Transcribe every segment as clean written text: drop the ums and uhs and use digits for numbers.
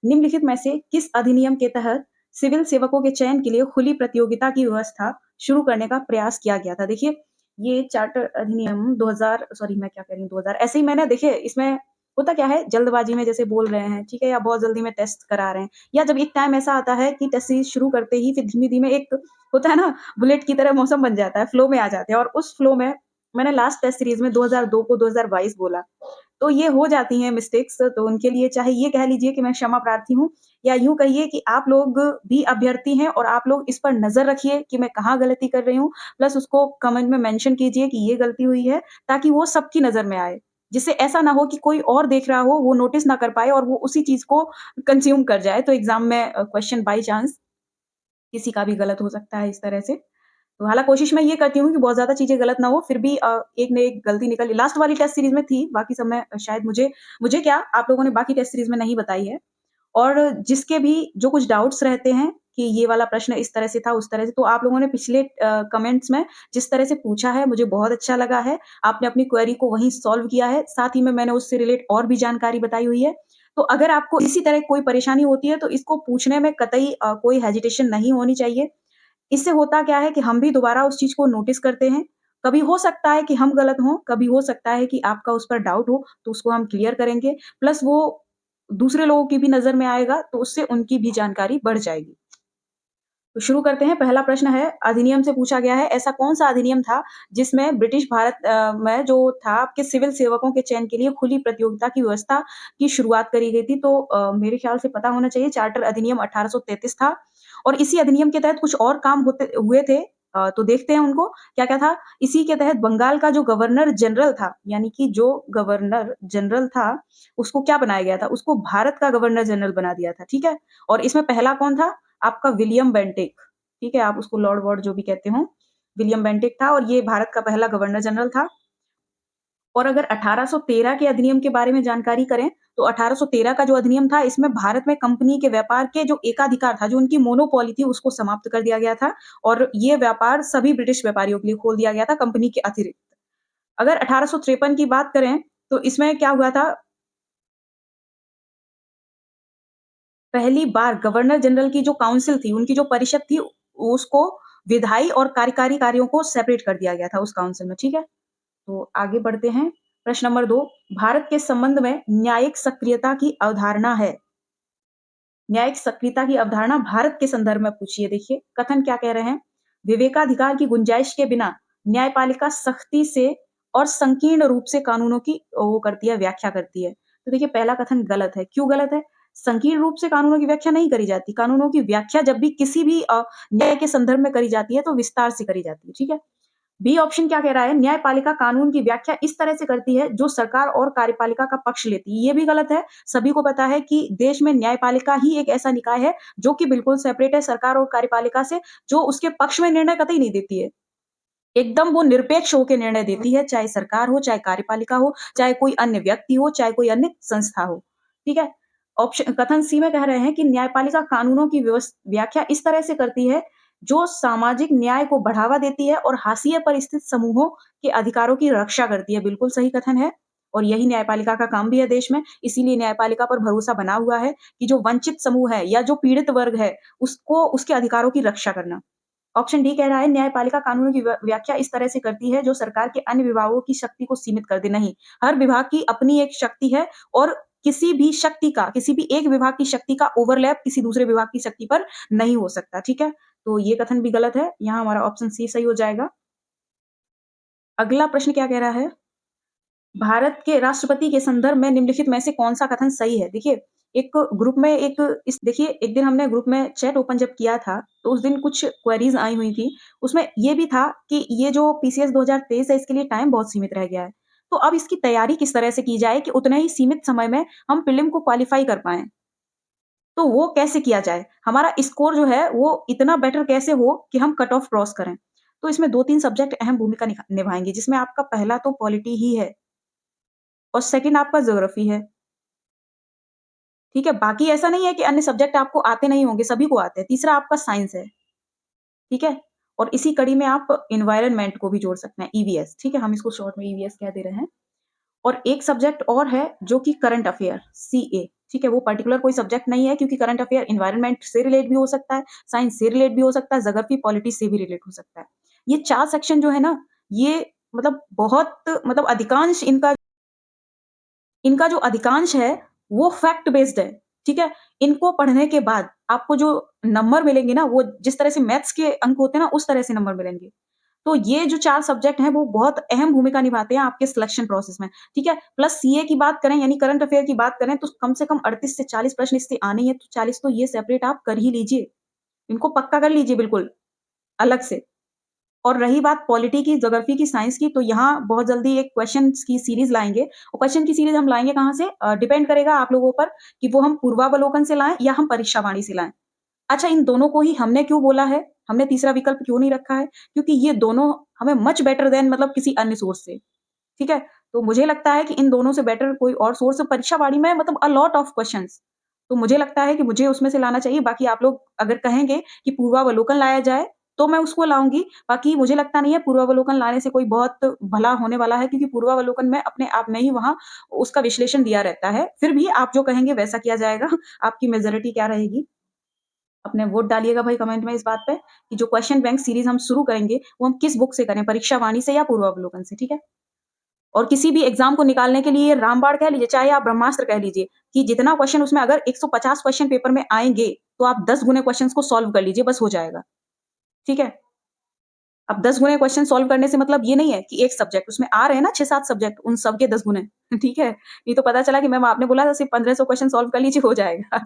निम्नलिखित में से किस अधिनियम के तहत सिविल सेवकों के चयन के लिए खुली प्रतियोगिता की व्यवस्था शुरू करने का प्रयास किया गया था? देखिए, ये चार्टर अधिनियम 2000 सॉरी मैं क्या कह रही हूँ 2000 ऐसे ही मैंने देखिए इसमें होता क्या है जल्दबाजी में जैसे बोल रहे हैं, ठीक है? या बहुत जल्दी में टेस्ट करा रहे हैं या जब एक टाइम ऐसा आता है कि टेस्ट सीरीज़ शुरू करते ही फिर धीमे-धीमे एक होता है ना बुलेट की तरह मौसम बन जाता है, फ्लो में आ जाते हैं और उस फ्लो में मैंने लास्ट टेस्ट सीरीज़ में 2002 को 2022 बोला। तो ये हो जाती हैं मिस्टेक्स तो उनके लिए चाहे ये कह लीजिए कि मैं क्षमा प्रार्थी हूँ या यूँ कहिए कि आप लोग भी अभ्यर्थी हैं और आप लोग इस पर नज़र रखिए कि मैं कहाँ गलती कर रही हूँ, प्लस उसको कमेंट में मेंशन कीजिए कि ये गलती हुई है, ताकि वो सबकी नज़र में आए। जिससे ऐसा ना हो कि कोई और देख रहा हो, वो नोटिस ना कर पाए और वो उसी चीज़ को कंज़्यूम कर जाए, तो एग्ज़ाम में क्वेश्चन बाय चांस किसी का भी गलत हो सकता है इस तरह से। तो हालाँकि कोशिश मैं ये करती हूँ कि बहुत ज़्यादा चीज़ें गलत ना हो, फिर भी एक ना एक गलती निकली। लास्ट वाली टेस्ट सीरीज़ में थी, बाकी सब में शायद मुझे मुझे क्या आप लोगों ने बाकी टेस्ट सीरीज़ में नहीं बताई है। और जिसके भी जो कुछ डाउट्स रहते हैं कि ये वाला प्रश्न इस तरह से था, उस तरह से, तो आप लोगों ने पिछले कमेंट्स में जिस तरह से पूछा है, मुझे बहुत अच्छा लगा है। आपने अपनी क्वेरी को वहीं सॉल्व किया है, साथ ही में मैंने उससे रिलेट और भी जानकारी बताई हुई है। तो अगर आपको इसी तरह कोई परेशानी होती है, तो इसको पूछने में कतई कोई हेजिटेशन नहीं होनी चाहिए। इससे होता क्या है कि हम भी दोबारा उस चीज़ को नोटिस करते हैं। कभी हो सकता है कि हम गलत हों, कभी हो सकता है कि आपका उस पर डाउट हो, तो उसको हम क्लियर करेंगे। प्लस वो दूसरे लोगों की भी नज़र में आएगा, तो उससे उनकी भी जानकारी बढ़ जाएगी। तो शुरू करते हैं, पहला प्रश्न है, अधिनियम से पूछा गया है, ऐसा कौन-सा अधिनियम था, जिसमें ब्रिटिश भारत में जो था आपके सिविल सेवकों के चयन के लिए खुली प्रतियोगिता की व्यवस्था की शुरुआत करी गई थी? तो मेरे ख्याल से पता होना चाहिए, चार्टर अधिनियम 1833 था और इसी अधिनियम के तहत कुछ और काम होते हुए थे तो देखते हैं उनको, क्या-क्या था? इसी के तहत बंगाल का जो गवर्नर जनरल था, यानी कि जो गवर्नर जनरल था, उसको क्या बनाया गया था? उसको भारत का गवर्नर जनरल बना दिया था, ठीक है? और इसमें पहला कौन था? आपका विलियम बेंटिक, ठीक है? आप उसको लॉर्ड वॉर्ड जो भी कहते हो, विलियम बेंटिक था और ये भारत का पहला गवर्नर जनरल था। और अगर 1813 के अधिनियम के बारे में जानकारी करें, तो 1813 का जो अधिनियम था, इसमें भारत में कंपनी के व्यापार के जो एकाधिकार था, जो उनकी मोनोपोली थी, उसको समाप्त कर दिया गया था और ये व्यापार सभी ब्रिटिश व्यापारियों के लिए खोल दिया गया था, कंपनी के अतिरिक्त। अगर 1853 की बात करें, तो इसमें क्या हुआ था, पहली बार गवर्नर जनरल की जो काउंसिल थी, उनकी जो परिषद थी, उसको विधायी और कार्यकारी कार्यों को सेपरेट कर दिया गया था उस काउंसिल में, ठीक है? तो आगे बढ़ते हैं। प्रश्न नंबर 2 भारत के संबंध में न्यायिक सक्रियता की अवधारणा है। न्यायिक सक्रियता की अवधारणा भारत के संदर्भ में पूछी है। देखिए, कथन क्या कह रहे हैं? विवेकाधिकार की गुंजाइश के बिना न्यायपालिका सख्ती से और संकीर्ण रूप से कानूनों की वो करती है, व्याख्या करती है। तो देखिए, पहला कथन गलत है। क्यों गलत है? संकीर्ण रूप से कानूनों की व्याख्या नहीं करी जाती। कानूनों की व्याख्या जब भी किसी भी न्याय के संदर्भ में करी जाती है, तो विस्तार से करी जाती है, ठीक है? बी ऑप्शन क्या कह रहा है? न्यायपालिका कानून की व्याख्या इस तरह से करती है जो सरकार और कार्यपालिका का पक्ष लेती है। ये भी गलत है। सभी को पता है कि देश में न्यायपालिका ही एक ऐसा निकाय है जो कि बिल्कुल सेपरेट है सरकार और कार्यपालिका से, जो उसके पक्ष में निर्णय कतई नहीं देती है। एकदम वो निरपेक्ष होके निर्णय देती है, चाहे सरकार हो, चाहे कार्यपालिका हो, चाहे कोई अन्य व्यक्ति हो, चाहे कोई अन्य संस्था हो। ठीक है? ऑप्शन कथन सी में कह रहे हैं कि न्यायपालिका कानूनों की व्याख्या इस तरह से करती है, जो सामाजिक न्याय को बढ़ावा देती है और हाशिए पर स्थित समूहों के अधिकारों की रक्षा करती है। बिल्कुल सही कथन है और यही न्यायपालिका का काम भी है देश में। इसीलिए न्यायपालिका पर भरोसा बना हुआ है कि जो वंचित समूह है या जो पीड़ित वर्ग है, उसको उसके अधिकारों की रक्षा करना। ऑप्शन डी कह रहा है न्यायपालिका कानूनों की व्याख्या इस तरह से करती है जो सरकार के अन्य विभागों की शक्ति को सीमित कर दे। नहीं, हर विभाग की अपनी एक शक्ति है और किसी भी शक्ति का, किसी भी एक विभाग की शक्ति का ओवरलैप किसी दूसरे विभाग की शक्ति पर नहीं हो सकता, ठीक है? तो ये कथन भी गलत है। यहाँ हमारा ऑप्शन सी सही हो जाएगा। अगला प्रश्न क्या कह रहा है? भारत के राष्ट्रपति के संदर्भ में निम्नलिखित में से कौन-सा कथन सही है? देखिए, एक ग्रुप में एक दिन हमने ग्रुप में चैट ओपन जब किया था, तो उस दिन कुछ क्वेरीज़ आई हुई थी। उसमें ये भी था कि ये जो पीसीएस 2023 है, इसके लिए टाइम बहुत सीमित रह गया है। तो अब इसकी तैयारी किस तरह से की जाए कि उतने ही सीमित समय में हम प्रीलिम को क्वालीफाई कर पाएँ? तो वो कैसे किया जाए? हमारा स्कोर जो है, वो इतना बेटर कैसे हो कि हम कट ऑफ क्रॉस करें? तो इसमें 2-3 सब्जेक्ट अहम भूमिका निभाएँगे, जिसमें आपका पहला तो पॉलिटी ही है। और सेकंड आपका ज्योग्राफी है, ठीक है? बाकी ऐसा नहीं है कि अन्य सब्जेक्ट आपको आते नहीं होंगे, सभी को आते हैं। तीसरा आपका साइंस है, ठीक है? और इसी कड़ी में आप एनवायरनमेंट को भी जोड़ सकते हैं, ईवीएस, ठीक है? हम इसको शॉर्ट में ईवीएस कह दे रहे हैं। और एक सब्जेक्ट और है जो कि करंट अफेयर, सीए। ठीक है? वो पर्टिकुलर कोई सब्जेक्ट नहीं है क्योंकि करंट अफेयर एनवायरनमेंट से रिलेट भी हो सकता है, साइंस से रिलेट भी हो सकता है, ज्योग्राफी, पॉलिटी से भी रिलेट हो सकता है। ये 4 सेक्शन जो है ना, ये मतलब बहुत मतलब अधिकांश इनका इनका जो अधिकांश है, वो फैक्ट बेस्ड है, ठीक है? इनको पढ़ने के बाद आपको जो नंबर मिलेंगे ना, वो जिस तरह से मैथ्स के अंक होते हैं ना, उस तरह से नंबर मिलेंगे। तो ये जो 4 सब्जेक्ट हैं, वो बहुत अहम भूमिका निभाते हैं आपके सिलेक्शन प्रोसेस में, ठीक है? प्लस सीए की बात करें यानी करंट अफेयर की बात करें, तो कम से कम 38 से 40 प्रश्न इससे आने ही हैं, तो 40 तो ये सेपरेट आप कर ही लीजिए। इनको पक्का कर लीजिए बिल्कुल, अलग से। और रही बात पॉलिटी की, ज्योग्राफी की, साइंस की, तो यहाँ बहुत जल्दी एक क्वेश्चन्स की सीरीज़ लाएँगे और क्वेश्चन की सीरीज़ हम लाएँगे कहाँ से? डिपेंड करेगा आप लोगों पर कि वो हम पूर्वावलोकन से लाएँ या हम परीक्षावाणी से लाएँ। अच्छा इन दोनों को ही हमने क्यों बोला है? हमने तीसरा विकल्प क्यों नहीं रखा है? क्योंकि ये दोनों हमें मच बेटर देन मतलब किसी अन्य सोर्स से, ठीक है? तो मुझे लगता है कि इन दोनों से बेटर कोई और सोर्स परीक्षावाणी में मतलब अ लॉट ऑफ क्वेश्चन्स तो मुझे लगता है कि मुझे उसमें से लाना चाहिए। बाकी आप लोग अगर कहेंगे कि पूर्वावलोकन लाया जाए, तो मैं उसको लाऊँगी। बाकी मुझे लगता नहीं है पूर्वावलोकन लाने से कोई बहुत भला होने वाला है क्योंकि पूर्वावलोकन में अपने आप में ही वहाँ उसका विश्लेषण दिया रहता है। फिर भी आप जो कहेंगे वैसा किया जाएगा। आपकी मेजॉरिटी क्या रहेगी? अपने वोट डालिएगा भाई कमेंट में इस बात पे कि जो क्वेश्चन बैंक सीरीज़ हम शुरू करेंगे, वो हम किस बुक से करें, परीक्षा वाणी से या पूर्वावलोकन से, ठीक है? और किसी भी एग्ज़ाम को निकालने के लिए रामबाण कह लीजिए, चाहे आप ब्रह्मास्त्र कह लीजिए, कि जितना क्वेश्चन उसमें अगर 150 क्वेश्चन पेपर में आएँगे, तो आप 10 गुने क्वेश्चन्स को सॉल्व कर लीजिए, बस हो जाएगा, ठीक है? अब 10 गुने क्वेश्चन सॉल्व करने से मतलब ये नहीं है कि एक सब्जेक्ट, उसमें आ रहे हैं ना 6-7 सब्जेक्ट, उन सब के 10 गुने, ठीक है? नहीं तो पता चला कि मैम आपने बोला था सिर्फ 1500 क्वेश्चन सॉल्व कर लीजिए, हो जाएगा।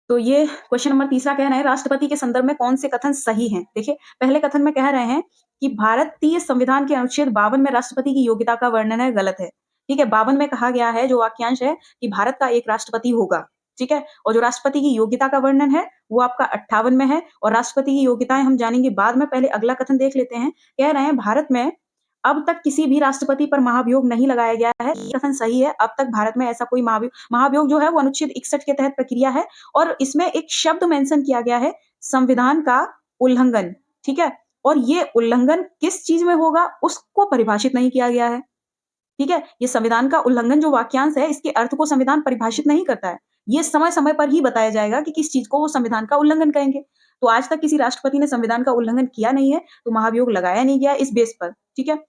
तो ये क्वेश्चन नंबर तीसरा कह रहे हैं राष्ट्रपति के संदर्भ में कौन से कथन सही हैं? देखिए, पहले कथन में कह रहे हैं कि भारतीय संविधान के अनुच्छेद 52 में राष्ट्रपति की योग्यता का वर्णन है, गलत है। ठीक है, 52 में कहा गया है जो वाक्यांश है कि भारत का एक राष्ट्रपति होगा, ठीक है? और जो राष्ट्रपति की योग्यता का वर्णन है, वो आपका 58 में है और राष्ट्रपति की योग्यताएँ हम जानेंगे बाद में, पहले अगला कथन देख लेते हैं। कह रहे हैं भारत में अब तक किसी भी राष्ट्रपति पर महाभियोग नहीं लगाया गया है, ये कथन सही है। अब तक भारत में ऐसा कोई महाभियोग महाभियोग जो है वो अनुच्छेद 61 के तहत प्रक्रिया है और इसमें एक शब्द मेंशन किया गया है संविधान का उल्लंघन, ठीक है? और ये उल्लंघन किस चीज़ में होगा उसको परिभाषित नहीं किया गया है, ठीक है? ये संविधान का उल्लंघन जो वाक्यांश है इसके अर्थ को संविधान परिभाषित नहीं करता है। ये समय-समय पर ही बताया जाएगा कि किस चीज़ को वो संविधान का उल्लंघन कहेंगे। तो आज तक किसी राष्ट्रपति ने संविधान का उल्लंघन किया नहीं है, तो महाभियोग लगाया नहीं गया इस बेस पर, ठीक है?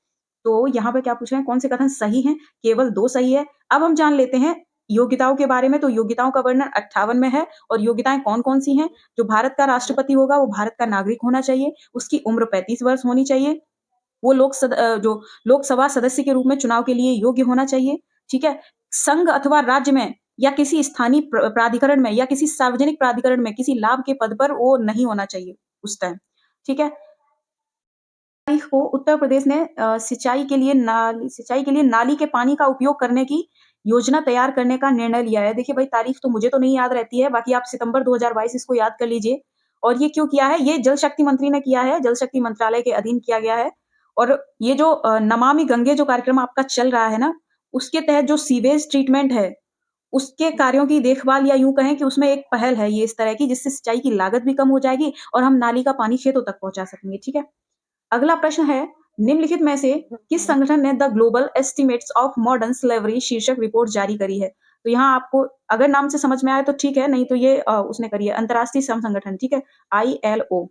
तो यहाँ पे क्या पूछ रहे हैं कौन से कथन सही हैं? केवल 2 सही है। अब हम जान लेते हैं योग्यताओं के बारे में, तो योग्यताओं का वर्णन 58 में है और योग्यताएँ कौन-कौन सी हैं? जो भारत का राष्ट्रपति होगा वो भारत का नागरिक होना चाहिए, उसकी उम्र 35 वर्ष होनी चाहिए, वो जो लोकसभा सदस्य के रूप में चुनाव के लिए योग्य होना चाहिए, ठीक है? संघ अथवा राज्य में या किसी स्थानीय प्राधिकरण में या किसी सार्वजनिक प्राधिकरण में किसी लाभ के पद पर वो नहीं होना चाहिए उस टाइम, ठीक है? तारीख को उत्तर प्रदेश ने सिंचाई के लिए नाली के पानी का उपयोग करने की योजना तैयार करने का निर्णय लिया है। देखिए भाई तारीख तो मुझे तो नहीं याद रहती है, बाकी आप सितंबर 2022 इसको याद कर लीजिए। और ये क्यों किया है? ये जल शक्ति मंत्री ने किया है, जल शक्ति मंत्रालय के अधीन किया गया है। और ये जो नमामि गंगे जो कार्यक्रम आपका चल रहा है ना, उसके तहत जो सीवेज ट्रीटमेंट है, उसके कार्यों की देखभाल या यूँ कहें कि उसमें एक पहल है ये इस तरह की जिससे सिंचाई की लागत भी कम हो जाएगी और हम नाली का पानी खेतों तक पहुँचा सकेंगे, ठीक है? अगला प्रश्न है निम्नलिखित में से किस संगठन ने the global estimates of modern slavery शीर्षक रिपोर्ट जारी करी है? तो यहाँ आपको अगर नाम से समझ में आए तो ठीक है, नहीं तो ये उसने करी है अंतर्राष्ट्रीय श्रम संगठन, ठीक है? आईएलओ।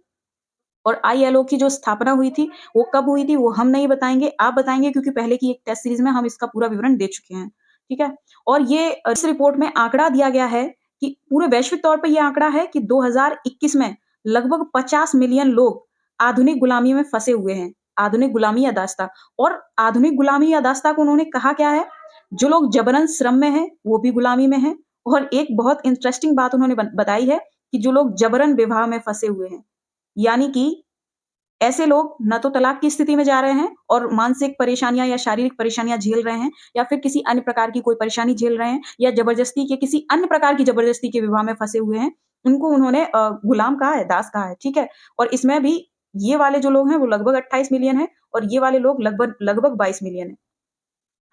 और आईएलओ की जो स्थापना हुई थी, वो कब हुई थी, वो हम नहीं बताएँगे, आप बताएँगे क्योंकि पहले की एक टेस्ट सीरीज़ में हम इसका पूरा विवरण दे चुके हैं, ठीक है? और ये इस रिपोर्ट में आँकड़ा दिया गया है कि पूरे वैश्विक तौर पे ये आँकड़ा है कि 2021 में लगभग 50 मिलियन लोग आधुनिक गुलामी में फँसे हुए हैं। आधुनिक गुलामी या दासता और आधुनिक गुलामी या दासता को उन्होंने कहा क्या है? जो लोग जबरन श्रम में हैं, वो भी गुलामी में हैं और एक बहुत इंटरेस्टिंग बात उन्होंने बताई है कि जो लोग जबरन विवाह में फँसे हुए हैं। यानी कि ऐसे लोग ना तो तलाक की स्थिति में जा रहे हैं और मानसिक परेशानियाँ या शारीरिक परेशानियाँ झेल रहे हैं या फिर किसी अन्य प्रकार की कोई परेशानी झेल रहे हैं या ज़बरदस्ती के किसी अन्य प्रकार की ज़बरदस्ती के विवाह में फँसे हुए हैं। उनको उन्होंने गुलाम कहा है, दास कहा है, ठीक है? और इसमें भी ये वाले जो लोग हैं वो लगभग 28 मिलियन हैं और ये वाले लोग लगभग लगभग 22 मिलियन हैं।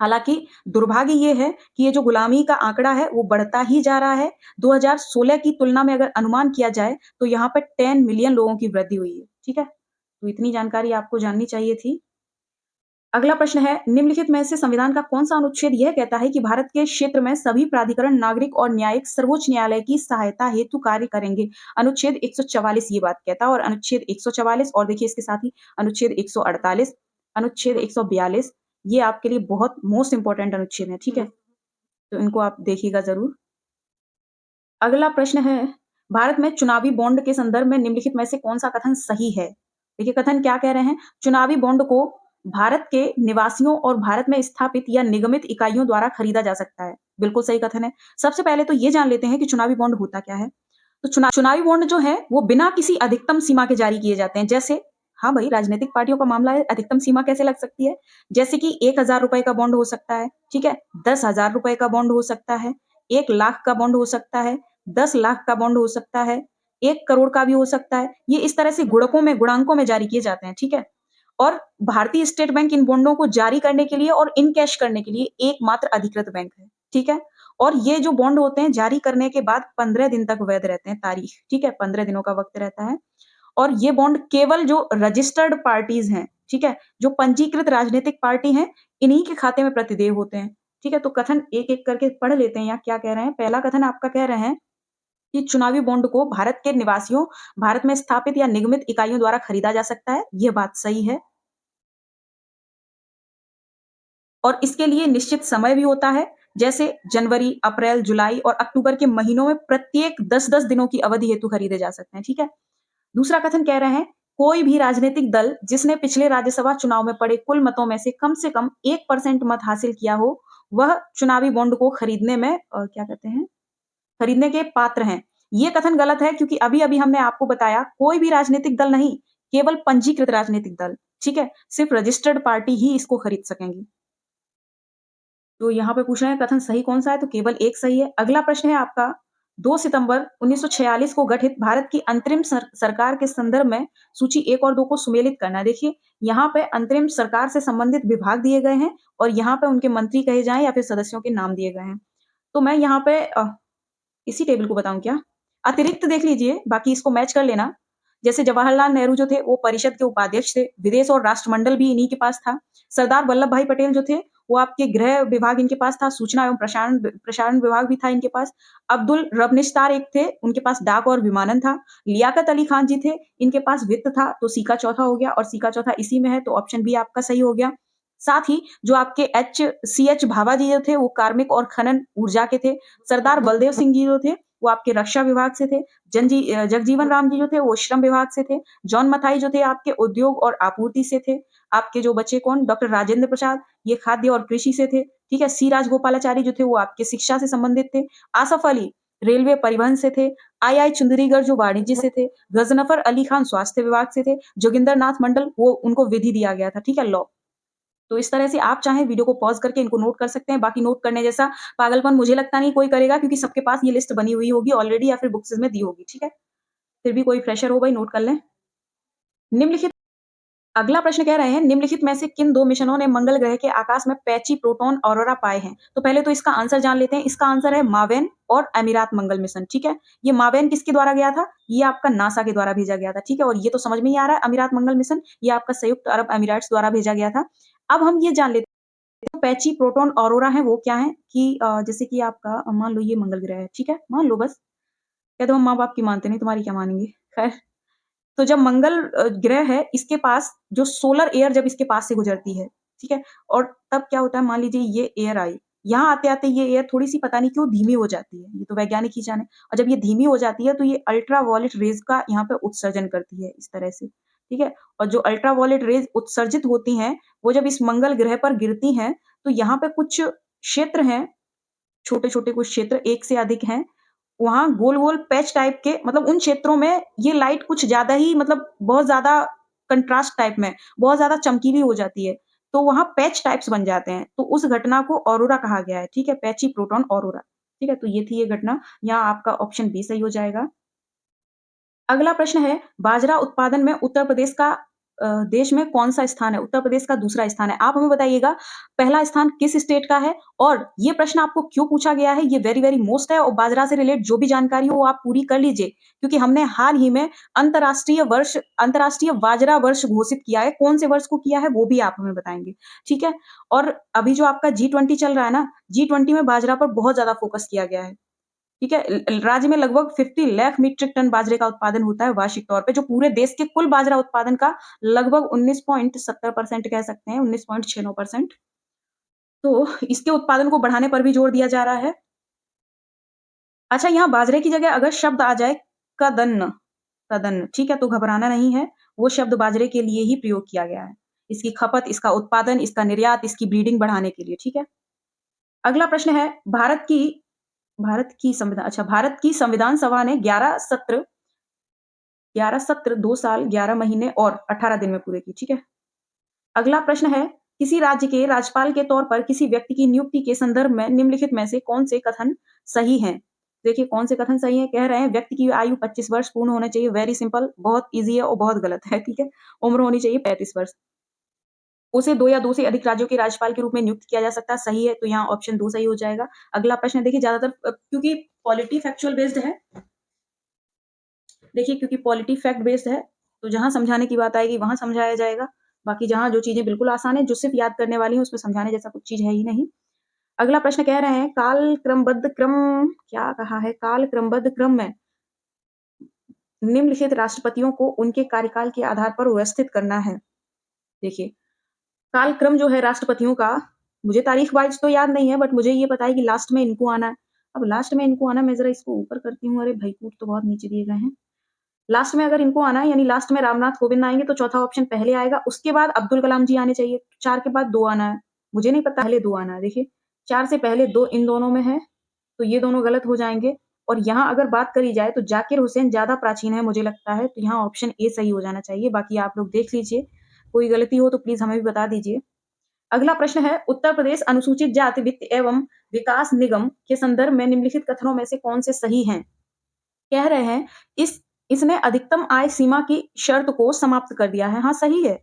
हालाँकि दुर्भाग्य ये है कि ये जो गुलामी का आंकड़ा है वो बढ़ता ही जा रहा है। 2016 की तुलना में अगर अनुमान किया जाए तो यहाँ पे 10 मिलियन लोगों की वृद्धि हुई है, ठीक है? तो इतनी जानकारी आपको जाननी चाहिए थी। अगला प्रश्न है, निम्नलिखित में से संविधान का कौन-सा अनुच्छेद यह कहता है कि भारत के क्षेत्र में सभी प्राधिकरण नागरिक और न्यायिक सर्वोच्च न्यायालय की सहायता हेतु कार्य करेंगे? अनुच्छेद 144 ये बात कहता है और अनुच्छेद 144 और देखिए इसके साथ ही अनुच्छेद 148, अनुच्छेद 142 ये आपके लिए बहुत मोस्ट इम्पोर्टेंट अनुच्छेद हैं, ठीक है? तो इनको आप देखिएगा ज़रूर। अगला प्रश्न है, भारत में चुनावी बॉन्ड के संदर्भ में निम्नलिखित में से कौन-सा कथन सही है? देखिए कथन क्या कह रहे हैं, चुनावी बॉन्ड को भारत के निवासियों और भारत में स्थापित या निगमित इकाइयों द्वारा खरीदा जा सकता है। बिल्कुल सही कथन है। सबसे पहले तो ये जान लेते हैं कि चुनावी बॉन्ड होता क्या है? तो चुनावी बॉन्ड जो है, वो बिना किसी अधिकतम सीमा के जारी किए जाते हैं। जैसे हाँ भाई, राजनीतिक पार्टियों का मामला है, अधिकतम सीमा कैसे लग सकती है? जैसे कि ₹1000 का बॉन्ड हो सकता है, ठीक है? ₹10,000 का बॉन्ड हो सकता है, 1 लाख का बॉन्ड हो सकता है, 10 लाख का बॉन्ड हो सकता है, 1 करोड़ का भी हो सकता है। ये इस तरह से गुणकों में जारी किए जाते हैं, ठीक है? और भारतीय स्टेट बैंक इन बॉन्डों को जारी करने के लिए और इन कैश करने के लिए एकमात्र अधिकृत बैंक है, ठीक है? और ये जो बॉन्ड होते हैं जारी करने के बाद 15 दिन तक वैध रहते हैं तारीख, ठीक है? 15 दिनों का वक़्त रहता है और ये बॉन्ड केवल जो रजिस्टर्ड पार्टीज़ हैं, ठीक है? जो पंजीकृत राजनीतिक पार्टी हैं, इन्हीं के खाते में प्रतिदेय होते हैं, ठीक है? तो कथन एक-एक करके पढ़ लेते हैं यहाँ क्या कह रहे हैं। पहला कथन आपका कह रहे हैं कि चुनावी बॉन्ड को भारत के निवासियों, भारत में स्थापित या निगमित इकाइयों द्वारा खरीदा जा सकता है, ये बात सही है। और इसके लिए निश्चित समय भी होता है, जैसे जनवरी, अप्रैल, जुलाई और अक्टूबर के महीनों में प्रत्येक 10-10 दिनों की अवधि हेतु खरीदे जा सकते हैं, ठीक है? दूसरा कथन कह रहे हैं, कोई भी राजनीतिक दल जिसने पिछले राज्यसभा चुनाव में पड़े कुल मतों में से कम 1% मत हासिल किया हो, वह चुनावी बॉन्ड को खरीदने में क्या कहते हैं, खरीदने के पात्र हैं। ये कथन गलत है क्योंकि अभी-अभी हमने आपको बताया, कोई भी राजनीतिक दल नहीं, केवल पंजीकृत राजनीतिक दल, ठीक है? सिर्फ रजिस्टर्ड पार्टी ही इसको खरीद सकेंगी। तो यहाँ पे पूछ रहे हैं कथन सही कौन-सा है? तो केवल एक सही है। अगला प्रश्न है आपका 2 सितंबर 1946 को गठित भारत की अंतरिम सरकार के संदर्भ में सूची 1 और 2 को सुमेलित करना है। देखिए, यहाँ पे अंतरिम सरकार से संबंधित विभाग दिए गए हैं और यहाँ पे उनके मंत्री कहे जाएँ या फिर सदस्यों के नाम दिए गए हैं। तो मैं यहाँ पे इसी टेबल को बताऊँ क्या? अतिरिक्त देख लीजिए, बाकी इसको मैच कर लेना। जैसे जवाहरलाल नेहरू जो थे, वो परिषद के उपाध्यक्ष थे, विदेश और राष्ट्रमंडल भी इन्हीं के पास था। सरदार वल्लभ भाई पटेल जो थे, वो आपके गृह विभाग इनके पास था, सूचना एवं प्रसारण प्रसारण विभाग भी था इनके पास। अब्दुल रब निस्तार एक थे, उनके पास डाक और विमानन था। लियाकत अली खान जी थे, इनके पास वित्त था, तो सी का चौथा हो गया और सी का चौथा इसी में है, तो ऑप्शन बी आपका सही हो गया। साथ ही जो आपके एच भाभा जी जो थे, वो कार्मिक और खनन ऊर्जा के थे। सरदार बलदेव सिंह जी जो थे, वो आपके रक्षा विभाग से थे। जगजीवन राम जी जो थे, वो श्रम विभाग से थे। जॉन मथाई जो थे, आपके उद्योग और आपूर्ति से थे। आपके जो बचे कौन? डॉक्टर राजेंद्र प्रसाद, ये खाद्य और कृषि से थे। ठीक है? सी राजगोपालाचारी जो थे, वो आपके शिक्षा से संबंधित थे। आसफ अली, रेलवे परिवहन से थे। आई चुंदरीगढ़ जो वाणिज्य से थे। गजनफर अली खान स्वास्थ्य विभाग से थे। जोगिंदर नाथ मंडल, वो उनको विधि दिया गया था। ठीक है? लॉ। तो इस तरह से आप चाहें वीडियो को पॉज़ करके इनको नोट कर सकते हैं। बाकी नोट करने जैसा पागलपन मुझे लगता नहीं कोई करेगा क्योंकि सबके पास ये लिस्ट बनी हुई होगी ऑलरेडी या फिर बुक्स में दी होगी, ठीक है? फिर भी कोई फ्रेशर हो भाई नोट कर लें। निम्नलिखित अगला प्रश्न कह रहे हैं निम्नलिखित में से किन 2 मिशनों ने मंगल ग्रह के आकाश में पैची प्रोटॉन ऑरोरा पाए हैं? तो पहले तो इसका आंसर जान लेते हैं। इसका आंसर है मावेन और अमीरात मंगल मिशन, ठीक है? ये मावेन किसके द्वारा गया था? ये आपका नासा के द्वारा भेजा गया था, ठीक है? और ये तो समझ में ही आ रहा है अमीरात मंगल मिशन, ये आपका संयुक्त अरब अमीरात्स द्वारा भेजा गया था। अब हम ये जान लेते जो पैची प्रोटॉन ऑरोरा है वो क्या है कि जैसे कि आपका मान लो ये मंगल ग्रह है, ठीक है? मान लो बस, कह दो हम माँ-बाप की मानते नहीं, तुम्हारी क्या मानेंगे? खैर, तो जब मंगल ग्रह है, इसके पास जो सोलर एयर जब इसके पास से गुजरती है, ठीक है? और तब क्या होता है मान लीजिए ये एयर आई, यहाँ आते-आते ये एयर थोड़ी-सी पता नहीं क्यों धीमी हो जाती है, ये तो वैज्ञानिक ही जाने। और जब ये धीमी हो जाती है तो ये अल्ट्रावायलेट रेज़ का यहाँ पे उत्सर्जन करती है इस तरह से, ठीक है? और जो अल्ट्रावायलेट रेज़ उत्सर्जित होती हैं, वो जब इस मंगल ग्रह पर गिरती हैं, तो यहाँ पे कुछ क्षेत्र हैं, छोटे-छोटे कुछ क्षेत्र, एक से अधिक हैं, वहाँ गोल-गोल पैच टाइप के मतलब उन क्षेत्रों में ये लाइट कुछ ज़्यादा ही मतलब बहुत ज़्यादा कंट्रास्ट टाइप में, बहुत ज़्यादा चमकीली हो जाती है। तो वहाँ पैच टाइप्स बन जाते हैं। तो उस घटना को ऑरोरा कहा गया है, ठीक है? पैची प्रोटॉन ऑरोरा, ठीक है? तो ये थी ये घटना, यहाँ आपका ऑप्शन बी सही हो जाएगा। अगला प्रश्न है, बाजरा उत्पादन में उत्तर प्रदेश का देश में कौन-सा स्थान है? उत्तर प्रदेश का दूसरा स्थान है। आप हमें बताइएगा पहला स्थान किस स्टेट का है? और ये प्रश्न आपको क्यों पूछा गया है? ये वेरी, वेरी मोस्ट है और बाजरा से रिलेटेड जो भी जानकारी हो वो आप पूरी कर लीजिए, क्योंकि हमने हाल ही में अंतर्राष्ट्रीय बाजरा वर्ष घोषित किया है। कौन से वर्ष को किया है वो भी आप हमें बताएँगे, ठीक है? और अभी जो आपका G20 चल रहा है ना, G20 में बाजरा पर बहुत ज़्यादा फोकस किया गया है। ठीक है? राज्य में लगभग 50 लाख मीट्रिक टन बाजरे का उत्पादन होता है वार्षिक तौर पे, जो पूरे देश के कुल बाजरा उत्पादन का लगभग 19.70% कह सकते हैं, 19.69%। तो इसके उत्पादन को बढ़ाने पर भी जोर दिया जा रहा है। अच्छा, यहाँ बाजरे की जगह अगर शब्द आ जाए कदन्न, कदन्न, ठीक है? तो घबराना नहीं है, वो शब्द बाजरे के लिए ही प्रयोग किया गया है। इसकी खपत, इसका उत्पादन, इसका निर्यात, इसकी ब्रीडिंग बढ़ाने के लिए, ठीक है? अगला प्रश्न है भारत की संविधान सभा ने 11 सत्र 2 साल 11 महीने और 18 दिन में पूरे की, ठीक है? अगला प्रश्न है, किसी राज्य के राज्यपाल के तौर पर किसी व्यक्ति की नियुक्ति के संदर्भ में निम्नलिखित में से कौन से कथन सही हैं? देखिए कौन से कथन सही हैं, कह रहे हैं व्यक्ति की आयु 25 वर्ष पूर्ण होना चाहिए, वेरी सिंपल, बहुत ईज़ी है और बहुत गलत है, ठीक है? उम्र होनी चाहिए 35 वर्ष। उसे 2 या 2 से अधिक राज्यों के राज्यपाल के रूप में नियुक्त किया जा सकता है, सही है, तो यहाँ ऑप्शन 2 सही हो जाएगा। अगला प्रश्न देखिए ज़्यादातर क्योंकि पॉलिटी फैक्चुअल बेस्ड है, देखिए क्योंकि पॉलिटी फैक्ट बेस्ड है, तो जहाँ समझाने की बात आएगी वहाँ समझाया जाएगा। बाकी जहाँ जो चीज़ें बिल्कुल आसान है, जो सिर्फ़ याद करने वाली हैं, उसमें समझाने जैसा कुछ चीज़ है ही नहीं। अगला प्रश्न कह रहे हैं क्या कहा है? काल क्रमबद्ध क्रम में निम्नलिखित राष्ट्रपतियों को उनके कार्यकाल के आधार पर व्यवस्थित करना है। देखिए, कालक्रम जो है राष्ट्रपतियों का, मुझे तारीख वाइज़ तो याद नहीं है, बट मुझे ये पता है कि लास्ट में इनको आना है। अब लास्ट में इनको आना, मैं ज़रा इसको ऊपर करती हूँ। अरे भाई, कूट तो बहुत नीचे दिए गए हैं। लास्ट में अगर इनको आना है, यानी लास्ट में रामनाथ कोविंद आएँगे, तो चौथा ऑप्शन पहले आएगा, उसके बाद अब्दुल कलाम जी आने चाहिए, 4 के बाद 2 आना है। मुझे नहीं पता, पहले 2 आना है। देखिए, 4 से पहले 2 इन दोनों में है, तो ये दोनों गलत हो जाएँगे और यहाँ अगर बात करी जाए तो ज़ाकिर हुसैन ज़्यादा प्राचीन है मुझे लगता है, तो यहाँ ऑप्शन ए सही हो जाना चाहिए। बाकी आप लोग देख लीजिए, कोई गलती हो तो प्लीज़ हमें भी बता दीजिए। अगला प्रश्न है, उत्तर प्रदेश अनुसूचित जाति वित्त एवं विकास निगम के संदर्भ में निम्नलिखित कथनों में से कौन से सही हैं? कह रहे हैं, इसने अधिकतम आय सीमा की शर्त को समाप्त कर दिया है। हाँ, सही है।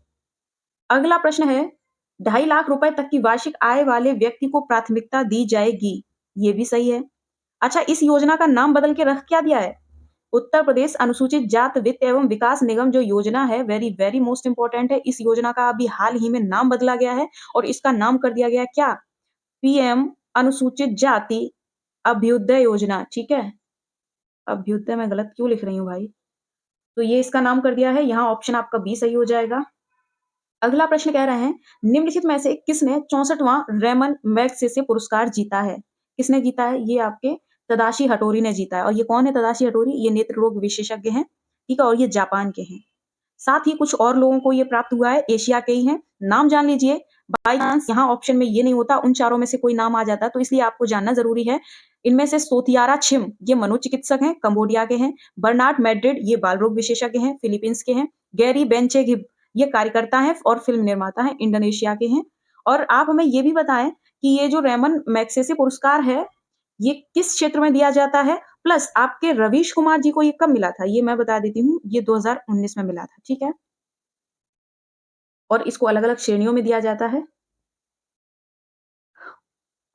अगला प्रश्न है, 2.5 लाख रुपए तक की वार्षिक आय वाले व्यक्ति को प्राथमिकता दी जाएगी। ये भी सही है। अच्छा, इस योजना का नाम बदल के रख क्या दिया है? उत्तर प्रदेश अनुसूचित जात वित्त एवं विकास निगम जो योजना है, वेरी वेरी मोस्ट इम्पोर्टेंट है। इस योजना का अभी हाल ही में नाम बदला गया है और इसका नाम कर दिया गया है क्या? पीएम अनुसूचित जाति अभ्युदय योजना, ठीक है? अभ्युदय मैं गलत क्यों लिख रही हूँ भाई? तो ये इसका नाम कर दिया है, यहाँ ऑप्शन आपका बी सही हो जाएगा। अगला प्रश्न कह रहे हैं, निम्नलिखित में से किसने 64वां रेमन मैग्सेसे पुरस्कार जीता है? किसने जीता है? ये आपके तदाशी हटोरी ने जीता है और ये कौन है तदाशी हटोरी? ये नेत्र रोग विशेषज्ञ हैं, ठीक है? और ये जापान के हैं। साथ ही कुछ और लोगों को ये प्राप्त हुआ है, एशिया के ही हैं। नाम जान लीजिए, बाय चांस यहाँ ऑप्शन में ये नहीं होता, उन चारों में से कोई नाम आ जाता, तो इसलिए आपको जानना ज़रूरी है। इनमें से सोतियारा छिम, ये मनोचिकित्सक हैं, कंबोडिया के हैं। बर्नार्ड मैड्रिड, ये बाल रोग विशेषज्ञ हैं, फिलीपींस के हैं। गैरी बेंचेघिब, ये कार्यकर्ता हैं और फ़िल्म निर्माता हैं, इंडोनेशिया के हैं। और आप हमें ये भी बताएँ कि ये जो रेमन मैग्सेसे पुरस्कार है, ये किस क्षेत्र में दिया जाता है? प्लस आपके रवीश कुमार जी को ये कब मिला था? ये मैं बता देती हूँ, ये 2019 में मिला था, ठीक है? और इसको अलग-अलग श्रेणियों में दिया जाता है।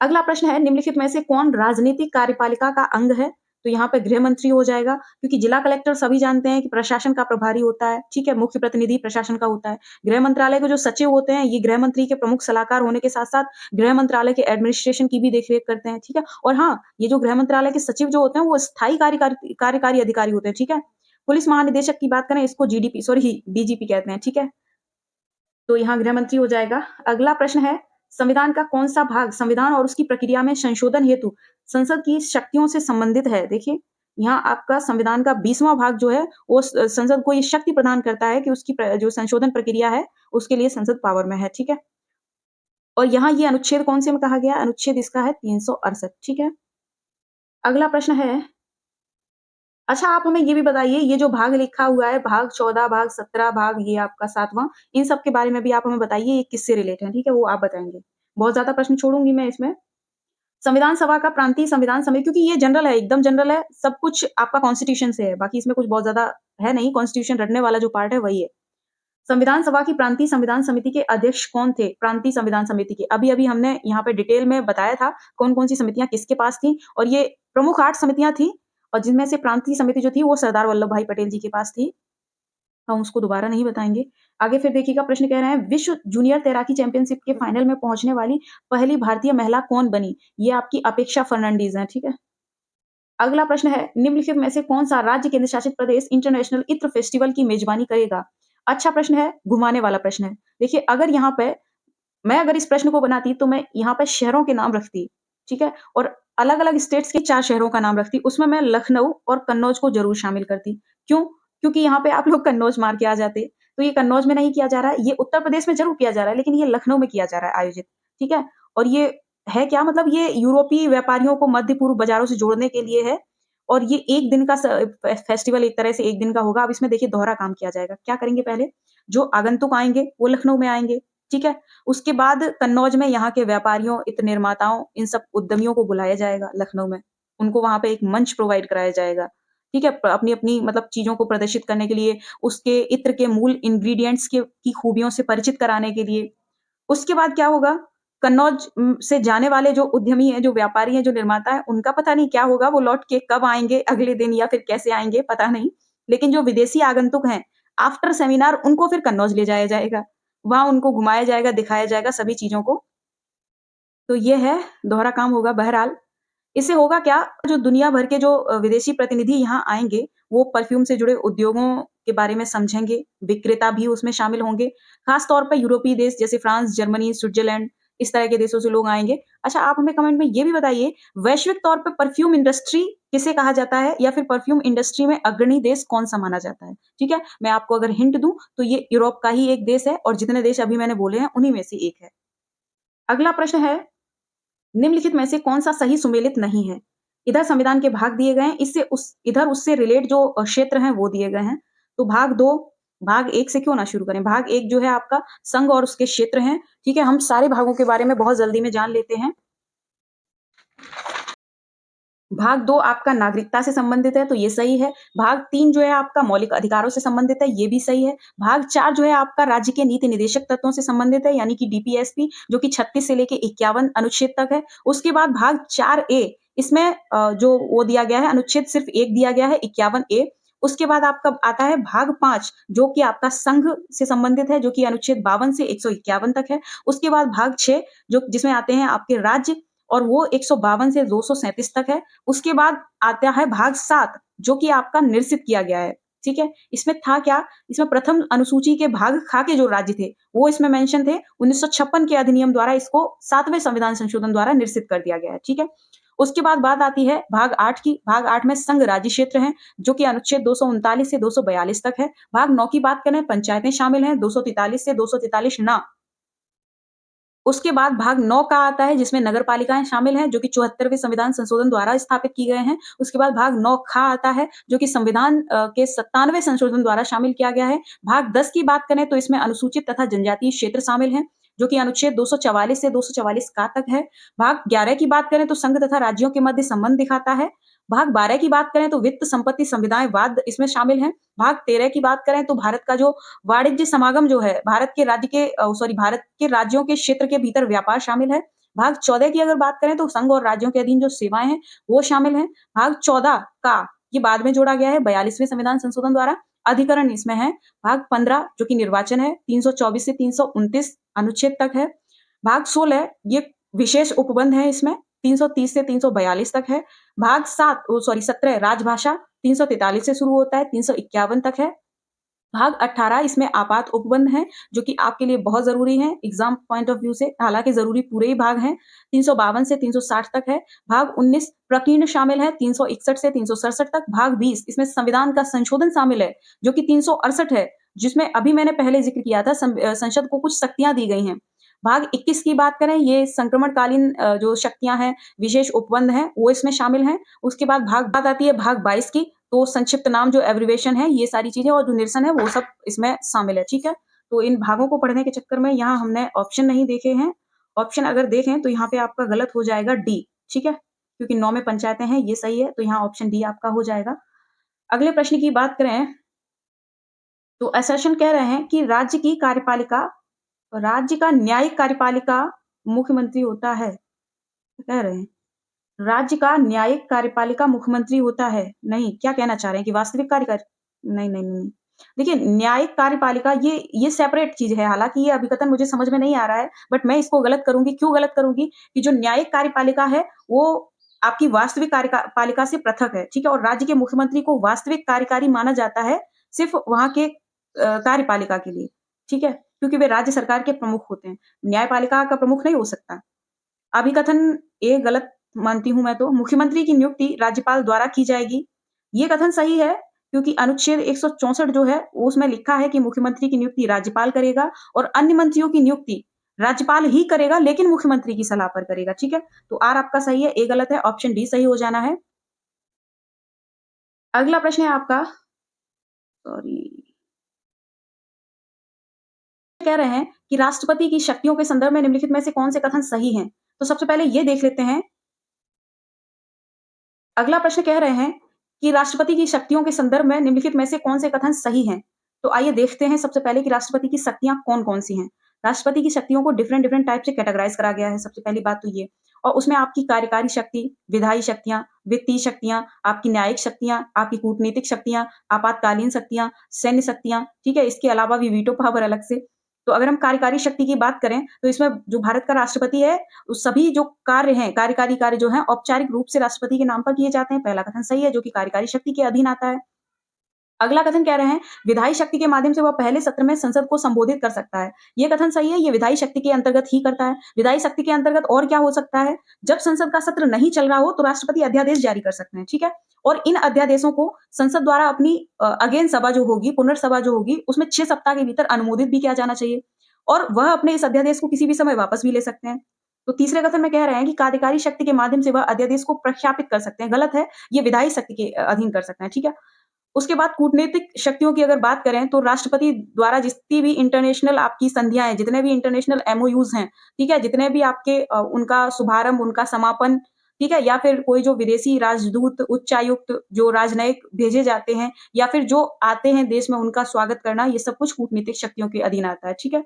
अगला प्रश्न है, निम्नलिखित में से कौन राजनीतिक कार्यपालिका का अंग है? तो यहाँ पे गृह मंत्री हो जाएगा, क्योंकि जिला कलेक्टर सभी जानते हैं कि प्रशासन का प्रभारी होता है, ठीक है? मुख्य प्रतिनिधि प्रशासन का होता है। गृह मंत्रालय के जो सचिव होते हैं, ये गृह मंत्री के प्रमुख सलाहकार होने के साथ-साथ गृह मंत्रालय के एडमिनिस्ट्रेशन की भी देख-रेख करते हैं, ठीक है? और हाँ, ये जो गृह मंत्रालय के सचिव जो होते हैं, वो स्थायी कार्यकारी अधिकारी होते हैं, ठीक है? पुलिस महानिदेशक की बात करें, इसको डीजीपी कहते हैं, ठीक है? तो यहाँ गृह मंत्री हो जाएगा। अगला प्रश्न है, संविधान का कौन-सा भाग संविधान और उसकी प्रक्रिया में संशोधन हेतु संसद की शक्तियों से संबंधित है? देखिए, यहाँ आपका संविधान का 20वां भाग जो है, वो संसद को ये शक्ति प्रदान करता है कि उसकी जो संशोधन प्रक्रिया है, उसके लिए संसद पावर में है, ठीक है? और यहाँ ये अनुच्छेद कौन-से में कहा गया है? अनुच्छेद इसका है 368, ठीक है? अगला प्रश्न है, अच्छा, आप हमें ये भी बताइए, ये जो भाग लिखा हुआ है, भाग 14, भाग 17, भाग ये आपका 7वां, इन सब के बारे में भी आप हमें बताइए, ये किससे रिलेट है, ठीक है? वो आप बताएँगे। बहुत ज़्यादा प्रश्न छोड़ूँगी मैं इसमें। संविधान सभा का प्रांतीय संविधान समिति, क्योंकि ये जनरल है, एकदम जनरल है, सब कुछ आपका कॉन्स्टिट्यूशन से है, बाकी इसमें कुछ बहुत ज़्यादा है नहीं, कॉन्स्टिट्यूशन रटने वाला जो पार्ट है, वही है। संविधान सभा की प्रांतीय संविधान समिति के अध्यक्ष कौन थे? प्रांतीय संविधान समिति के। अभी-अभी हमने यहाँ पे डिटेल में बताया था कौन-कौन सी समितियाँ किसके पास थी और ये प्रमुख 8 समितियाँ थी और जिनमें से प्रांतीय समिति जो थी वो सरदार वल्लभ भाई पटेल जी के पास थी। हम उसको दोबारा नहीं बताएँगे। आगे फिर देखिएगा प्रश्न कह रहे हैं विश्व जूनियर तैराकी चैंपियनशिप के फाइनल में पहुँचने वाली पहली भारतीय महिला कौन बनी? ये आपकी अपेक्षा फर्नांडीज़ हैं, ठीक है? अगला प्रश्न है निम्नलिखित में से कौन-सा राज्य केंद्र शासित प्रदेश इंटरनेशनल इत्र फेस्टिवल की मेज़बानी करेगा? अच्छा प्रश्न है, घुमाने वाला प्रश्न है। देखिए अगर यहाँ पे मैं अगर इस प्रश्न को बनाती तो मैं यहाँ पे शहरों के नाम रखती, ठीक है? और अलग-अलग स्टेट्स के 4 शहरों का नाम रखती, उसमें मैं लखनऊ और कन्नौज को ज़रूर शामिल करती। क्यों? क्योंकि यहाँ पे आप लोग कन्नौज मार के आ जाते। तो ये कन्नौज में नहीं किया जा रहा है, ये उत्तर प्रदेश में ज़रूर किया जा रहा है, लेकिन ये लखनऊ में किया जा रहा है आयोजित, ठीक है? और ये है क्या मतलब ये यूरोपीय व्यापारियों को मध्य पूर्व बाज़ारों से जोड़ने के लिए है और ये 1 दिन का फेस्टिवल एक तरह से 1 दिन का होगा। अब इसमें देखिए दोहरा काम किया जाएगा। क्या करेंगे पहले? जो आगंतुक आएँगे, वो लखनऊ में आएँगे, ठीक है? उसके बाद कन्नौज में यहाँ के व्यापारियों, इत्र निर्माताओं, इन सब उद्यमियों को बुलाया जाएगा लखनऊ में। उनको वहाँ पे एक मंच प्रोवाइड कराया जाएगा, ठीक है? अपनी-अपनी मतलब चीज़ों को प्रदर्शित करने के लिए, उसके इत्र के मूल इंग्रीडिएंट्स के की खूबियों से परिचित कराने के लिए। उसके बाद क्या होगा? कन्नौज से जाने वाले जो उद्यमी हैं, जो व्यापारी हैं, जो निर्माता हैं, उनका पता नहीं क्या होगा, वो लौट के कब आएँगे, अगले दिन या फिर कैसे आएँगे, पता नहीं। लेकिन जो विदेशी आगंतुक हैं, आफ्टर सेमिनार उनको फिर कन्नौज ले जाया जाएगा। वहाँ उनको घुमाया जाएगा, दिखाया जाएगा सभी चीज़ों को। तो ये है, दोहरा काम होगा बहरहाल। इससे होगा क्या, जो दुनिया भर के जो विदेशी प्रतिनिधि यहाँ आएँगे, वो परफ्यूम से जुड़े उद्योगों के बारे में समझेंगे, विक्रेता भी उसमें शामिल होंगे। ख़ास तौर पे यूरोपीय देश जैसे फ्रांस, जर्मनी, स्विट्ज़रलैंड इस तरह के देशों से लोग आएँगे। अच्छा आप हमें कमेंट में ये भी बताइए, वैश्विक तौर पे परफ्यूम इंडस्ट्री किसे कहा जाता है या फिर परफ्यूम इंडस्ट्री में अग्रणी देश कौन-सा माना जाता है? ठीक है? मैं आपको अगर हिंट दूँ, तो ये यूरोप का ही एक देश है और जितने देश अभी मैंने बोले हैं, उन्हीं में से एक है। अगला प्रश्न है निम्नलिखित में से कौन-सा सही सुमेलित नहीं है? इधर संविधान के भाग दिए गए हैं, इससे उस इधर उससे रिलेट जो क्षेत्र हैं वो दिए गए हैं। तो भाग 2 भाग 1 से क्यों ना शुरू करें? भाग 1 जो है आपका संघ और उसके क्षेत्र हैं, ठीक है? हम सारे भागों के बारे में बहुत जल्दी में जान लेते हैं। भाग 2 आपका नागरिकता से संबंधित है, तो ये सही है। भाग 3 जो है आपका मौलिक अधिकारों से संबंधित है, ये भी सही है। भाग 4 जो है आपका राज्य के नीति निर्देशक तत्वों से संबंधित है, यानी कि डीपीएसपी जो कि 36 से लेके 51 अनुच्छेद तक है। उसके बाद भाग 4 ए इसमें जो वो दिया गया है अनुच्छेद सिर्फ 1 दिया गया है 51 ए। उसके बाद आपका आता है भाग 5 जो कि आपका संघ से संबंधित है, जो कि अनुच्छेद 52 से 151 तक है। उसके बाद भाग 6 जो जिसमें आते हैं आपके राज्य और वो 152 से 237 तक है। उसके बाद आता है भाग 7 जो कि आपका निरसित किया गया है, ठीक है? इसमें था क्या? इसमें प्रथम अनुसूची के भाग खा के जो राज्य थे, वो इसमें मेंशन थे। 1956 के अधिनियम द्वारा इसको 7वें संविधान संशोधन द्वारा निरसित कर दिया गया है, ठीक है? उसके बाद बात आती है भाग 8 की। भाग 8 में संघ राज्य क्षेत्र हैं, जो कि अनुच्छेद 239 से 242 तक है। भाग 9 की बात करें, पंचायतें शामिल हैं, 243 से 243 ना। उसके बाद भाग 9 का आता है जिसमें नगरपालिकाएँ शामिल हैं, जो कि 74वें संविधान संशोधन द्वारा स्थापित की गए हैं। उसके बाद भाग 9 खा आता है, जो कि संविधान के 97वें संशोधन द्वारा शामिल किया गया है। भाग 10 की बात करें तो इसमें अनुसूचित तथा जनजातीय क्षेत्र शामिल हैं, जो कि अनुच्छेद 244 से 244 का तक है। भाग 11 की बात करें तो संघ तथा राज्यों के मध्य संबंध दिखाता है। भाग 12 की बात करें तो वित्त, संपत्ति, संविदायवाद इसमें शामिल हैं। भाग 13 की बात करें तो भारत का जो वाणिज्य समागम जो है, भारत के राज्यों के क्षेत्र के भीतर व्यापार शामिल है। भाग 14 की अगर बात करें तो संघ और राज्यों के अधीन जो सेवाएँ हैं, वो शामिल हैं। भाग 14 का ये बाद में जोड़ा गया है 42वें संविधान संशोधन द्वारा। अधिकरण इसमें है। भाग 15 जो कि निर्वाचन है, 324 से 329 अनुच्छेद तक है। भाग 16 ये विशेष उपबंध है इसमें, 330 से 342 तक है। भाग 17 राजभाषा 343 से शुरू होता है, 351 तक है। भाग 18 इसमें आपात उपबंध हैं, जो कि आपके लिए बहुत ज़रूरी हैं एग्ज़ाम पॉइंट ऑफ व्यू से, हालाँकि ज़रूरी पूरे ही भाग हैं, 352 से 360 तक है। भाग 19 प्रकीर्ण शामिल है, 361 से 367 तक। भाग 20 इसमें संविधान का संशोधन शामिल है, जो कि 368 है, जिसमें अभी मैंने पहले ज़िक्र किया था संसद को कुछ शक्तियाँ दी गई हैं। भाग 21 की बात करें, ये संक्रमणकालीन जो शक्तियाँ हैं, विशेष उपबंध हैं, वो इसमें शामिल हैं। उसके बाद बात आती है भाग 22 की, तो संक्षिप्त नाम जो एब्रिविएशन है, ये सारी चीज़ें और जो निरसन है, वो सब इसमें शामिल है, ठीक है? तो इन भागों को पढ़ने के चक्कर में यहाँ हमने ऑप्शन नहीं देखे हैं। ऑप्शन अगर देखें, तो यहाँ पे आपका गलत हो जाएगा डी, ठीक है? क्योंकि 9 में पंचायतें हैं, ये सही है, तो यहाँ ऑप्शन डी आपका हो जाएगा। अगले प्रश्न की बात करें तो असर्शन कह रहे हैं कि राज्य का न्यायिक कार्यपालिका मुख्यमंत्री होता है, कह रहे हैं। राज्य का न्यायिक कार्यपालिका मुख्यमंत्री होता है। नहीं, क्या कहना चाह रहे हैं कि वास्तविक कार्यकारी नहीं, नहीं, नहीं। देखिए, न्यायिक कार्यपालिका ये सेपरेट चीज़ है, हालाँकि ये अभिकथन मुझे समझ में नहीं आ रहा है, बट मैं इसको गलत करूँगी। क्यों गलत करूँगी? कि जो न्यायिक कार्यपालिका है, वो आपकी वास्तविक पालिका से पृथक है, ठीक है? और राज्य के मुख्यमंत्री को वास्तविक कार्यकारी माना जाता है, सिर्फ़ वहाँ के कार्यपालिका के लिए, ठीक है? क्योंकि वे राज्य सरकार के प्रमुख होते हैं, न्यायपालिका का प्रमुख नहीं हो सकता। अभिकथन ए गलत मानती हूँ मैं तो। मुख्यमंत्री की नियुक्ति राज्यपाल द्वारा की जाएगी। ये कथन सही है क्योंकि अनुच्छेद 164 जो है वो उसमें लिखा है कि मुख्यमंत्री की नियुक्ति राज्यपाल करेगा और अन्य मंत्रियों की नियुक्ति राज्यपाल ही करेगा लेकिन मुख्यमंत्री की सलाह पर करेगा, ठीक है? तो आर आपका सही है, ए गलत है, ऑप्शन डी सही हो जाना है। अगला प्रश्न है आपका सॉरी कह रहे हैं कि राष्ट्रपति की शक्तियों के संदर्भ में निम्नलिखित में से कौन से कथन सही हैं? तो सबसे पहले ये देख लेते हैं अगला प्रश्न कह रहे हैं कि राष्ट्रपति की शक्तियों के संदर्भ में निम्नलिखित में से कौन से कथन सही हैं? तो आइए देखते हैं सबसे पहले कि राष्ट्रपति की शक्तियाँ कौन-कौन सी हैं? राष्ट्रपति की शक्तियों को डिफरेंट डिफरेंट टाइप से कैटेगराइज़ करा गया है, सबसे पहली बात तो ये। और उसमें आपकी कार्यकारी शक्ति, विधायी शक्तियाँ, वित्तीय शक्तियाँ, आपकी न्यायिक शक्तियाँ, आपकी कूटनीतिक शक्तियाँ, आपातकालीन शक्तियाँ, सैन्य शक्तियाँ, ठीक है? इसके अलावा भी वीटो पावर अलग से। तो अगर हम कार्यकारी शक्ति की बात करें, तो इसमें जो भारत का राष्ट्रपति है सभी जो कार्य हैं, कार्यकारी कार्य जो हैं, औपचारिक रूप से राष्ट्रपति के नाम पर किए जाते हैं। पहला कथन सही है, जो कि कार्यकारी शक्ति के अधीन आता है। अगला कथन कह रहे हैं, विधायी शक्ति के माध्यम से वह पहले सत्र में संसद को संबोधित कर सकता है। ये कथन सही है, ये विधायी शक्ति के अंतर्गत ही करता है। विधायी शक्ति के अंतर्गत और क्या हो सकता है? जब संसद का सत्र नहीं चल रहा हो, तो राष्ट्रपति अध्यादेश जारी कर सकते हैं, ठीक है? और इन अध्यादेशों को संसद द्वारा अपनी अगेन सभा जो होगी, पुनर्सभा जो होगी, उसमें 6 सप्ताह के भीतर अनुमोदित भी किया जाना चाहिए। और वह अपने इस अध्यादेश को किसी भी समय वापस भी ले सकते हैं। तो तीसरे कथन में कह रहे हैं कि कार्यकारी शक्ति के माध्यम से वह अध्यादेश को प्रख्यापित कर सकते हैं। गलत है, ये विधायी शक्ति के अधीन कर सकते हैं, ठीक है? उसके बाद कूटनीतिक शक्तियों की अगर बात करें तो राष्ट्रपति द्वारा जितनी भी इंटरनेशनल आपकी संधियाँ हैं, जितने भी इंटरनेशनल एमओयूज़ हैं, ठीक है? जितने भी आपके उनका शुभारंभ, उनका समापन, ठीक है? या फिर कोई जो विदेशी राजदूत, उच्चायुक्त जो राजनयिक भेजे जाते हैं या फिर जो आते हैं देश में उनका स्वागत करना, ये सब कुछ कूटनीतिक शक्तियों के अधीन आता है, ठीक है?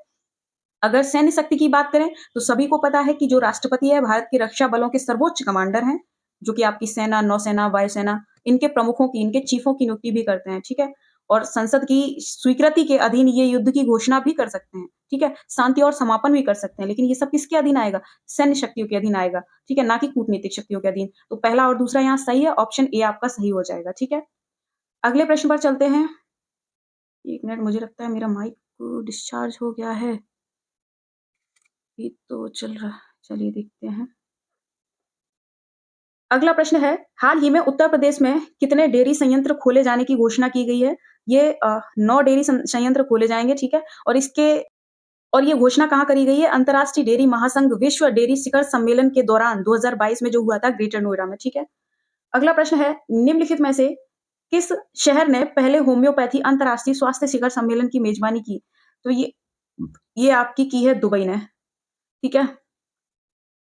अगर सैन्य शक्ति की बात करें, तो सभी को पता है कि जो राष्ट्रपति है, भारत के रक्षा बलों के सर्वोच्च कमांडर हैं, जो कि आपकी सेना, नौसेना, वायुसेना, इनके प्रमुखों की, इनके चीफों की नियुक्ति भी करते हैं, ठीक है? और संसद की स्वीकृति के अधीन ये युद्ध की घोषणा भी कर सकते हैं, ठीक है? शांति और समापन भी कर सकते हैं, लेकिन ये सब किसके अधीन आएगा? सैन्य शक्तियों के अधीन आएगा, ठीक है? ना कि कूटनीतिक शक्तियों के अधीन। तो पहला और दूसरा यहाँ सही है, ऑप्शन ए आपका सही हो जाएगा, ठीक है? अगले प्रश्न पर चलते हैं। 1 मिनट मुझे लगता है मेरा माइक डिस्चार्ज हो गया है। ये तो चल रहा है, चलिए देखते हैं। अगला प्रश्न है, हाल ही में उत्तर प्रदेश में कितने डेयरी संयंत्र खोले जाने की घोषणा की गई है? ये 9 डेयरी संयंत्र खोले जाएँगे, ठीक है? और ये घोषणा कहाँ करी गई है? अंतर्राष्ट्रीय डेयरी महासंघ विश्व डेयरी शिखर सम्मेलन के दौरान 2022 में जो हुआ था ग्रेटर नोएडा में, ठीक है? अगला प्रश्न है, निम्नलिखित में से किस शहर ने पहले होम्योपैथी अंतर्राष्ट्रीय स्वास्थ्य शिखर सम्मेलन की मेज़बानी की? तो ये आपकी की है दुबई ने, ठीक है?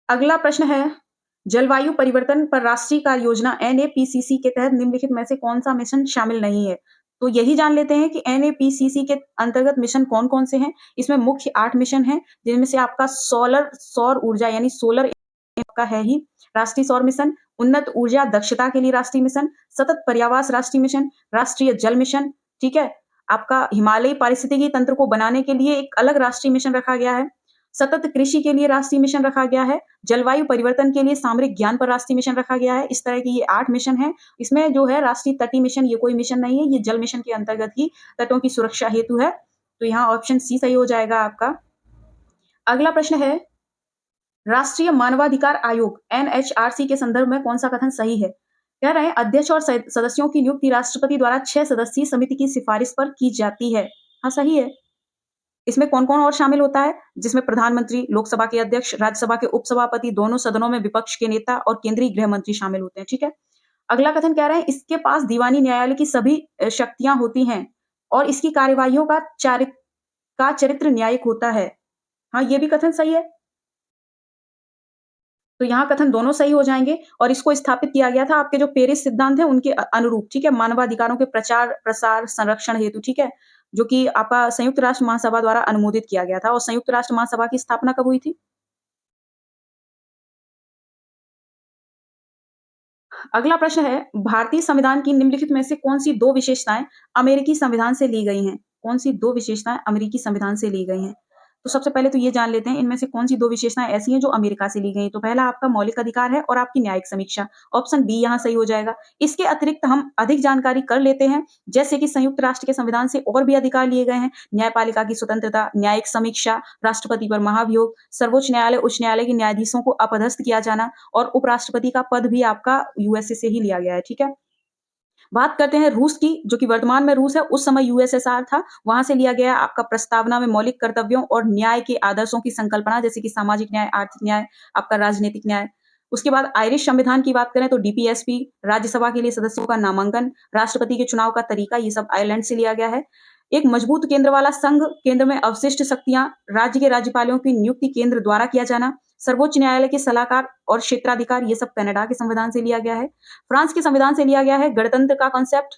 अगला प्रश्न है, जलवायु परिवर्तन पर राष्ट्रीय कार्य योजना एनएपीसीसी के तहत निम्नलिखित में से कौन-सा मिशन शामिल नहीं है? तो यही जान लेते हैं कि एनएपीसीसी के अंतर्गत मिशन कौन-कौन से हैं। इसमें मुख्य 8 मिशन हैं, जिनमें से आपका सौर ऊर्जा यानी सोलर का है ही, राष्ट्रीय सौर मिशन, उन्नत ऊर्जा दक्षता के लिए राष्ट्रीय मिशन, सतत पर्यावास राष्ट्रीय मिशन, राष्ट्रीय जल मिशन, ठीक है? आपका हिमालयी पारिस्थितिकी तंत्र को बनाने के लिए एक अलग राष्ट्रीय मिशन रखा गया है। सतत कृषि के लिए राष्ट्रीय मिशन रखा गया है, जलवायु परिवर्तन के लिए सामरिक ज्ञान पर राष्ट्रीय मिशन रखा गया है। इस तरह की ये 8 मिशन हैं। इसमें जो है राष्ट्रीय तटीय मिशन ये कोई मिशन नहीं है, ये जल मिशन के अंतर्गत ही तटों की सुरक्षा हेतु है। तो यहाँ ऑप्शन सी सही हो जाएगा आपका। अगला प्रश्न है, राष्ट्रीय मानवाधिकार आयोग एनएचआरसी के संदर्भ में कौन-सा कथन सही है? कह रहे हैं अध्यक्ष और सदस्यों की नियुक्ति राष्ट्रपति द्वारा 6 सदस्यीय समिति की सिफारिश पर की जाती है। हाँ, सही है। इसमें कौन-कौन और शामिल होता है? जिसमें प्रधानमंत्री, लोकसभा के अध्यक्ष, राज्यसभा के उपसभापति, दोनों सदनों में विपक्ष के नेता और केंद्रीय गृह मंत्री शामिल होते हैं, ठीक है? अगला कथन कह रहे हैं इसके पास दीवानी न्यायालय की सभी शक्तियाँ होती हैं और इसकी कार्यवाहियों का चरित्र न्यायिक होता है। हाँ, ये भी कथन सही है। तो यहाँ कथन दोनों सही हो जाएँगे और इसको स्थापित किया गया था आपके जो पेरिस सिद्धांत हैं उनके अनुरूप, ठीक है? मानवाधिकारों के प्रचार, प्रसार, संरक्षण हेतु, ठीक है? जो कि आपका संयुक्त राष्ट्र महासभा द्वारा अनुमोदित किया गया था और संयुक्त राष्ट्र महासभा की स्थापना कब हुई थी? अगला प्रश्न है, भारतीय संविधान की निम्नलिखित में से कौन-सी 2 विशेषताएँ अमेरिकी संविधान से ली गई हैं? कौन-सी 2 विशेषताएँ अमेरिकी संविधान से ली गई हैं? तो सबसे पहले तो ये जान लेते हैं इनमें से कौन-सी 2 विशेषताएँ ऐसी हैं जो अमेरिका से ली गई हैं। तो पहला आपका मौलिक अधिकार है और आपकी न्यायिक समीक्षा। ऑप्शन बी यहाँ सही हो जाएगा। इसके अतिरिक्त हम अधिक जानकारी कर लेते हैं, जैसे कि संयुक्त राष्ट्र के संविधान से और भी अधिकार लिए गए हैं, न्यायपालिका की स्वतंत्रता, न्यायिक समीक्षा, राष्ट्रपति पर महाभियोग, सर्वोच्च न्यायालय, उच्च न्यायालय के न्यायाधीशों को अपदस्थ किया जाना और उपराष्ट्रपति का पद भी आपका यूएसए से ही लिया गया है, ठीक है? बात करते हैं रूस की, जो कि वर्तमान में रूस है, उस समय यूएसएसआर था, वहाँ से लिया गया आपका प्रस्तावना में मौलिक कर्तव्यों और न्याय के आदर्शों की संकल्पना, जैसे कि सामाजिक न्याय, आर्थिक न्याय, आपका राजनीतिक न्याय। उसके बाद आयरिश संविधान की बात करें तो डीपीएसपी, राज्यसभा के लिए सदस्यों का नामांकन, राष्ट्रपति के चुनाव का तरीका, ये सब आयरलैंड से लिया गया है। एक मजबूत केंद्र वाला संघ, केंद्र में अवशिष्ट शक्तियाँ, राज्य के राज्यपालों की नियुक्ति केंद्र द्वारा किया जाना, सर्वोच्च न्यायालय के सलाहकार और क्षेत्राधिकार, ये सब कनाडा के संविधान से लिया गया है। फ्रांस के संविधान से लिया गया है गणतंत्र का कॉन्सेप्ट,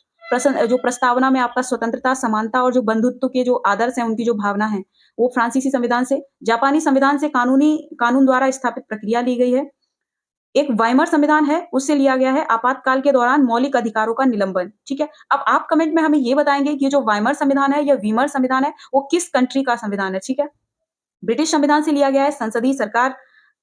जो प्रस्तावना में आपका स्वतंत्रता, समानता और जो बंधुत्व के जो आदर्श हैं, उनकी जो भावना है, वो फ्रांसीसी संविधान से। जापानी संविधान से कानून द्वारा स्थापित प्रक्रिया ली गई है। एक वाइमर संविधान है, उससे लिया गया है आपातकाल के दौरान मौलिक अधिकारों का निलंबन, ठीक है? अब आप कमेंट में हमें ये बताएँगे कि ये जो वाइमर संविधान है या वीमर संविधान है, वो किस कंट्री का संविधान है, ठीक है? ब्रिटिश संविधान से लिया गया है संसदीय सरकार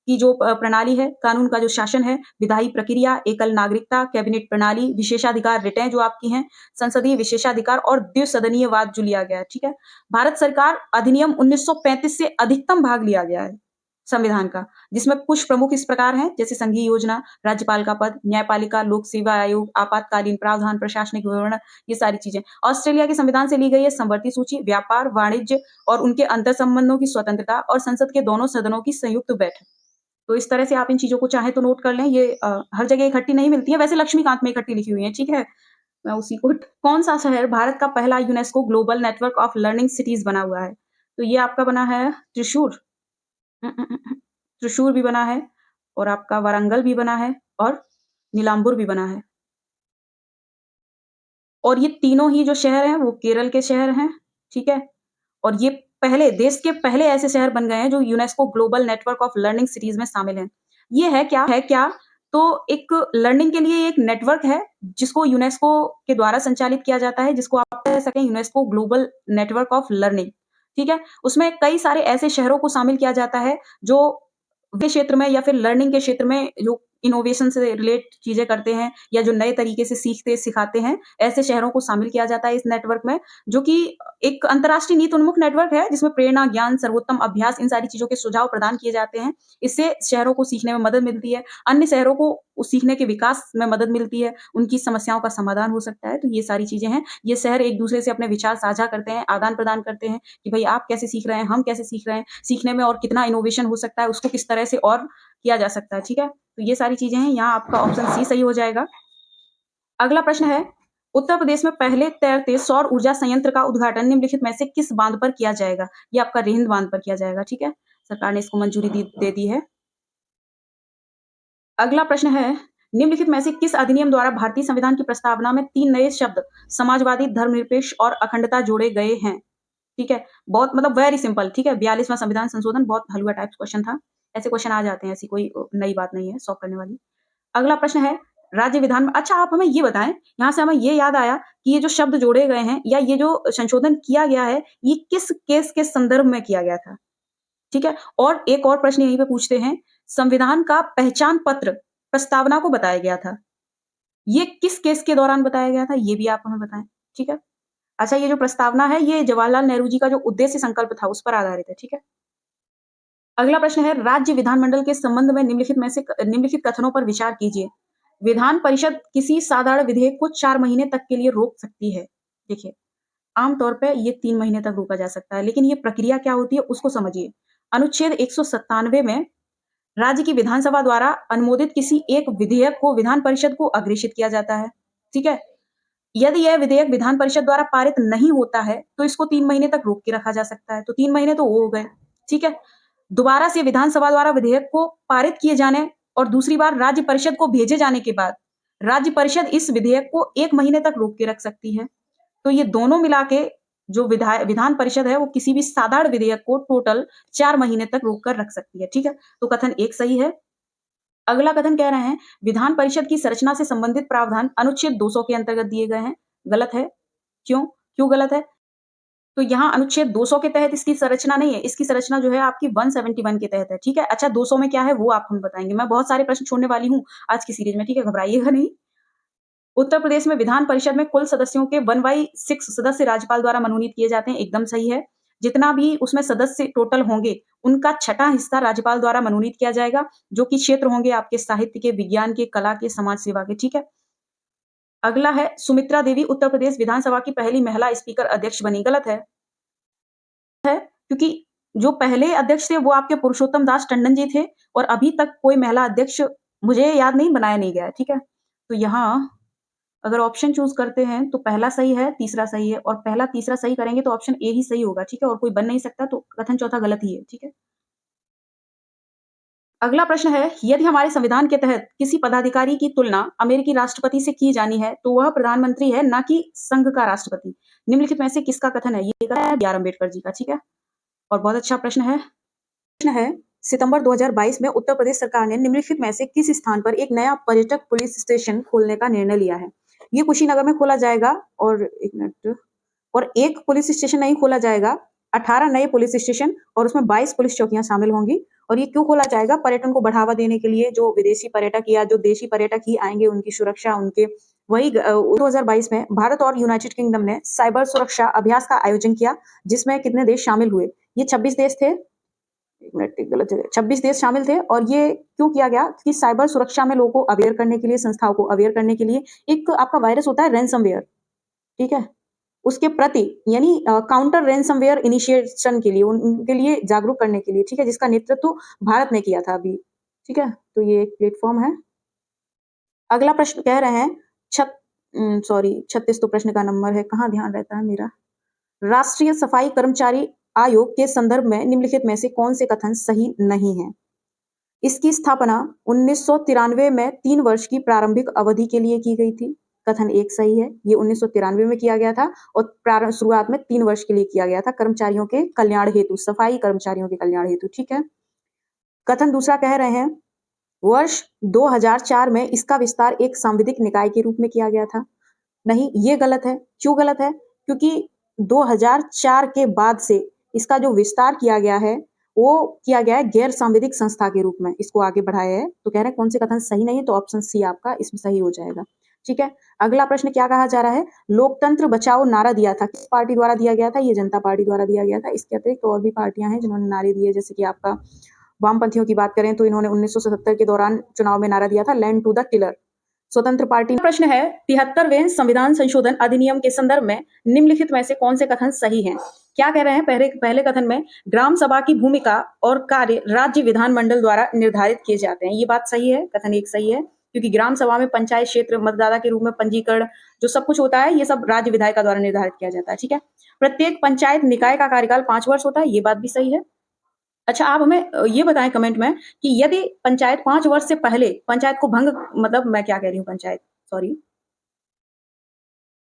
की जो प्रणाली है, कानून का जो शासन है, विधायी प्रक्रिया, एकल नागरिकता, कैबिनेट प्रणाली, विशेषाधिकार रिटें जो आपकी हैं, संसदीय विशेषाधिकार और द्विसदनीयवाद जो लिया गया है, ठीक है? भारत सरकार अधिनियम 1935 से अधिकतम भाग लिया गया है संविधान का, जिसमें कुछ प्रमुख इस प्रकार हैं, जैसे संघीय योजना, राज्यपाल का पद, न्यायपालिका, लोक सेवा आयोग, आपातकालीन प्रावधान, प्रशासनिक विवरण, ये सारी चीज़ें। ऑस्ट्रेलिया के संविधान से ली गई है समवर्ती सूची, व्यापार, वाणिज्य और उनके अंतर संबंधों की स्वतंत्रता और संसद के दोनों सदनों की संयुक्त बैठक। तो इस तरह से आप इन चीज़ों को चाहें तो नोट कर लें, ये हर जगह इकट्ठी नहीं मिलती है, वैसे लक्ष्मीकांत में इकट्ठी लिखी हुई हैं, ठीक है? मैं उसी को कौन-सा शहर भारत का पहला UNESCO global network of learning cities बना हुआ है? तो ये आपका बना है त्रिशूर। त्रिशूर भी बना है और आपका वारंगल भी बना है और नीलांबुर भी बना है। और ये तीनों ही जो शहर हैं, वो केरल के शहर हैं, ठीक है? और ये पहले देश के पहले ऐसे शहर बन गए हैं जो UNESCO global network of learning cities में शामिल हैं। ये है क्या? तो एक लर्निंग के लिए एक नेटवर्क है, जिसको यूनेस्को के द्वारा संचालित किया जाता है, जिसको आप कह सकते हैं UNESCO global network of learning, ठीक है? उसमें कई सारे ऐसे शहरों को शामिल किया जाता है, जो के क्षेत्र में या फिर लर्निंग के क्षेत्र में जो इनोवेशन से रिलेट चीज़ें करते हैं या जो नए तरीके से सीखते सिखाते हैं, ऐसे शहरों को शामिल किया जाता है इस नेटवर्क में, जो कि एक अंतर्राष्ट्रीय नीति उन्मुख नेटवर्क है, जिसमें प्रेरणा, ज्ञान, सर्वोत्तम अभ्यास इन सारी चीज़ों के सुझाव प्रदान किए जाते हैं। इससे शहरों को सीखने में मदद मिलती है, अन्य शहरों को उस सीखने के विकास में मदद मिलती है, उनकी समस्याओं का समाधान हो सकता है, तो ये सारी चीज़ें हैं। ये शहर एक-दूसरे से अपने विचार साझा करते हैं, आदान-प्रदान करते हैं कि भई आप कैसे सीख रहे हैं, हम कैसे सीख रहे हैं, सीखने में और कितना इनोवेशन हो सकता है, उसको किस तरह से और किया जा सकता है, ठीक है? तो ये सारी चीज़ें हैं, यहाँ आपका ऑप्शन सी सही हो जाएगा। अगला प्रश्न है, उत्तर प्रदेश में पहले तैरते सौर ऊर्जा संयंत्र का उद्घाटन निम्नलिखित में से किस बांध पर किया जाएगा? ये आपका रिहिंद बांध पर किया जाएगा, ठीक है? सरकार ने इसको मंजूरी दे दी है। अगला प्रश्न है, निम्नलिखित में से किस अधिनियम द्वारा भारतीय संविधान की प्रस्तावना में 3 नए शब्द समाजवादी, धर्मनिरपेक्ष और अखंडता जोड़े गए हैं? ठीक है? बहुत मतलब वेरी सिंपल, ठीक है? 42वां संविधान संशोधन बहुत हलवा टाइप क्वेश्चन था। ऐसे क्वेश्चन आ जाते हैं, ऐसी कोई नई बात नहीं है सॉल्व करने वाली। अगला प्रश्न है, राज्य विधान में अच्छा आप हमें ये बताएँ, यहाँ से हमें ये याद आया कि ये जो शब्द जोड़े गए हैं या ये जो संशोधन किया गया है, ये किस केस के संदर्भ में किया गया था? ठीक है? और एक और प्रश्न यहीं पे पूछते हैं, संविधान का पहचान पत्र प्रस्तावना को बताया गया था। ये किस केस के दौरान बताया गया था? ये भी आप हमें बताएँ, ठीक है? अच्छा ये जो प्रस्तावना है, ये जवाहरलाल नेहरू जी का जो उद्देश्य संकल्प था, उस पर आधारित है, ठीक है? अगला प्रश्न है, राज्य विधानमंडल के संबंध में निम्नलिखित कथनों पर विचार कीजिए। विधान परिषद किसी साधारण विधेयक को 4 महीने तक के लिए रोक सकती है। देखिए, आम तौर पे ये 3 महीने तक रोका जा सकता है, लेकिन ये प्रक्रिया क्या होती है उसको समझिए। अनुच्छेद 197 में राज्य की विधानसभा द्वारा अनुमोदित किसी एक विधेयक को विधान परिषद को अग्रेषित किया जाता है, ठीक है? यदि यह विधेयक विधान परिषद द्वारा पारित नहीं होता है, तो इसको 3 महीने तक रोक के रखा जा सकता है। तो 3 महीने तो वो हो गए, ठीक है? दोबारा से विधानसभा द्वारा विधेयक को पारित किए जाने और दूसरी बार राज्य परिषद को भेजे जाने के बाद, राज्य परिषद इस विधेयक को 1 महीने तक रोक के रख सकती है। तो ये दोनों मिला के जो विधान परिषद है वो किसी भी साधारण विधेयक को टोटल 4 महीने तक रोक कर रख सकती है, ठीक है? तो कथन 1 सही है। अगला कथन कह रहे हैं विधान परिषद की संरचना से संबंधित प्रावधान अनुच्छेद 200 के अंतर्गत दिए गए हैं। गलत है। क्यों? क्यों गलत है? तो यहाँ अनुच्छेद 200 के तहत इसकी संरचना नहीं है, इसकी संरचना जो है आपकी 171 के तहत है, ठीक है? अच्छा 200 में क्या है वो आप हमें बताएँगे। मैं बहुत सारे प्रश्न छोड़ने वाली हूँ आज की सीरीज़ में, ठीक है? घबराइएगा नहीं। उत्तर प्रदेश में विधान परिषद में कुल सदस्यों के 1/6 सदस्य राज्यपाल द्वारा मनोनीत किए जाते हैं, एकदम सही है। जितना भी उसमें सदस्य टोटल होंगे, उनका छठा हिस्सा राज्यपाल द्वारा मनोनीत किया जाएगा, जो कि क्षेत्र होंगे आपके साहित्य के, विज्ञान के, कला के, समाज सेवा के, ठीक है? अगला है सुमित्रा देवी उत्तर प्रदेश विधानसभा की पहली महिला स्पीकर अध्यक्ष बनी, गलत है क्योंकि जो पहले अध्यक्ष थे वो आपके पुरुषोत्तम दास टंडन जी थे और अभी तक कोई महिला अध्यक्ष मुझे याद नहीं बनाया नहीं गया है, ठीक है? तो यहाँ अगर ऑप्शन चूज़ करते हैं तो पहला सही है, तीसरा सही है और पहला तीसरा सही करेंगे तो ऑप्शन ए ही सही होगा, ठीक है? और कोई बन नहीं सकता तो कथन चौथा गलत ही है, ठीक है? अगला प्रश्न है, यदि हमारे संविधान के तहत किसी पदाधिकारी की तुलना अमेरिकी राष्ट्रपति से की जानी है, तो वह प्रधानमंत्री है, ना कि संघ का राष्ट्रपति। निम्नलिखित में से किसका कथन है? ये कथन है बी आर अम्बेडकर जी का, ठीक है? और बहुत अच्छा प्रश्न है, सितंबर 2022 में उत्तर प्रदेश सरकार ने निम्नलिखित में से किस स्थान पर एक नया पर्यटक पुलिस स्टेशन खोलने का निर्णय लिया है? ये कुशीनगर में खोला जाएगा और एक मिनट और एक पुलिस स्टेशन नहीं खोला जाएगा, 18 नए पुलिस स्टेशन और उसमें 22 पुलिस चौकियां शामिल होंगी। और ये क्यों खोला जाएगा? पर्यटन को बढ़ावा देने के लिए, जो विदेशी पर्यटक या जो देशी पर्यटक ही आएंगे उनकी सुरक्षा, उनके वही 2022 में भारत और यूनाइटेड किंगडम ने साइबर सुरक्षा अभ्यास का आयोजन किया, जिसमें कितने देश शामिल हुए? ये 26 देश थे। एक मिनट, एक गलत जगह, 26 देश शामिल थे और ये क्यों किया गया कि साइबर सुरक्षा में लोगों को अवेयर करने के लिए, संस्थाओं को अवेयर करने के लिए। एक आपका वायरस होता है रैनसमवेयर, ठीक है? उसके प्रति यानी काउंटर रैनसमवेयर इनिशिएशन के लिए, उनके लिए जागरूक करने के लिए, ठीक है? जिसका नेतृत्व भारत ने किया था अभी, ठीक है? तो ये एक प्लेटफॉर्म है। अगला प्रश्न कह रहे हैं छत सॉरी 36 तो प्रश्न का नंबर है, कहाँ ध्यान रहता है मेरा? राष्ट्रीय सफाई कर्मचारी आयोग के संदर्भ में निम्नलिखित में से कौन से कथन सही नहीं है? इसकी स्थापना 1993 में 3 वर्ष की प्रारंभिक अवधि के लिए की गई थी। कथन 1 सही है, ये 1993 में किया गया था और शुरुआत में 3 वर्ष के लिए किया गया था कर्मचारियों के कल्याण हेतु, सफाई कर्मचारियों के कल्याण हेतु, ठीक है? कथन दूसरा कह रहे हैं वर्ष 2004 में इसका विस्तार एक सांविधिक निकाय के रूप में किया गया था। नहीं, ये गलत है। क्यों गलत है? क्योंकि 2004 के बाद से इसका जो विस्तार किया गया है, वो किया गया है गैर सांविधिक संस्था के रूप में, इसको आगे बढ़ाया है। तो कह रहे हैं कौन से कथन सही नहीं है, तो ऑप्शन सी आपका इसमें सही हो जाएगा, ठीक है? अगला प्रश्न क्या कहा जा रहा है? लोकतंत्र बचाओ नारा दिया था, किस पार्टी द्वारा दिया गया था? ये जनता पार्टी द्वारा दिया गया था। इसके अतिरिक्त और भी पार्टियां हैं जिन्होंने नारे दिए, जैसे कि आपका वामपंथियों की बात करें तो इन्होंने 1977 के दौरान चुनाव में नारा दिया था लैंड टू द टिलर। स्वतंत्र पार्टी। प्रश्न है 73वें संविधान संशोधन अधिनियम के संदर्भ में निम्नलिखित में से कौन से कथन सही हैं? क्या कह रहे हैं? पहले कथन में ग्राम सभा की भूमिका और कार्य राज्य विधानमंडल द्वारा निर्धारित किए जाते हैं, ये बात सही है, कथन 1 सही है, क्योंकि ग्राम सभा में पंचायत क्षेत्र, मतदाता के रूप में पंजीकरण, जो सब कुछ होता है, ये सब राज्य विधायिका द्वारा निर्धारित किया जाता है, ठीक है? प्रत्येक पंचायत निकाय का कार्यकाल 5 वर्ष होता है, ये बात भी सही है। अच्छा, आप हमें ये बताएं कमेंट में कि यदि पंचायत 5 वर्ष से पहले पंचायत को भंग, मतलब मैं क्या कह रही हूँ, पंचायत सॉरी,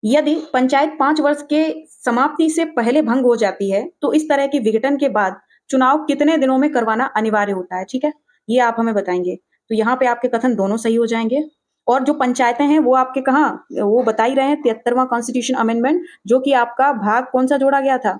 यदि पंचायत 5 वर्ष के समाप्ति से पहले भंग हो जाती है, तो इस तरह के विघटन के बाद चुनाव कितने दिनों में करवाना अनिवार्य होता है, ठीक है? ये आप हमें बताएंगे। तो यहाँ पे आपके कथन दोनों सही हो जाएंगे। और जो पंचायतें हैं वो आपके कहाँ, वो बता ही रहे हैं 73वां कॉन्स्टिट्यूशन अमेंडमेंट, जो कि आपका भाग कौन सा जोड़ा गया था?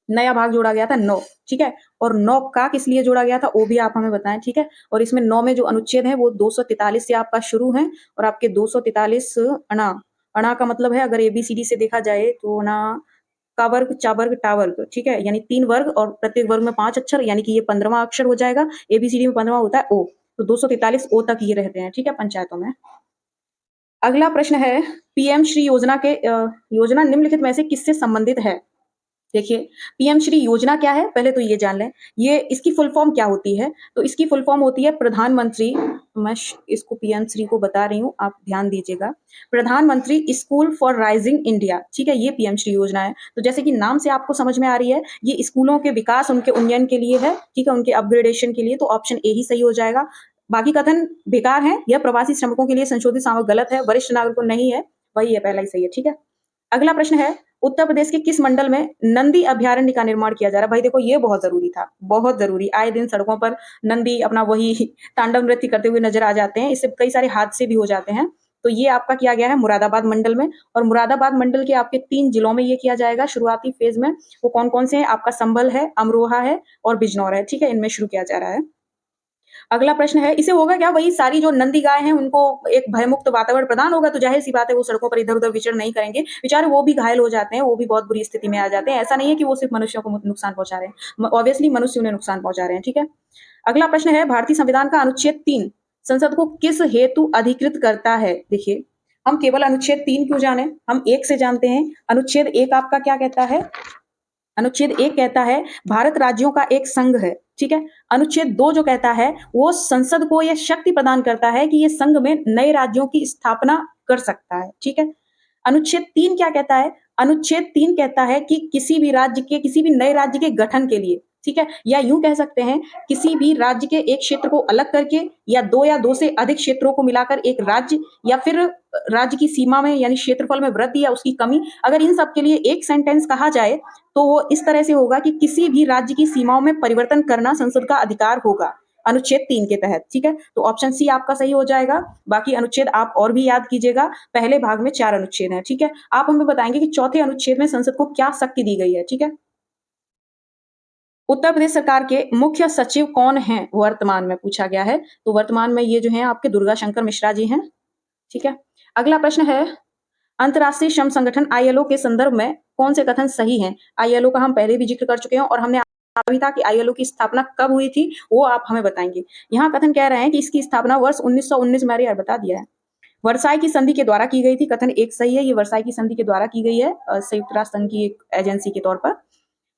नया भाग जोड़ा गया था 9, ठीक है? और 9 का किस लिए जोड़ा गया था वो भी आप हमें बताएं, ठीक है? और इसमें 9 में जो अनुच्छेद है वो 243 से आपका शुरू है और आपके 243 अणा, अणा का मतलब है अगर एबीसीडी से देखा जाए तो अणा का वर्ग, चा वर्ग, टा वर्ग, ठीक है? यानी 3 वर्ग और प्रत्येक वर्ग में 5 अक्षर, यानी कि ये 15वां अक्षर हो जाएगा। एबीसीडी में 15वां होता है ओ, तो 243 ओ तक ये रहते हैं, ठीक है, पंचायतों में। अगला प्रश्न है पीएम श्री योजना के योजना निम्नलिखित में से किससे संबंधित है? देखिए, पीएम श्री योजना क्या है, पहले तो ये जान लें। ये इसकी फुल फॉर्म क्या होती है? तो इसकी फुल फॉर्म होती है प्रधानमंत्री, मैं इसको पीएम श्री को बता रही हूँ, आप ध्यान दीजिएगा। प्रधानमंत्री स्कूल फॉर राइजिंग इंडिया, ठीक है? ये पीएम श्री योजना है। तो जैसे कि नाम से आपको समझ में आ रही है, ये स्कूलों के विकास, उनके उन्नयन के लिए है, ठीक है? उनके अपग्रेडेशन के लिए, तो ऑप्शन ए ही सही हो जाएगा। बाकी कथन बेकार है। यह प्रवासी श्रमिकों के लिए संशोधित सामग्री गलत है, वरिष्ठ नागरिकों नहीं है, वही है, पहला ही सही है, ठीक है? अगला प्रश्न है उत्तर प्रदेश के किस मंडल में नंदी अभयारण्य का निर्माण किया जा रहा है? भाई देखो ये बहुत ज़रूरी था, बहुत ज़रूरी। आए दिन सड़कों पर नंदी अपना वही तांडव नृत्य करते हुए नज़र आ जाते हैं, इससे कई सारे हादसे भी हो जाते हैं। तो ये आपका किया गया है मुरादाबाद मंडल में और मुरादाबाद मंडल के आपके 3 जिलों में ये किया जाएगा शुरुआती फ़ेज़ में। वो कौन-कौन से हैं? आपका संभल है, अमरोहा है और बिजनौर है, ठीक है? इनमें शुरू किया जा रहा है। अगला प्रश्न है, इससे होगा क्या? वही सारी जो नंदी गाय हैं, उनको एक भयमुक्त वातावरण प्रदान होगा, तो ज़ाहिर-सी बात है, वो सड़कों पर इधर-उधर विचरण नहीं करेंगे। बेचारे वो भी घायल हो जाते हैं, वो भी बहुत बुरी स्थिति में आ जाते हैं। ऐसा नहीं है कि वो सिर्फ़ मनुष्यों को नुकसान पहुँचा रहे हैं। ऑब्वियसली मनुष्य उन्हें नुकसान पहुँचा रहे हैं, ठीक है? अगला प्रश्न है, भारतीय संविधान का अनुच्छेद 3 संसद को किस हेतु अधिकृत करता है? देखिए, हम केवल अनुच्छेद 3 क्यों जानें? हम 1 से जानते हैं। अनुच्छेद 1 आपका क्या कहता है? अनुच्छेद 1 कहता है भारत राज्यों का एक संघ है, ठीक है? अनुच्छेद 2 जो कहता है वो संसद को यह शक्ति प्रदान करता है कि ये संघ में नए राज्यों की स्थापना कर सकता है, ठीक है? अनुच्छेद 3 क्या कहता है? अनुच्छेद 3 कहता है कि किसी भी नए राज्य के गठन के लिए, ठीक है? या यूँ कह सकते हैं किसी भी राज्य के एक क्षेत्र को अलग करके या 2 से अधिक क्षेत्रों को मिलाकर एक राज्य या फिर राज्य की सीमा में यानी क्षेत्रफल में वृद्धि या उसकी कमी, अगर इन सब के लिए एक सेंटेंस कहा जाए, तो वो इस तरह से होगा कि किसी भी राज्य की सीमाओं में परिवर्तन करना संसद का अधिकार होगा। अनुच्छेद 3 के तहत, ठीक है? तो ऑप्शन सी आपका सही हो जाएगा। बाकी अनुच्छेद आप और भी याद कीजिएगा, पहले भाग में 4 अनुच्छेद हैं, ठीक है? आप हमें बताएँगे कि चौथे अनुच्छेद में संसद को क्या शक्ति दी गई है, ठीक है? उत्तर प्रदेश सरकार के मुख्य सचिव कौन हैं वर्तमान में पूछा गया है, तो वर्तमान में ये जो हैं आपके दुर्गा शंकर मिश्रा जी हैं, ठीक है? अगला प्रश्न है, अंतर्राष्ट्रीय श्रम संगठन आईएलओ के संदर्भ में कौन से कथन सही हैं? आईएलओ का हम पहले भी जिक्र कर चुके हैं और हमने भी था कि आईएलओ की स्थापना कब हुई थी, वो आप हमें बताएँगे। यहाँ कथन कह रहे हैं कि इसकी स्थापना वर्ष 1919 में, अरे यार बता दिया है। वर्साई की संधि के द्वारा की गई थी, कथन 1 सही है, ये वर्साई की संधि के द्वारा की गई है संयुक्त राष्ट्र संघ की एक एजेंसी के तौर पर।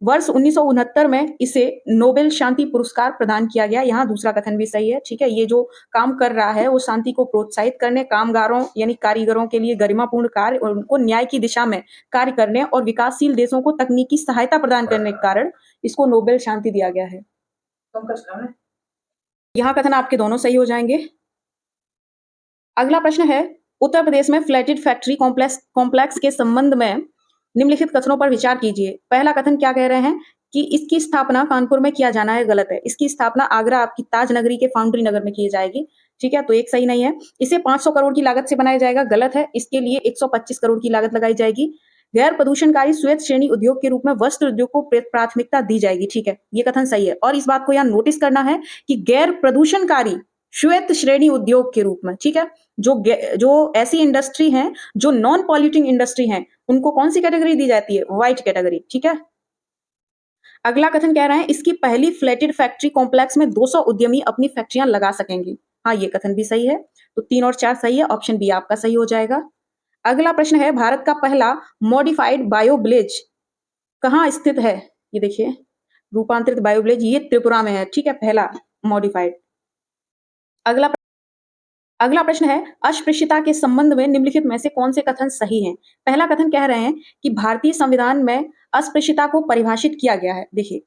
वर्ष 1969 में इसे नोबेल शांति पुरस्कार प्रदान किया गया। यहाँ दूसरा कथन भी सही है, ठीक है? ये जो काम कर रहा है, वो शांति को प्रोत्साहित करने, कामगारों यानी कारीगरों के लिए गरिमापूर्ण कार्य और उनको न्याय की दिशा में कार्य करने और विकासशील देशों को तकनीकी सहायता प्रदान करने के कारण इसको नोबेल शांति दिया गया है। यहाँ कथन आपके दोनों सही हो जाएँगे। अगला प्रश्न है, उत्तर प्रदेश में फ्लैटेड फैक्ट्री कॉम्प्लेक्स के संबंध में निम्नलिखित कथनों पर विचार कीजिए। पहला कथन क्या कह रहे हैं कि इसकी स्थापना कानपुर में किया जाना है, गलत है। इसकी स्थापना आगरा आपकी ताज नगरी के फाउंड्री नगर में की जाएगी, ठीक है? तो एक सही नहीं है। इसे 500 करोड़ की लागत से बनाया जाएगा, गलत है। इसके लिए 125 करोड़ की लागत लगाई जाएगी। गैर प्रदूषणकारी श्वेत श्रेणी उद्योग के रूप में वस्त्र उद्योग को प्राथमिकता दी जाएगी, ठीक है? ये कथन सही है और इस बात को यहाँ नोटिस करना है कि गैर प्रदूषणकारी श्वेत श्रेणी उद्योग के रूप में, ठीक है? जो ऐसी इंडस्ट्री हैं, जो नॉन पॉल्यूटिंग इंडस्ट्री हैं, उनको कौन-सी कैटेगरी दी जाती है? व्हाइट कैटेगरी, ठीक है? अगला कथन कह रहे हैं, इसकी पहली फ्लैटेड फैक्ट्री कॉम्प्लेक्स में 200 उद्यमी अपनी फैक्ट्रियां लगा सकेंगे। हाँ, ये कथन भी सही है। तो 3 और 4 सही है, ऑप्शन बी आपका सही हो जाएगा। अगला प्रश्न है, भारत का पहला मॉडिफाइड बायो विलेज कहाँ स्थित है? ये देखिए, रूपांतरित बायो विलेज ये त्रिपुरा में है, ठीक है? पहला मॉडिफाइड। अगला अगला प्रश्न है, अस्पृश्यता के संबंध में निम्नलिखित में से कौन से कथन सही हैं? पहला कथन कह रहे हैं कि भारतीय संविधान में अस्पृश्यता को परिभाषित किया गया है। देखिए,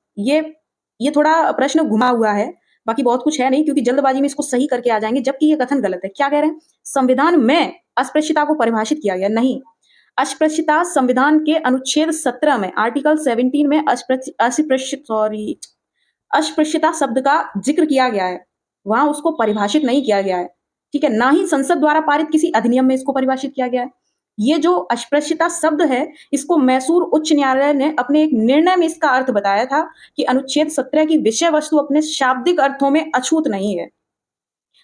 ये थोड़ा प्रश्न घुमा हुआ है, बाकी बहुत कुछ है नहीं क्योंकि जल्दबाजी में इसको सही करके आ जाएँगे, जबकि ये कथन गलत है। क्या कह रहे हैं? संविधान में अस्पृश्यता को परिभाषित किया गया, नहीं। अस्पृश्यता संविधान के अनुच्छेद 17 में आर्टिकल 17 में अस्पृश्यता शब्द का जिक्र किया गया है, वहां उसको परिभाषित नहीं किया गया है, ठीक है? ना ही संसद द्वारा पारित किसी अधिनियम में इसको परिभाषित किया गया है। ये जो अस्पृश्यता शब्द है, इसको मैसूर उच्च न्यायालय ने अपने एक निर्णय में इसका अर्थ बताया था कि अनुच्छेद 17 की विषय वस्तु अपने शाब्दिक अर्थों में अछूत नहीं है,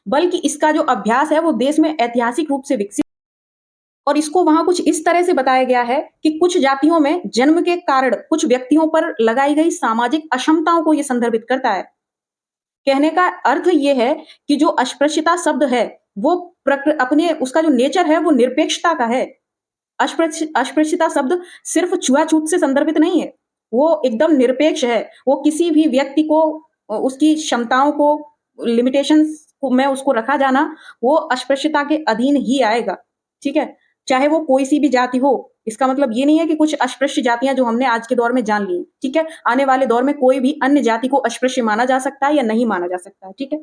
बल्कि इसका जो अभ्यास है वो देश में ऐतिहासिक रूप से विकसित और इसको वहां कुछ इस तरह से बताया गया है कि कुछ जातियों में जन्म के कारण कुछ व्यक्तियों पर लगाई गई सामाजिक अक्षमताओं को यह संदर्भित करता है। कहने का अर्थ ये है कि जो अस्पृश्यता शब्द है, वो अपने उसका जो नेचर है वो निरपेक्षता का है। अस्पृश्यता शब्द सिर्फ छुआछूत से संदर्भित नहीं है, वो एकदम निरपेक्ष है। वो किसी भी व्यक्ति को उसकी क्षमताओं को लिमिटेशंस को में उसको रखा जाना, वो अस्पृश्यता के अधीन ही आएगा, ठीक है? चाहे वो कोई सी भी जाति हो। इसका मतलब ये नहीं है कि कुछ अस्पृश्य जातियां जो हमने आज के दौर में जान ली, ठीक है? आने वाले दौर में कोई भी अन्य जाति को अस्पृश्य माना जा सकता है या नहीं माना जा सकता है, ठीक है?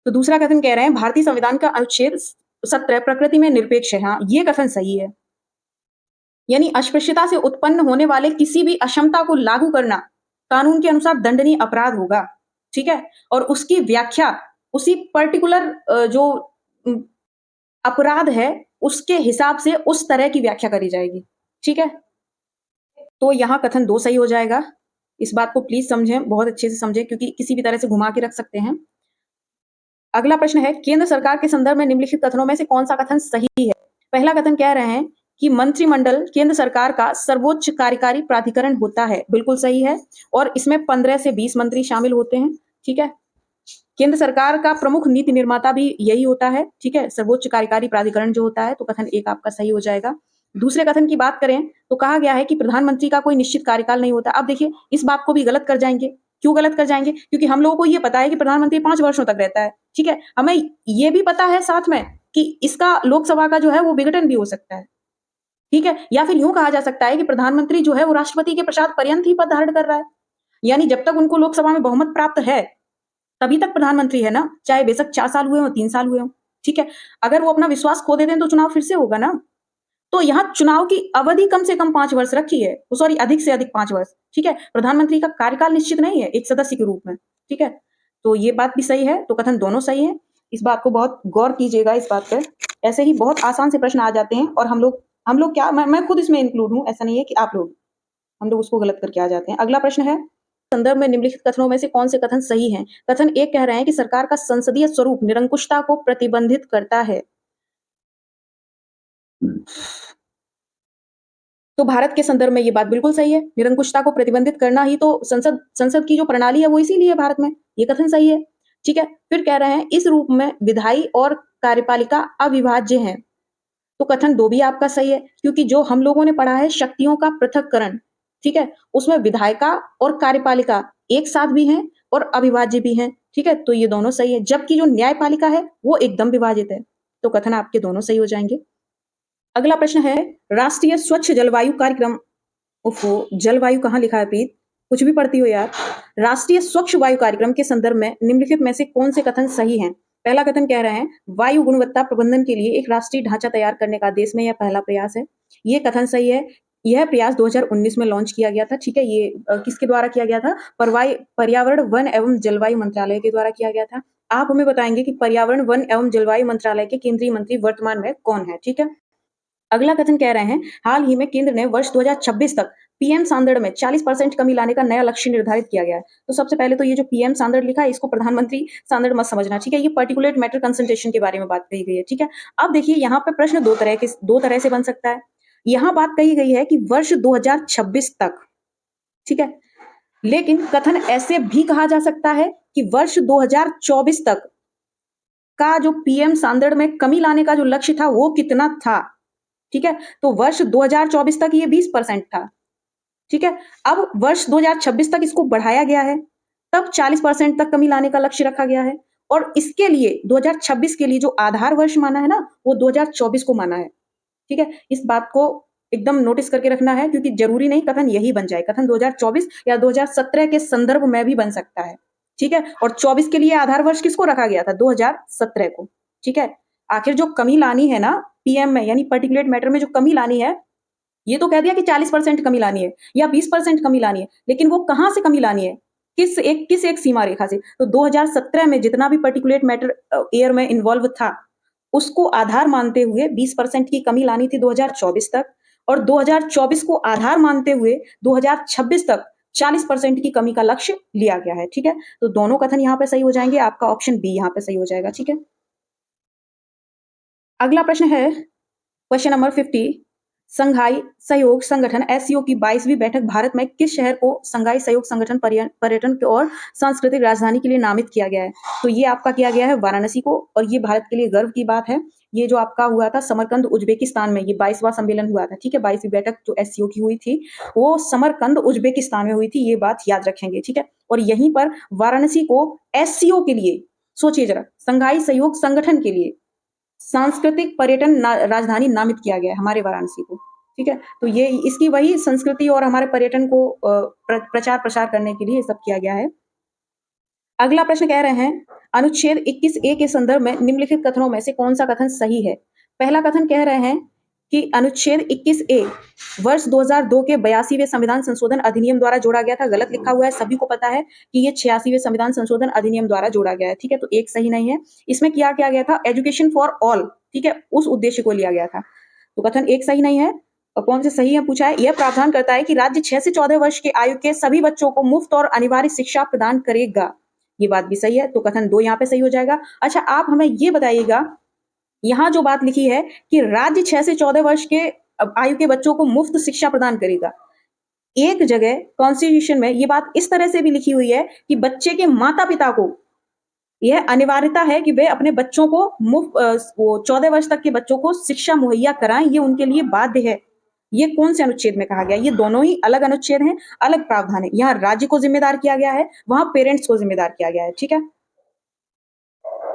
तो दूसरा कथन कह रहे हैं भारतीय संविधान का अनुच्छेद 17 प्रकृति में निरपेक्ष है। हाँ, ये कथन सही है। यानी अस्पृश्यता से उत्पन्न होने वाले किसी भी अक्षमता को लागू करना कानून के अनुसार दंडनीय अपराध होगा, ठीक है? और उसकी व्याख्या उसी पर्टिकुलर जो उम, अपराध है, उसके हिसाब से उस तरह की व्याख्या करी जाएगी, ठीक है? तो यहाँ कथन 2 सही हो जाएगा। इस बात को प्लीज़ समझें, बहुत अच्छे से समझें क्योंकि किसी भी तरह से घुमा के रख सकते हैं। अगला प्रश्न है, केंद्र सरकार के संदर्भ में निम्नलिखित कथनों में से कौन-सा कथन सही है? पहला कथन कह रहे हैं कि मंत्रिमंडल केंद्र सरकार का सर्वोच्च कार्यकारी प्राधिकरण होता है, बिल्कुल सही है और इसमें 15 से 20 मंत्री शामिल होते हैं, ठीक है? केंद्र सरकार का प्रमुख नीति निर्माता भी यही होता है, ठीक है? सर्वोच्च कार्यकारी प्राधिकरण जो होता है, तो कथन 1 आपका सही हो जाएगा। दूसरे कथन की बात करें, तो कहा गया है कि प्रधानमंत्री का कोई निश्चित कार्यकाल नहीं होता। अब देखिए, इस बात को भी गलत कर जाएँगे। क्यों गलत कर जाएँगे? क्योंकि हम लोगों को ये पता है कि प्रधानमंत्री 5 वर्षों तक रहता है, ठीक है? हमें ये भी पता है साथ में कि इसका लोकसभा का जो है वो विघटन भी हो सकता है, ठीक है? या फिर यूँ कहा जा सकता है कि प्रधानमंत्री जो है वो राष्ट्रपति के पश्चात पर्यंत ही पद धारण कर रहा है। यानी जब तक उनको लोकसभा में बहुमत प्राप्त है, तभी तक प्रधानमंत्री है ना, चाहे बेशक 4 साल हुए हों, 3 साल हुए हों, ठीक है? अगर वो अपना विश्वास खो देते हैं तो चुनाव फिर से होगा ना। तो यहाँ चुनाव की अवधि कम से कम 5 वर्ष रखी है, सॉरी अधिक से अधिक 5 वर्ष, ठीक है? प्रधानमंत्री का कार्यकाल निश्चित नहीं है एक सदस्य के रूप में, ठीक है? तो ये बात भी सही है, तो कथन दोनों सही है। इस बात को बहुत गौर कीजिएगा इस बात पे। ऐसे ही बहुत आसान से प्रश्न आ जाते हैं और हम लोग क्या मैं खुद इसमें इंक्लूड हूँ, ऐसा नहीं है कि आप लोग, हम लोग उसको गलत करके आ जाते हैं। अगला प्रश्न है, संदर्भ में निम्नलिखित कथनों में से कौन से कथन सही हैं? कथन 1 कह रहे हैं कि सरकार का संसदीय स्वरूप निरंकुशता को प्रतिबंधित करता है। तो भारत के संदर्भ में ये बात बिल्कुल सही है। निरंकुशता को प्रतिबंधित करना ही तो संसद संसद की जो प्रणाली है वो इसीलिए है भारत में। ये कथन सही है। ठीक है? फिर कह रहे हैं इस रूप में विधायी और कार्यपालिका अविभाज्य हैं। तो कथन 2 भी आपका सही है क्योंकि जो हम लोगों ने पढ़ा है शक्तियों का पृथक्करण, ठीक है? उसमें विधायिका और कार्यपालिका एक साथ भी हैं और अविभाज्य भी हैं, ठीक है? तो ये दोनों सही है। जबकि जो न्यायपालिका है वो एकदम विभाजित है। तो कथन आपके दोनों सही हो जाएँगे। अगला प्रश्न है, राष्ट्रीय स्वच्छ जलवायु कार्यक्रम, ओफ़ो! जलवायु कहाँ लिखा है प्रीत? कुछ भी पढ़ती हो यार। राष्ट्रीय स्वच्छ वायु कार्यक्रम के संदर्भ में निम्नलिखित में से कौन से कथन सही हैं? पहला कथन कह रहे हैं, वायु गुणवत्ता प्रबंधन के लिए एक राष्ट्रीय ढांचा तैयार करने का देश में यह पहला प्रयास है। ये कथन सही है। यह प्रयास 2019 में लॉन्च किया गया था, ठीक है? ये किसके द्वारा किया गया था? पर्यावरण, वन एवं जलवायु मंत्रालय के द्वारा किया गया था। आप हमें बताएँगे कि पर्यावरण, वन एवं जलवायु मंत्रालय के केंद्रीय मंत्री वर्तमान में कौन है? ठीक है? अगला कथन कह रहे हैं, हाल ही में केंद्र ने वर्ष 2026 तक पीएम सांद्र में 40% कमी लाने का नया लक्ष्य निर्धारित किया गया है। तो सबसे पहले तो ये जो पीएम सांद्र लिखा है, इसको प्रधानमंत्री सांद्र मत समझना, ठीक है? ये पार्टिकुलेट मैटर कंसंट्रेशन के बारे में बात कही गई है, ठीक है? अब देखिए यहाँ पे प्रश्न 2 तरह से बन सकता है। यहाँ बात कही गई है कि वर्ष 2026 तक, ठीक है? लेकिन कथन ऐसे भी कहा जा सकता है कि वर्ष 2024 तक का जो पीएम सांद्र में कमी लाने का जो लक्ष्य था, वो कितना था? ठीक है? तो वर्ष 2024 तक ये 20% था, ठीक है? अब वर्ष 2026 तक इसको बढ़ाया गया है, तब 40% तक कमी लाने का लक्ष्य रखा गया है और इसके लिए 2026 के लिए जो आधार वर्ष माना है ना, वो 2024 को माना है, ठीक है? इस बात को एकदम नोटिस करके रखना है क्योंकि ज़रूरी नहीं कथन यही बन जाए, कथन 2024 या 2017 के संदर्भ में भी बन सकता है, ठीक है? और 24 के लिए आधार वर्ष किसको रखा गया था? 2017 को, ठीक है? आखिर जो कमी लानी है ना पीएम में यानी पार्टिकुलेट मैटर में जो कमी लानी है, ये तो कह दिया कि 40% कमी लानी है या 20% कमी लानी है, लेकिन वो कहाँ से कमी लानी है? किस एक सीमा रेखा से? तो 2017 में जितना भी पार्टिकुलेट मैटर एयर में इन्वॉल्व था, उसको आधार मानते हुए 20% की कमी लानी थी 2024 तक और 2024 को आधार मानते हुए 2026 तक 40% की कमी का लक्ष्य लिया गया है, ठीक है? तो दोनों कथन यहाँ पे सही हो जाएँगे, आपका ऑप्शन बी यहाँ पे सही हो जाएगा, ठीक है? अगला प्रश्न है, क्वेश्चन नंबर 50, संघाई सहयोग संगठन एससीओ की 22वीं बैठक भारत में किस शहर को संघाई सहयोग संगठन पर्यटन की और सांस्कृतिक राजधानी के लिए नामित किया गया है? तो ये आपका किया गया है वाराणसी को और ये भारत के लिए गर्व की बात है। ये जो आपका हुआ था समरकंद उज्बेकिस्तान में, ये 22वां सम्मेलन हुआ था, ठीक है? 22वीं बैठक जो एससीओ की हुई थी, वो समरकंद उज्बेकिस्तान में हुई थी, ये बात याद रखेंगे, ठीक है? और यहीं पर वाराणसी को एससीओ के लिए, सोचिए जरा, संघाई सहयोग संगठन के लिए सांस्कृतिक पर्यटन राजधानी नामित किया गया है हमारे वाराणसी को, ठीक है? तो ये इसकी वही संस्कृति और हमारे पर्यटन को प्रचार प्रसार करने के लिए ये सब किया गया है। अगला प्रश्न कह रहे हैं, अनुच्छेद 21 ए के संदर्भ में निम्नलिखित कथनों में से कौन सा कथन सही है? पहला कथन कह रहे हैं कि अनुच्छेद 21A वर्ष 2002 के 82वें संविधान संशोधन अधिनियम द्वारा जोड़ा गया था। गलत लिखा हुआ है, सभी को पता है कि ये 86वें संविधान संशोधन अधिनियम द्वारा जोड़ा गया है, ठीक है? तो एक सही नहीं है। इसमें क्या किया गया था? एजुकेशन फॉर ऑल, ठीक है? उस उद्देश्य को लिया गया था। तो कथन एक सही नहीं है। और कौन से सही है पूछा है? यह प्रावधान करता है कि राज्य 6 से 14 वर्ष की आयु के सभी बच्चों को मुफ्त और अनिवार्य शिक्षा प्रदान करेगा। ये बात भी सही है, तो कथन 2 यहाँ पे सही हो जाएगा। अच्छा, आप हमें ये बताइएगा, यहाँ जो बात लिखी है कि राज्य 6 से 14 वर्ष के आयु के बच्चों को मुफ्त शिक्षा प्रदान करेगा। एक जगह कॉन्स्टिट्यूशन में ये बात इस तरह से भी लिखी हुई है कि बच्चे के माता-पिता को यह अनिवार्यता है कि वे अपने बच्चों को वो 14 वर्ष तक के बच्चों को शिक्षा मुहैया कराएं, ये उनके लिए बाध्य है। ये कौन से अनुच्छेद में कहा गया? ये दोनों ही अलग अनुच्छेद हैं, अलग प्रावधान है। यहाँ राज्य को जिम्मेदार किया गया है, वहां पेरेंट्स को जिम्मेदार किया गया है, ठीक है?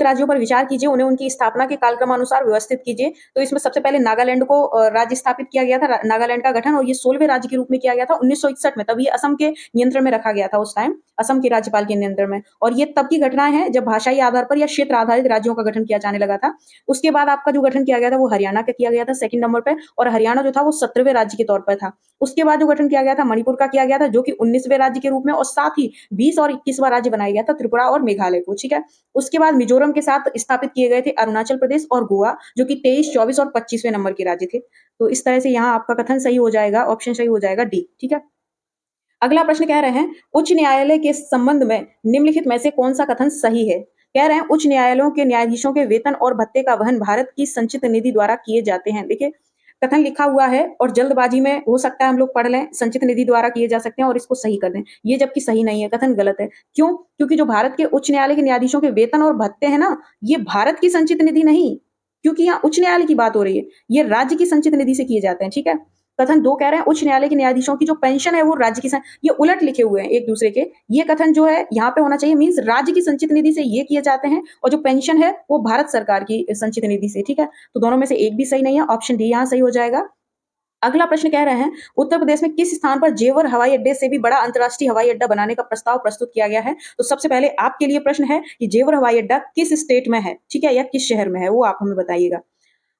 राज्यों पर विचार कीजिए, उन्हें उनकी स्थापना के कालक्रमानुसार व्यवस्थित कीजिए। तो इसमें सबसे पहले नागालैंड को राज्य स्थापित किया गया था, नागालैंड का गठन, और ये 16वें राज्य के रूप में किया गया था 1961 में। तब ये असम के नियंत्रण में रखा गया था उस टाइम, असम के राज्यपाल के नियंत्रण में। और ये तब की घटनाएं हैं जब भाषाई आधार पर या क्षेत्र आधारित राज्यों का गठन किया जाने लगा था। उसके बाद आपका जो गठन किया गया था वो हरियाणा का किया गया था सेकंड नंबर पे, और हरियाणा जो था वो 17वें राज्य के तौर पर था। उसके बाद जो गठन किया गया था मणिपुर का किया गया था, जो कि 19वें राज्य के रूप में, और साथ ही 20 और 21वां राज्य बनाया गया था त्रिपुरा और मेघालय को, ठीक है? उसके बाद मिजोरम के साथ स्थापित किए गए थे अरुणाचल प्रदेश और गोवा, जो कि 23, 24 और 25वें नंबर के राज्य थे। तो इस तरह से यहाँ आपका कथन सही हो जाएगा, ऑप्शन सही हो जाएगा डी, ठीक है? अगला प्रश्न कह रहे हैं, उच्च न्यायालय के संबंध में निम्नलिखित में से कौन सा कथन सही है? कह रहे हैं उच्च न्यायालयों के न्यायाधीशों के वेतन और भत्ते का वहन भारत की संचित निधि द्वारा किए जाते हैं। देखिए, कथन लिखा हुआ है और जल्दबाजी में हो सकता है हम लोग पढ़ लें, संचित निधि द्वारा किए जा सकते हैं और इसको सही कर दें। ये जबकि सही नहीं है, कथन गलत है। क्यों? क्योंकि जो भारत के उच्च न्यायालय के न्यायाधीशों के वेतन और भत्ते हैं ना, ये भारत की संचित निधि नहीं, क्योंकि यहाँ उच्च न्यायालय की बात हो रही है, ये राज्य की संचित निधि से किए जाते हैं, ठीक है? कथन 2 कह रहे हैं उच्च न्यायालय के न्यायाधीशों की जो पेंशन है वो राज्य की ये उलट लिखे हुए हैं एक दूसरे के। ये कथन जो है यहाँ पे होना चाहिए, मींस राज्य की संचित निधि से ये किए जाते हैं, और जो पेंशन है वो भारत सरकार की संचित निधि से, ठीक है? तो दोनों में से एक भी सही नहीं है, ऑप्शन डी यहाँ सही हो जाएगा। अगला प्रश्न कह रहे हैं, उत्तर प्रदेश में किस स्थान पर जेवर हवाई अड्डे से भी बड़ा अंतर्राष्ट्रीय हवाई अड्डा बनाने का प्रस्ताव प्रस्तुत किया गया है? तो सबसे पहले आपके लिए प्रश्न है कि जेवर हवाई अड्डा किस स्टेट में है, ठीक है, या किस शहर में है, वो आप हमें बताइएगा।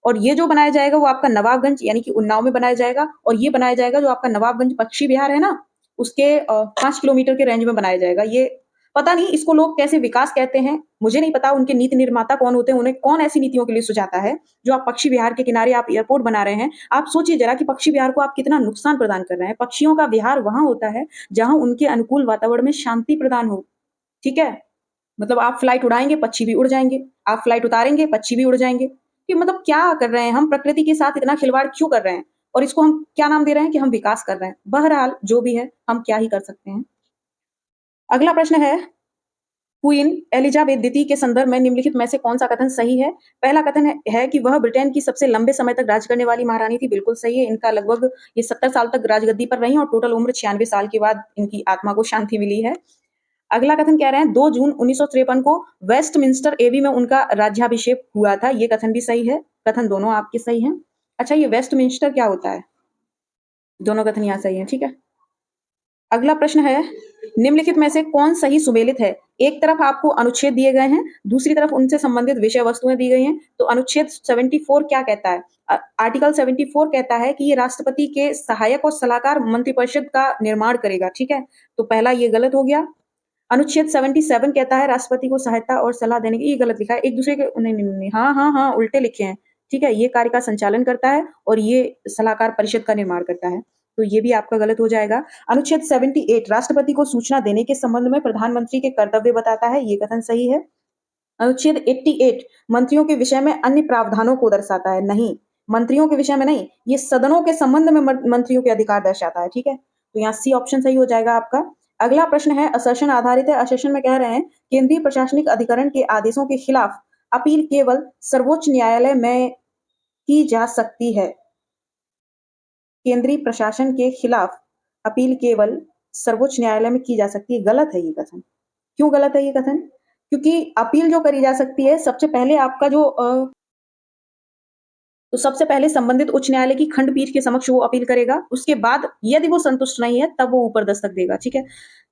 और ये जो बनाया जाएगा वो आपका नवाबगंज यानी कि उन्नाव में बनाया जाएगा, और ये बनाया जाएगा जो आपका नवाबगंज पक्षी विहार है ना, उसके 5 किलोमीटर के रेंज में बनाया जाएगा। ये पता नहीं इसको लोग कैसे विकास कहते हैं, मुझे नहीं पता उनके नीति निर्माता कौन होते हैं, उन्हें कौन ऐसी नीतियों के लिए सुझाता है। जो आप पक्षी विहार के किनारे आप एयरपोर्ट बना रहे हैं, आप सोचिए जरा कि पक्षी विहार को आप कितना नुकसान प्रदान कर रहे हैं। पक्षियों का विहार वहां होता है जहां उनके अनुकूल वातावरण में शांति प्रदान हो, ठीक है? मतलब आप फ्लाइट उड़ाएंगे पक्षी भी उड़ जाएंगे, आप फ्लाइट उतारेंगे पक्षी भी उड़ जाएंगे। कि मतलब क्या कर रहे हैं हम, प्रकृति के साथ इतना खिलवाड़ क्यों कर रहे हैं? और इसको हम क्या नाम दे रहे हैं कि हम विकास कर रहे हैं। बहरहाल जो भी है हम क्या ही कर सकते हैं। अगला प्रश्न है, क्वीन एलिजाबेथ द्वितीय के संदर्भ में निम्नलिखित में से कौन सा कथन सही है? पहला कथन है कि वह ब्रिटेन की सबसे लंबे समय तक राज करने वाली महारानी थी। बिल्कुल सही है। इनका लगभग ये 70 साल तक राजगद्दी पर रही और टोटल उम्र 96 साल के बाद इनकी आत्मा को शांति मिली है। अगला कथन कह रहे हैं 2 जून 1953 को वेस्टमिंस्टर एबी में उनका राज्याभिषेक हुआ था। ये कथन भी सही है। कथन दोनों आपके सही हैं। अच्छा, ये वेस्टमिंस्टर क्या होता है? दोनों कथन यहाँ सही हैं, ठीक है। अगला प्रश्न है, निम्नलिखित में से कौन सही सुमेलित है? एक तरफ आपको अनुच्छेद दिए गए हैं, दूसरी तरफ उनसे संबंधित विषय वस्तुएं दी गई हैं। तो अनुच्छेद 74 क्या कहता है? आर्टिकल 74 कहता है कि ये राष्ट्रपति के सहायक और सलाहकार मंत्रिपरिषद का निर्माण करेगा, ठीक है। तो पहला ये गलत हो गया। अनुच्छेद 77 कहता है राष्ट्रपति को सहायता और सलाह देने की, ये गलत लिखा है। एक दूसरे के नहीं नहीं नहीं, हाँ हाँ हाँ, उल्टे लिखे हैं, ठीक है। ये कार्य का संचालन करता है और ये सलाहकार परिषद का निर्माण करता है, तो ये भी आपका गलत हो जाएगा। अनुच्छेद 78 राष्ट्रपति को सूचना देने के संबंध में प्रधानमंत्री के कर्तव्य बताता है, ये कथन सही है। अनुच्छेद 88 मंत्रियों के विषय में अन्य प्रावधानों को दर्शाता है, नहीं, मंत्रियों के विषय में नहीं, ये सदनों के संबंध में मंत्रियों के अधिकार दर्शाता है, ठीक है। तो यहाँ सी ऑप्शन सही हो जाएगा आपका। अगला प्रश्न है, असर्शन आधारित है। असर्शन में कह रहे हैं केंद्रीय प्रशासनिक अधिकरण के आदेशों के खिलाफ अपील केवल सर्वोच्च न्यायालय में की जा सकती है। केंद्रीय प्रशासन के खिलाफ अपील केवल सर्वोच्च न्यायालय में की जा सकती है। गलत है ये कथन। क्यों गलत है ये कथन? क्योंकि अपील जो करी जा सकती है, सबसे पहले आपका जो तो सबसे पहले संबंधित उच्च न्यायालय की खंडपीठ के समक्ष वो अपील करेगा। उसके बाद यदि वो संतुष्ट नहीं है तब वो ऊपर दस्तक देगा, ठीक है।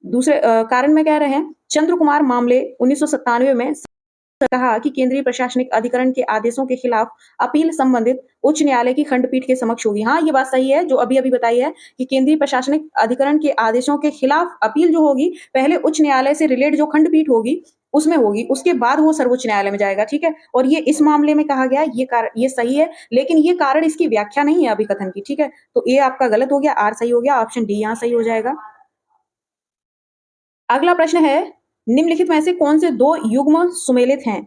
दूसरे कारण में कह रहे हैं चंद्र कुमार मामले 1997 में कहा कि केंद्रीय प्रशासनिक अधिकरण के आदेशों के खिलाफ अपील संबंधित उच्च न्यायालय की खंडपीठ के समक्ष होगी। हाँ, ये बात सही है जो अभी-अभी बताई है कि केंद्रीय प्रशासनिक अधिकरण के आदेशों के खिलाफ अपील जो होगी, पहले उच्च न्यायालय से रिलेट जो खंडपीठ होगी, उसमें होगी, उसके बाद वो सर्वोच्च न्यायालय में जाएगा, ठीक है? और ये इस मामले में कहा गया है, ये सही है, लेकिन ये कारण इसकी व्याख्या नहीं है अभिकथन की, ठीक है? तो ए आपका गलत हो गया, आर सही हो गया, ऑप्शन डी यहाँ सही हो जाएगा। अगला प्रश्न है, निम्नलिखित में से कौन से 2 युग्म सुमेलित हैं?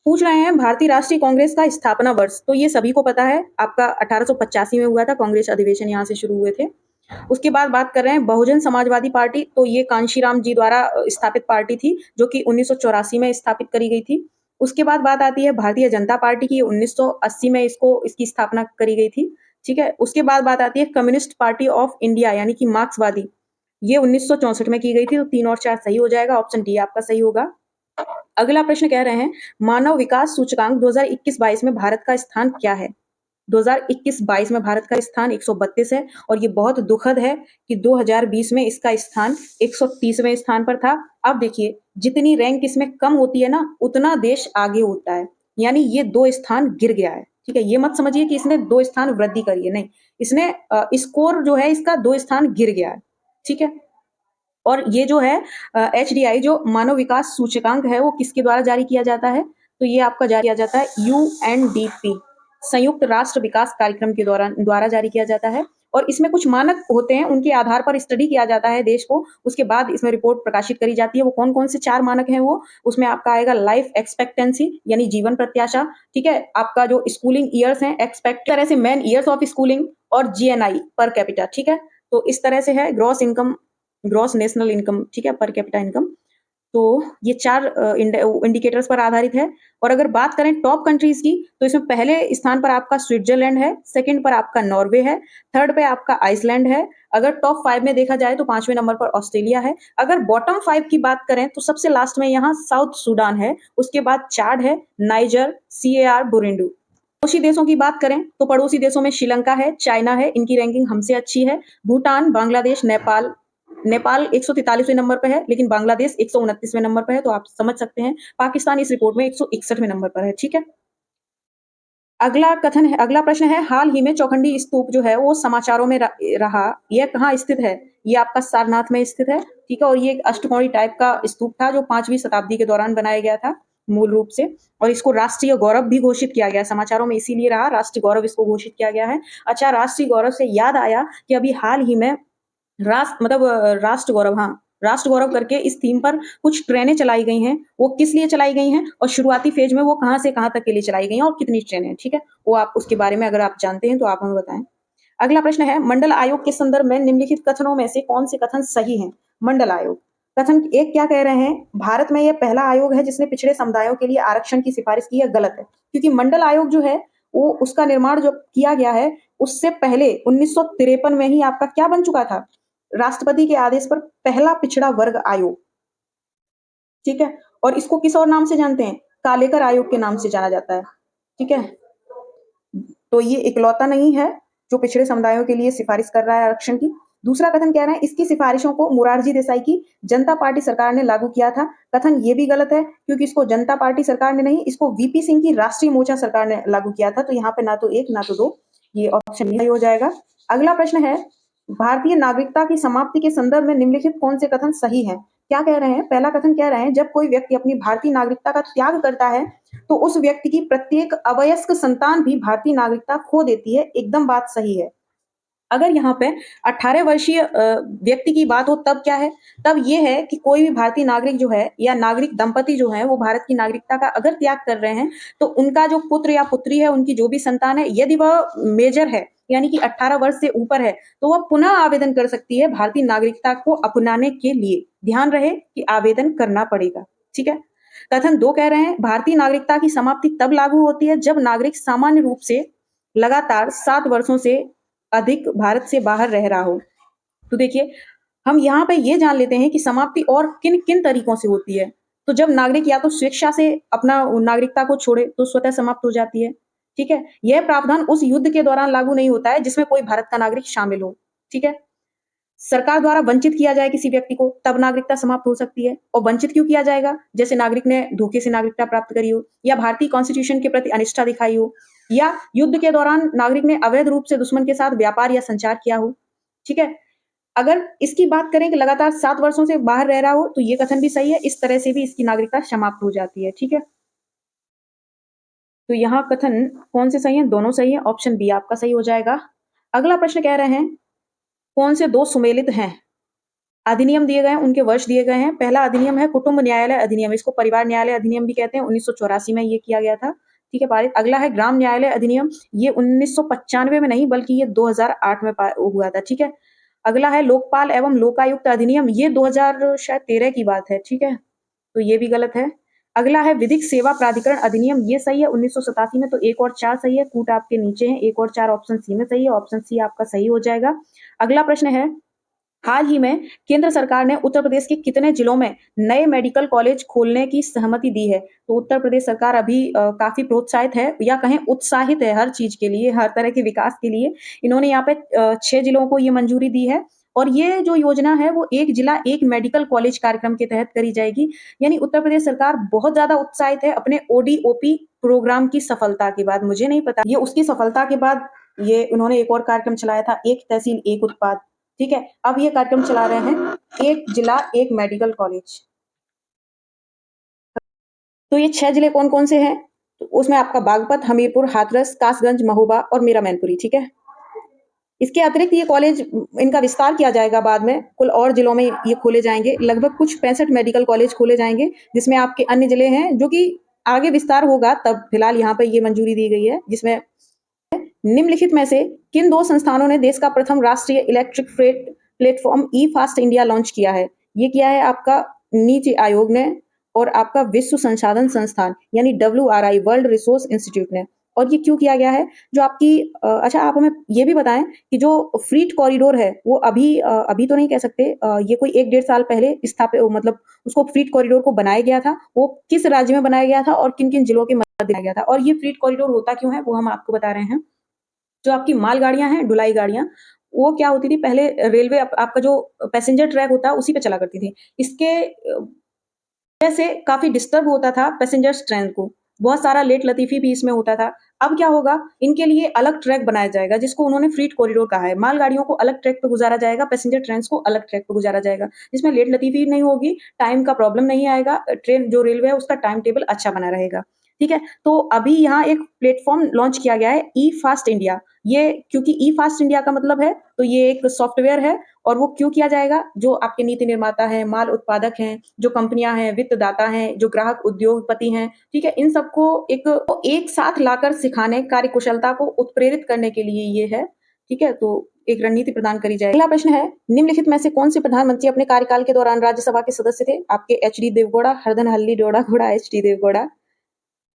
पूछ रहे हैं भारतीय राष्ट्रीय कांग्रेस का स्थापना वर्ष, तो ये सभी को पता है, आपका 1885 में हुआ था, कांग्रेस अधिवेशन यहाँ से शुरू हुए थे। उसके बाद बात कर रहे हैं बहुजन समाजवादी पार्टी, तो ये कांशीराम जी द्वारा स्थापित पार्टी थी, जो कि 1984 में स्थापित करी गई थी। उसके बाद बात आती है भारतीय जनता पार्टी की, 1980 में इसकी स्थापना करी गई थी, ठीक है? उसके बाद बात आती है कम्युनिस्ट पार्टी ऑफ इंडिया यानी कि मार्क्सवादी, ये 1964 में की गई थी, तो 3 और 4 सही हो जाएगा, ऑप्शन डी आपका सही होगा। अगला प्रश्न कह रहे हैं मानव विकास सूचकांक 2021-22 में भारत का स्थान क्या है? 2021-22 में भारत का स्थान 132 है और ये बहुत दुखद है कि 2020 में इसका स्थान 130वें स्थान पर था। अब देखिए जितनी रैंक इसमें कम होती है ना उतना देश आगे होता है, यानी ये 2 स्थान गिर गया है, ठीक है? ये मत समझिए कि इसने 2 स्थान वृद्धि करी है, नहीं, इसने स्कोर जो है इसका 2 स्थान गिर गया है, ठीक है? और ये जो है एचडीआई जो मानव विकास सूचकांक है वो किसके द्वारा जारी किया जाता है? तो ये आपका जारी किया जाता है यूएनडीपी, संयुक्त राष्ट्र विकास कार्यक्रम के द्वारा जारी किया जाता है और इसमें कुछ मानक होते हैं, उनके आधार पर स्टडी किया जाता है देश को, उसके बाद इसमें रिपोर्ट प्रकाशित करी जाती है। वो कौन-कौन से 4 मानक हैं वो? उसमें आपका आएगा लाइफ एक्सपेक्टेंसी यानी जीवन प्रत्याशा, ठीक है? आपका जो स्कूलिंग ईयर्स हैं तरह से मेन ईयर्स ऑफ स्कूलिंग और जीएनआई पर कैपिटा, ठीक है? तो इस तरह से है ग्रॉस नेशनल इनकम, ठीक है, पर कैपिटा इनकम। तो ये 4 इंडिकेटर्स पर आधारित है और अगर बात करें टॉप कंट्रीज की तो इसमें पहले स्थान पर आपका स्विट्जरलैंड है, सेकंड पर आपका नॉर्वे है, थर्ड पे आपका आइसलैंड है। अगर टॉप 5 में देखा जाए तो 5वें नंबर पर ऑस्ट्रेलिया है। अगर बॉटम 5 की बात करें तो सबसे लास्ट में यहाँ साउथ सूडान है, उसके बाद चाड है, नाइजर, सीएआर, बुरुंडी। पड़ोसी देशों की बात करें तो पड़ोसी देशों में श्रीलंका है, चाइना है, इनकी रैंकिंग हमसे अच्छी है, भूटान, बांग्लादेश, नेपाल 143वें नंबर पे है, लेकिन बांग्लादेश 129वें नंबर पे है, तो आप समझ सकते हैं पाकिस्तान इस रिपोर्ट में 161वें नंबर पर है, ठीक है? अगला प्रश्न है हाल ही में चौखंडी स्तूप जो है वो समाचारों में रहा, यह कहाँ स्थित है? ये आपका सारनाथ में स्थित है, ठीक है? और ये एक अष्टकोणी टाइप का स्तूप था जो 5वीं शताब्दी के दौरान बनाया गया था मूल रूप से, और इसको राष्ट्रीय गौरव भी घोषित किया गया है, समाचारों में इसीलिए रहा, राष्ट्रीय गौरव इसको घोषित किया गया है। अच्छा, राष्ट्रीय गौरव से याद आया कि अभी हाल ही में राष्ट्र गौरव, हाँ, राष्ट्र गौरव करके इस थीम पर कुछ ट्रेनें चलाई गई हैं, वो किस लिए चलाई गई हैं और शुरुआती फेज में वो कहाँ से कहाँ तक के लिए चलाई गई हैं और कितनी ट्रेनें हैं, ठीक है? वो आप उसके बारे में अगर आप जानते हैं तो आप हमें बताएं। अगला प्रश्न है मंडल आयोग के संदर्भ में निम्नलिखित कथनों में से कौन से कथन सही हैं? मंडल आयोग कथन एक क्या कह रहे हैं, भारत में यह पहला आयोग है जिसने पिछड़े समुदायों के लिए आरक्षण की सिफारिश की है, गलत है, क्योंकि मंडल आयोग जो है वो उसका निर्माण जो किया गया है उससे पहले 1953 में ही आपका क्या बन चुका था, राष्ट्रपति के आदेश पर पहला पिछड़ा वर्ग आयोग, ठीक है? और इसको किस और नाम से जानते हैं? कालेकर आयोग के नाम से जाना जाता है, ठीक है? तो ये इकलौता नहीं है जो पिछड़े समुदायों के लिए सिफारिश कर रहा है आरक्षण की। दूसरा कथन कह रहे हैं इसकी सिफारिशों को मोरारजी देसाई की जनता पार्टी सरकार ने लागू किया था, कथन ये भी गलत है क्योंकि इसको जनता पार्टी सरकार ने नहीं, इसको वीपी सिंह की राष्ट्रीय मोर्चा सरकार ने लागू किया था, तो यहाँ पे ना तो 1 ना तो 2, ये ऑप्शन नहीं हो जाएगा। अगला प्रश्न है भारतीय नागरिकता की समाप्ति के संदर्भ में निम्नलिखित कौन से कथन सही हैं? क्या कह रहे हैं, पहला कथन कह रहे हैं जब कोई व्यक्ति अपनी भारतीय नागरिकता का त्याग करता है तो उस व्यक्ति की प्रत्येक अवयस्क संतान भी भारतीय नागरिकता खो देती है, एकदम बात सही है। अगर यहाँ पे 18 वर्षीय व्यक्ति की बात हो तब क्या है, तब ये है कि कोई भी भारतीय नागरिक जो है या नागरिक दंपति जो है वो भारत की नागरिकता का अगर त्याग कर रहे हैं तो उनका जो पुत्र या पुत्री है, उनकी जो भी संतान है, यदि वह मेजर है यानी कि 18 वर्ष से ऊपर है तो वह पुनः आवेदन कर सकती है भारतीय नागरिकता को अपनाने के लिए, ध्यान रहे कि आवेदन करना पड़ेगा, ठीक है? कथन 2 कह रहे हैं भारतीय नागरिकता की समाप्ति तब लागू होती है जब नागरिक सामान्य रूप से लगातार 7 वर्षों से अधिक भारत से बाहर रह रहा हो। तो देखिए हम यहाँ पे ये जान लेते हैं कि समाप्ति और किन किन तरीकों से होती है। तो जब नागरिक या तो स्वेच्छा से अपना नागरिकता को छोड़े तो स्वतः समाप्त हो जाती है, ठीक है? यह प्रावधान उस युद्ध के दौरान लागू नहीं होता है जिसमें कोई भारत का नागरिक शामिल हो, ठीक है? सरकार द्वारा वंचित किया जाए किसी व्यक्ति को, तब नागरिकता समाप्त हो सकती है। और वंचित क्यों किया जाएगा? जैसे नागरिक ने धोखे से नागरिकता प्राप्त करी हो, या भारतीय कॉन्स्टिट्यूशन के प्रति अनिष्ठा दिखाई हो, या युद्ध के दौरान नागरिक ने अवैध रूप से दुश्मन के साथ व्यापार या संचार किया हो। ठीक है? अगर इसकी बात करें कि लगातार 7 वर्षों से बाहर रह रहा हो, तो ये कथन भी सही है। इस तरह से भी इसकी नागरिकता समाप्त हो जाती है। ठीक है? तो यहाँ कथन कौन से सही हैं? दोनों सही है। ऑप्शन बी आपका सही हो जाएगा। अगला प्रश्न कह रहे हैं, कौन से 2 सुमेलित हैं? अधिनियम दिए गए हैं, उनके वर्ष दिए गए हैं। पहला अधिनियम है कुटुंब न्यायालय अधिनियम, इसको परिवार न्यायालय अधिनियम भी कहते हैं, 1984 में ये किया गया था। ठीक है, पारित। अगला है ग्राम न्यायालय अधिनियम, ये 1995 में नहीं बल्कि ये 2008 में हुआ था। ठीक है। अगला है लोकपाल एवं लोकायुक्त अधिनियम, ये 2000 शायद 13 की बात है। ठीक है, तो ये भी गलत है। अगला है विधिक सेवा प्राधिकरण अधिनियम, ये सही है 1987 में। तो 1 और 4 सही है, कूट आपके नीचे है। 1 और 4 ऑप्शन सी में सही है, ऑप्शन सी आपका सही हो जाएगा। अगला प्रश्न है, हाल ही में केंद्र सरकार ने उत्तर प्रदेश के कितने जिलों में नए मेडिकल कॉलेज खोलने की सहमति दी है? तो उत्तर प्रदेश सरकार अभी काफी प्रोत्साहित है, या कहें उत्साहित है हर चीज के लिए, हर तरह के विकास के लिए। इन्होंने यहाँ पे 6 जिलों को ये मंजूरी दी है। और ये जो योजना है वो एक जिला एक मेडिकल कॉलेज कार्यक्रम के तहत करी जाएगी। यानी उत्तर प्रदेश सरकार बहुत ज्यादा उत्साहित है अपने ओडीओपी प्रोग्राम की सफलता के बाद। मुझे नहीं पता, ये उसकी सफलता के बाद ये उन्होंने एक और कार्यक्रम चलाया था, एक तहसील एक उत्पाद। ठीक है, अब ये कार्यक्रम चला रहे हैं एक जिला एक मेडिकल कॉलेज। तो ये 6 जिले कौन कौन से हैं? तो उसमें आपका बागपत, हमीरपुर, हाथरस, कासगंज, महोबा और मीरा मैनपुरी। ठीक है, इसके अतिरिक्त ये कॉलेज, इनका विस्तार किया जाएगा बाद में, कुल और जिलों में ये खोले जाएंगे। लगभग कुछ 65 मेडिकल कॉलेज खोले जाएंगे, जिसमें आपके अन्य जिले हैं जो कि आगे विस्तार होगा। तब फिलहाल यहाँ पर ये मंजूरी दी गई है, जिसमें निम्नलिखित में से किन 2 संस्थानों ने देश का प्रथम राष्ट्रीय इलेक्ट्रिक फ्रेट प्लेटफॉर्म ई फास्ट इंडिया लॉन्च किया है? ये किया है आपका नीति आयोग ने और आपका विश्व संसाधन संस्थान यानी WRI वर्ल्ड रिसोर्स इंस्टीट्यूट ने। और ये क्यों किया गया है? जो आपकी अच्छा, आप हमें ये भी बताएं कि जो फ्रीट कॉरिडोर है वो अभी तो नहीं कह सकते, ये कोई 1 डेढ़ साल पहले स्थापित, मतलब उसको फ्रीट कॉरिडोर को बनाया गया था, वो किस राज्य में बनाया गया था और किन किन जिलों के मध्य बनाया गया था? और ये फ्रीट कॉरिडोर होता क्यों है वो हम आपको बता रहे हैं। जो आपकी मालगाड़ियां हैं, ढुलाई गाड़ियां, वो क्या होती थी पहले, रेलवे आपका जो पैसेंजर ट्रैक होता है उसी पे चला करती थी। इसके वजह से काफी डिस्टर्ब होता था पैसेंजर्स ट्रेन को, बहुत सारा लेट लतीफी भी इसमें होता था। अब क्या होगा, इनके लिए अलग ट्रैक बनाया जाएगा जिसको उन्होंने फ्रीट कॉरिडोर कहा है। मालगाड़ियों को अलग ट्रैक पे गुजारा जाएगा, पैसेंजर ट्रेन को अलग ट्रैक पे गुजारा जाएगा, जिसमें लेट लतीफी नहीं होगी, टाइम का प्रॉब्लम नहीं आएगा, ट्रेन जो रेलवे है उसका टाइम टेबल अच्छा बना रहेगा। ठीक है, तो अभी यहाँ एक प्लेटफॉर्म लॉन्च किया गया है ई फास्ट इंडिया। ये क्योंकि ई फास्ट इंडिया का मतलब है, तो ये एक सॉफ्टवेयर है। और वो क्यों किया जाएगा? जो आपके नीति निर्माता हैं, माल उत्पादक हैं, जो कंपनियां हैं, वित्तदाता हैं, जो ग्राहक उद्योगपति हैं, ठीक है, इन सबको एक साथ लाकर सिखाने, कार्यकुशलता को उत्प्रेरित करने के लिए ये है। ठीक है, तो एक रणनीति प्रदान करी जाए। अगला प्रश्न है, निम्नलिखित में से कौन से प्रधानमंत्री अपने कार्यकाल के दौरान राज्यसभा के सदस्य थे? आपके HD देवगौड़ा, हरदन हल्ली डोड़ा घोड़ा HD देवगौड़ा।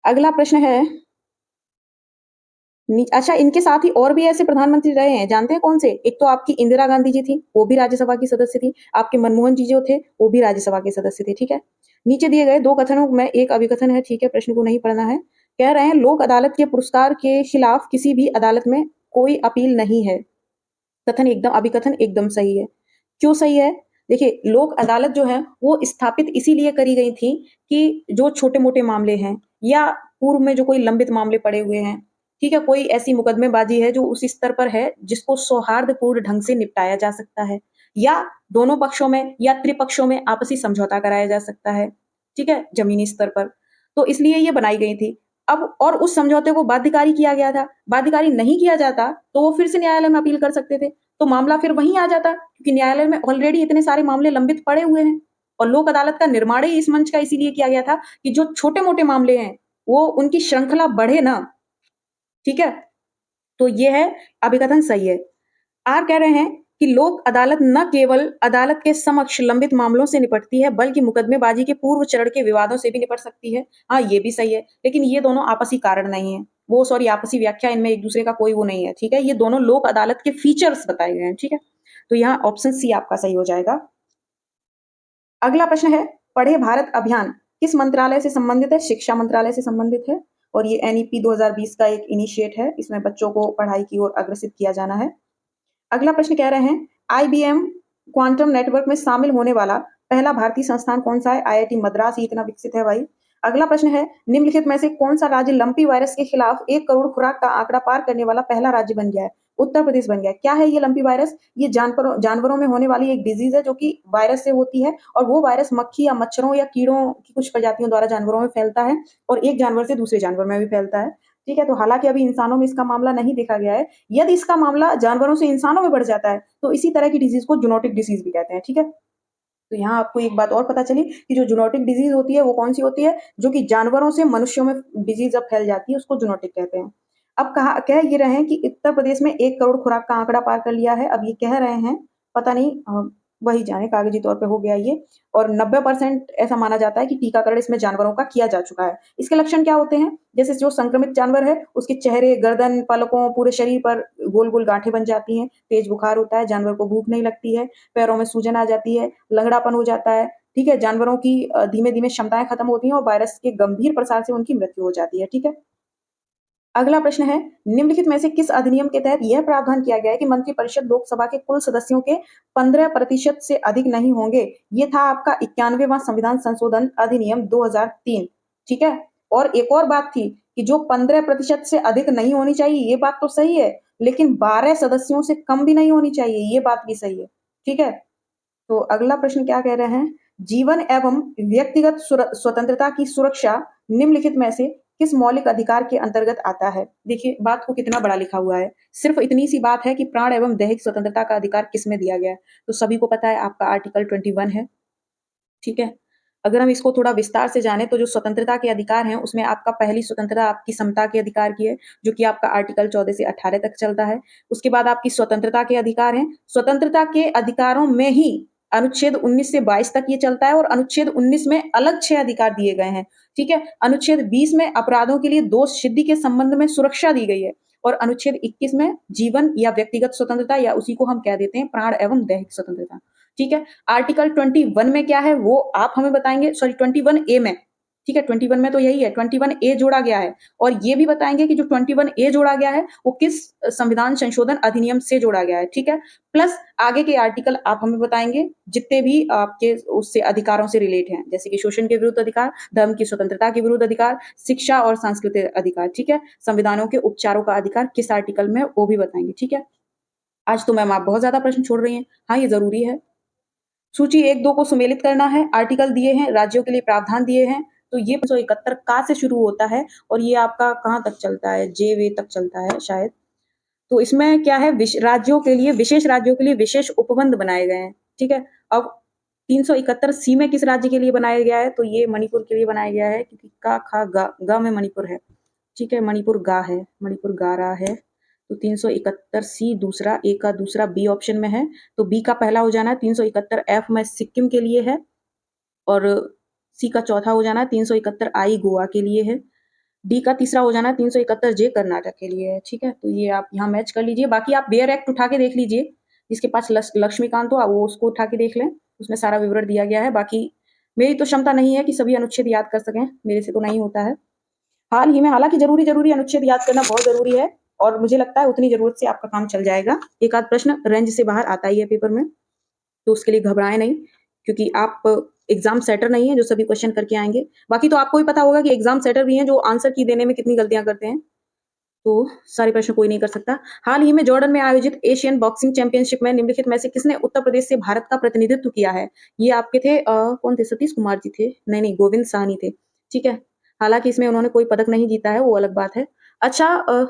अगला प्रश्न है, अच्छा, इनके साथ ही और भी ऐसे प्रधानमंत्री रहे हैं, जानते हैं कौन से? एक तो आपकी इंदिरा गांधी जी थी, वो भी राज्यसभा की सदस्य थी। आपके मनमोहन जी जो थे, वो भी राज्यसभा के सदस्य थे। ठीक है, नीचे दिए गए 2 कथनों में एक अभिकथन है। ठीक है, प्रश्न को नहीं पढ़ना है। कह रहे हैं लोक अदालत के पुरस्कार के खिलाफ किसी भी अदालत में कोई अपील नहीं है। कथन एकदम, अभिकथन एकदम सही है। क्यों सही है? देखिए, लोक अदालत जो है वो स्थापित इसीलिए करी गई थी कि जो छोटे मोटे मामले हैं, या पूर्व में जो कोई लंबित मामले पड़े हुए हैं, ठीक है, कोई ऐसी मुकदमेबाजी है जो उस स्तर पर है जिसको सौहार्दपूर्ण ढंग से निपटाया जा सकता है, या दोनों पक्षों में या त्रिपक्षों में आपसी समझौता कराया जा सकता है, ठीक है, जमीनी स्तर पर। तो इसलिए ये बनाई गई थी। अब और उस समझौते को बाध्यकारी किया गया था। बाध्यकारी नहीं किया जाता तो वो फिर से न्यायालय में अपील कर सकते थे, तो मामला फिर वहीं आ जाता, क्योंकि न्यायालय में ऑलरेडी इतने सारे मामले लंबित पड़े हुए हैं। और लोक अदालत का निर्माण ही इस मंच का इसीलिए किया गया था कि जो छोटे मोटे मामले हैं वो उनकी श्रृंखला बढ़े ना। ठीक है, तो ये है, अभिकथन सही है। आर कह रहे हैं कि लोक अदालत न केवल अदालत के समक्ष लंबित मामलों से निपटती है बल्कि मुकदमेबाजी के पूर्व चरण के विवादों से भी निपट सकती है। हाँ, ये भी सही है, लेकिन ये दोनों आपसी कारण नहीं है, वो सॉरी आपसी व्याख्या, इनमें एक दूसरे का कोई वो नहीं है। ठीक है, ये दोनों लोक अदालत के फीचर्स बताए गए हैं। ठीक है, तो यहाँ ऑप्शन सी आपका सही हो जाएगा। अगला प्रश्न है, पढ़े भारत अभियान किस मंत्रालय से संबंधित है? शिक्षा मंत्रालय से संबंधित है, और ये NEP 2020 का एक इनिशिएट है। इसमें बच्चों को पढ़ाई की ओर अग्रसित किया जाना है। अगला प्रश्न कह रहे हैं, IBM क्वांटम नेटवर्क में शामिल होने वाला पहला भारतीय संस्थान कौन सा है? आईआईटी मद्रास, ये इतना विकसित है भाई। अगला प्रश्न है, निम्नलिखित में से कौन सा राज्य लंपी वायरस के खिलाफ 1 करोड़ खुराक का आंकड़ा पार करने वाला पहला राज्य बन गया है? उत्तर प्रदेश बन गया है। क्या है ये लंपी वायरस? ये जानवरों जानवरों में होने वाली एक डिजीज है जो कि वायरस से होती है, और वो वायरस मक्खी या मच्छरों या कीड़ों की कुछ प्रजातियों द्वारा जानवरों में फैलता है, और एक जानवर से दूसरे जानवर में भी फैलता है। ठीक है, तो हालांकि अभी इंसानों में इसका मामला नहीं देखा गया है। यदि इसका मामला जानवरों से इंसानों में बढ़ जाता है तो इसी तरह की डिजीज को जूनोटिक डिसीज भी कहते हैं। ठीक है, तो यहाँ आपको एक बात और पता चली कि जो जूनोटिक डिजीज होती है वो कौन सी होती है? जो कि जानवरों से मनुष्यों में डिजीज जब फैल जाती है उसको जूनोटिक कहते हैं। अब कहा कह ये रहे हैं कि उत्तर प्रदेश में 1 करोड़ खुराक का आंकड़ा पार कर लिया है। अब ये कह रहे हैं, पता नहीं वही जाने कागजी तौर पे हो गया ये। और 90% ऐसा माना जाता है कि टीकाकरण इसमें जानवरों का किया जा चुका है। इसके लक्षण क्या होते हैं? जैसे जो संक्रमित जानवर है उसके चेहरे, गर्दन, पलकों, पूरे शरीर पर गोल-गोल गांठें बन जाती हैं, तेज बुखार होता है, जानवर को भूख नहीं लगती है, पैरों में सूजन आ जाती है, लंगड़ापन हो जाता है। ठीक है, जानवरों की धीमे-धीमे क्षमताएँ खत्म होती हैं और वायरस के गंभीर प्रसार से उनकी मृत्यु हो जाती है। ठीक है? अगला प्रश्न है, निम्नलिखित में से किस अधिनियम के तहत यह प्रावधान किया गया है कि मंत्रिपरिषद लोकसभा के कुल सदस्यों के 15% से अधिक नहीं होंगे? ये था आपका 91वां संविधान संशोधन अधिनियम 2003। ठीक है, और एक और बात थी कि जो 15% से अधिक नहीं होनी चाहिए, ये बात तो सही है, लेकिन 12 सदस्यों से कम भी नहीं होनी चाहिए, ये बात भी सही है। ठीक है, तो अगला प्रश्न क्या कह रहे हैं? जीवन एवं व्यक्तिगत स्वतंत्रता की सुरक्षा निम्नलिखित में से किस मौलिक अधिकार के अंतर्गत आता है? देखिए बात को कितना बड़ा लिखा हुआ है। सिर्फ इतनी सी बात है कि प्राण एवं दैहिक स्वतंत्रता का अधिकार किसमें दिया गया है? तो सभी को पता है आपका आर्टिकल 21 है। ठीक है, अगर हम इसको थोड़ा विस्तार से जाने तो जो स्वतंत्रता के अधिकार हैं उसमें आपका पहली स्वतंत्रता आपकी समता के अधिकार की है, जो कि आपका आर्टिकल 14 से 18 तक चलता है। उसके बाद आपकी स्वतंत्रता के अधिकार हैं। स्वतंत्रता के अधिकारों में ही अनुच्छेद 19 से 22 तक ये चलता है, और अनुच्छेद 19 में अलग 6 अधिकार दिए गए हैं। ठीक है, अनुच्छेद 20 में अपराधों के लिए दोष सिद्धि के संबंध में सुरक्षा दी गई है, और अनुच्छेद 21 में जीवन या व्यक्तिगत स्वतंत्रता, या उसी को हम कह देते हैं प्राण एवं दैहिक स्वतंत्रता। ठीक है, आर्टिकल 21 में क्या है वो आप हमें बताएंगे, सॉरी 21 ए में। ठीक है, 21 में तो यही है, 21 ए जोड़ा गया है, और ये भी बताएंगे कि जो 21 ए जोड़ा गया है वो किस संविधान संशोधन अधिनियम से जोड़ा गया है। ठीक है, प्लस आगे के आर्टिकल आप हमें बताएंगे जितने भी आपके उससे अधिकारों से रिलेट हैं, जैसे कि शोषण के विरुद्ध अधिकार, धर्म की स्वतंत्रता के विरुद्ध अधिकार, शिक्षा और सांस्कृतिक अधिकार। ठीक है, संविधानों के उपचारों का अधिकार किस आर्टिकल में, वो भी बताएंगे। ठीक है, आज तो मैम आप बहुत ज्यादा प्रश्न छोड़ रही हैं। हाँ, ये जरूरी है। सूची 1-2 को सुमेलित करना है, आर्टिकल दिए हैं, राज्यों के लिए प्रावधान दिए हैं। तो ये 571 का से शुरू होता है, और ये आपका कहाँ तक चलता है? जे वे तक चलता है शायद। तो इसमें क्या है, राज्यों के लिए, विशेष राज्यों के लिए विशेष उपबंध बनाए गए हैं। ठीक है, अब 371 सी में किस राज्य के लिए बनाया गया है? तो ये मणिपुर के लिए बनाया गया है, क्योंकि का खा गा में मणिपुर है। ठीक है, मणिपुर गा है, मणिपुर गा रहा है। तो 371 सी दूसरा, ए का दूसरा, बी ऑप्शन में है, तो बी का पहला हो जाना है। 371 एफ में सिक्किम के लिए है, और सी का चौथा हो जाना है 371 आई गोवा के लिए है। डी का तीसरा हो जाना है 371 जे कर्नाटक के लिए है। ठीक है, तो ये आप यहाँ मैच कर लीजिए। बाकी आप बेयर एक्ट उठा के देख लीजिए, जिसके पास लक्ष्मीकांत हो वो उसको उठा के देख लें, उसमें सारा विवरण दिया गया है। बाकी मेरी तो क्षमता नहीं है कि सभी अनुच्छेद याद कर सकें, मेरे से तो नहीं होता है। हाल ही में, हालांकि जरूरी अनुच्छेद याद करना बहुत जरूरी है, और मुझे लगता है उतनी जरूरत से आपका काम चल जाएगा। एक आध प्रश्न रेंज से बाहर आता ही है पेपर में, तो उसके लिए घबराएं नहीं, क्योंकि आप एग्जाम सेटर नहीं है जो सभी क्वेश्चन करके आएंगे। बाकी तो आपको भी पता होगा कि एग्जाम सेटर भी हैं जो आंसर की देने में कितनी गलतियां करते हैं, तो सारे प्रश्न कोई नहीं कर सकता। हाल ही में जॉर्डन में आयोजित एशियन बॉक्सिंग चैंपियनशिप में निम्नलिखित में से किसने उत्तर प्रदेश से भारत का प्रतिनिधित्व किया है? ये आपके थे कौन थे? सतीश कुमार जी थे? नहीं, गोविंद साहनी थे। ठीक है, हालांकि इसमें उन्होंने कोई पदक नहीं जीता है, वो अलग बात है। अच्छा,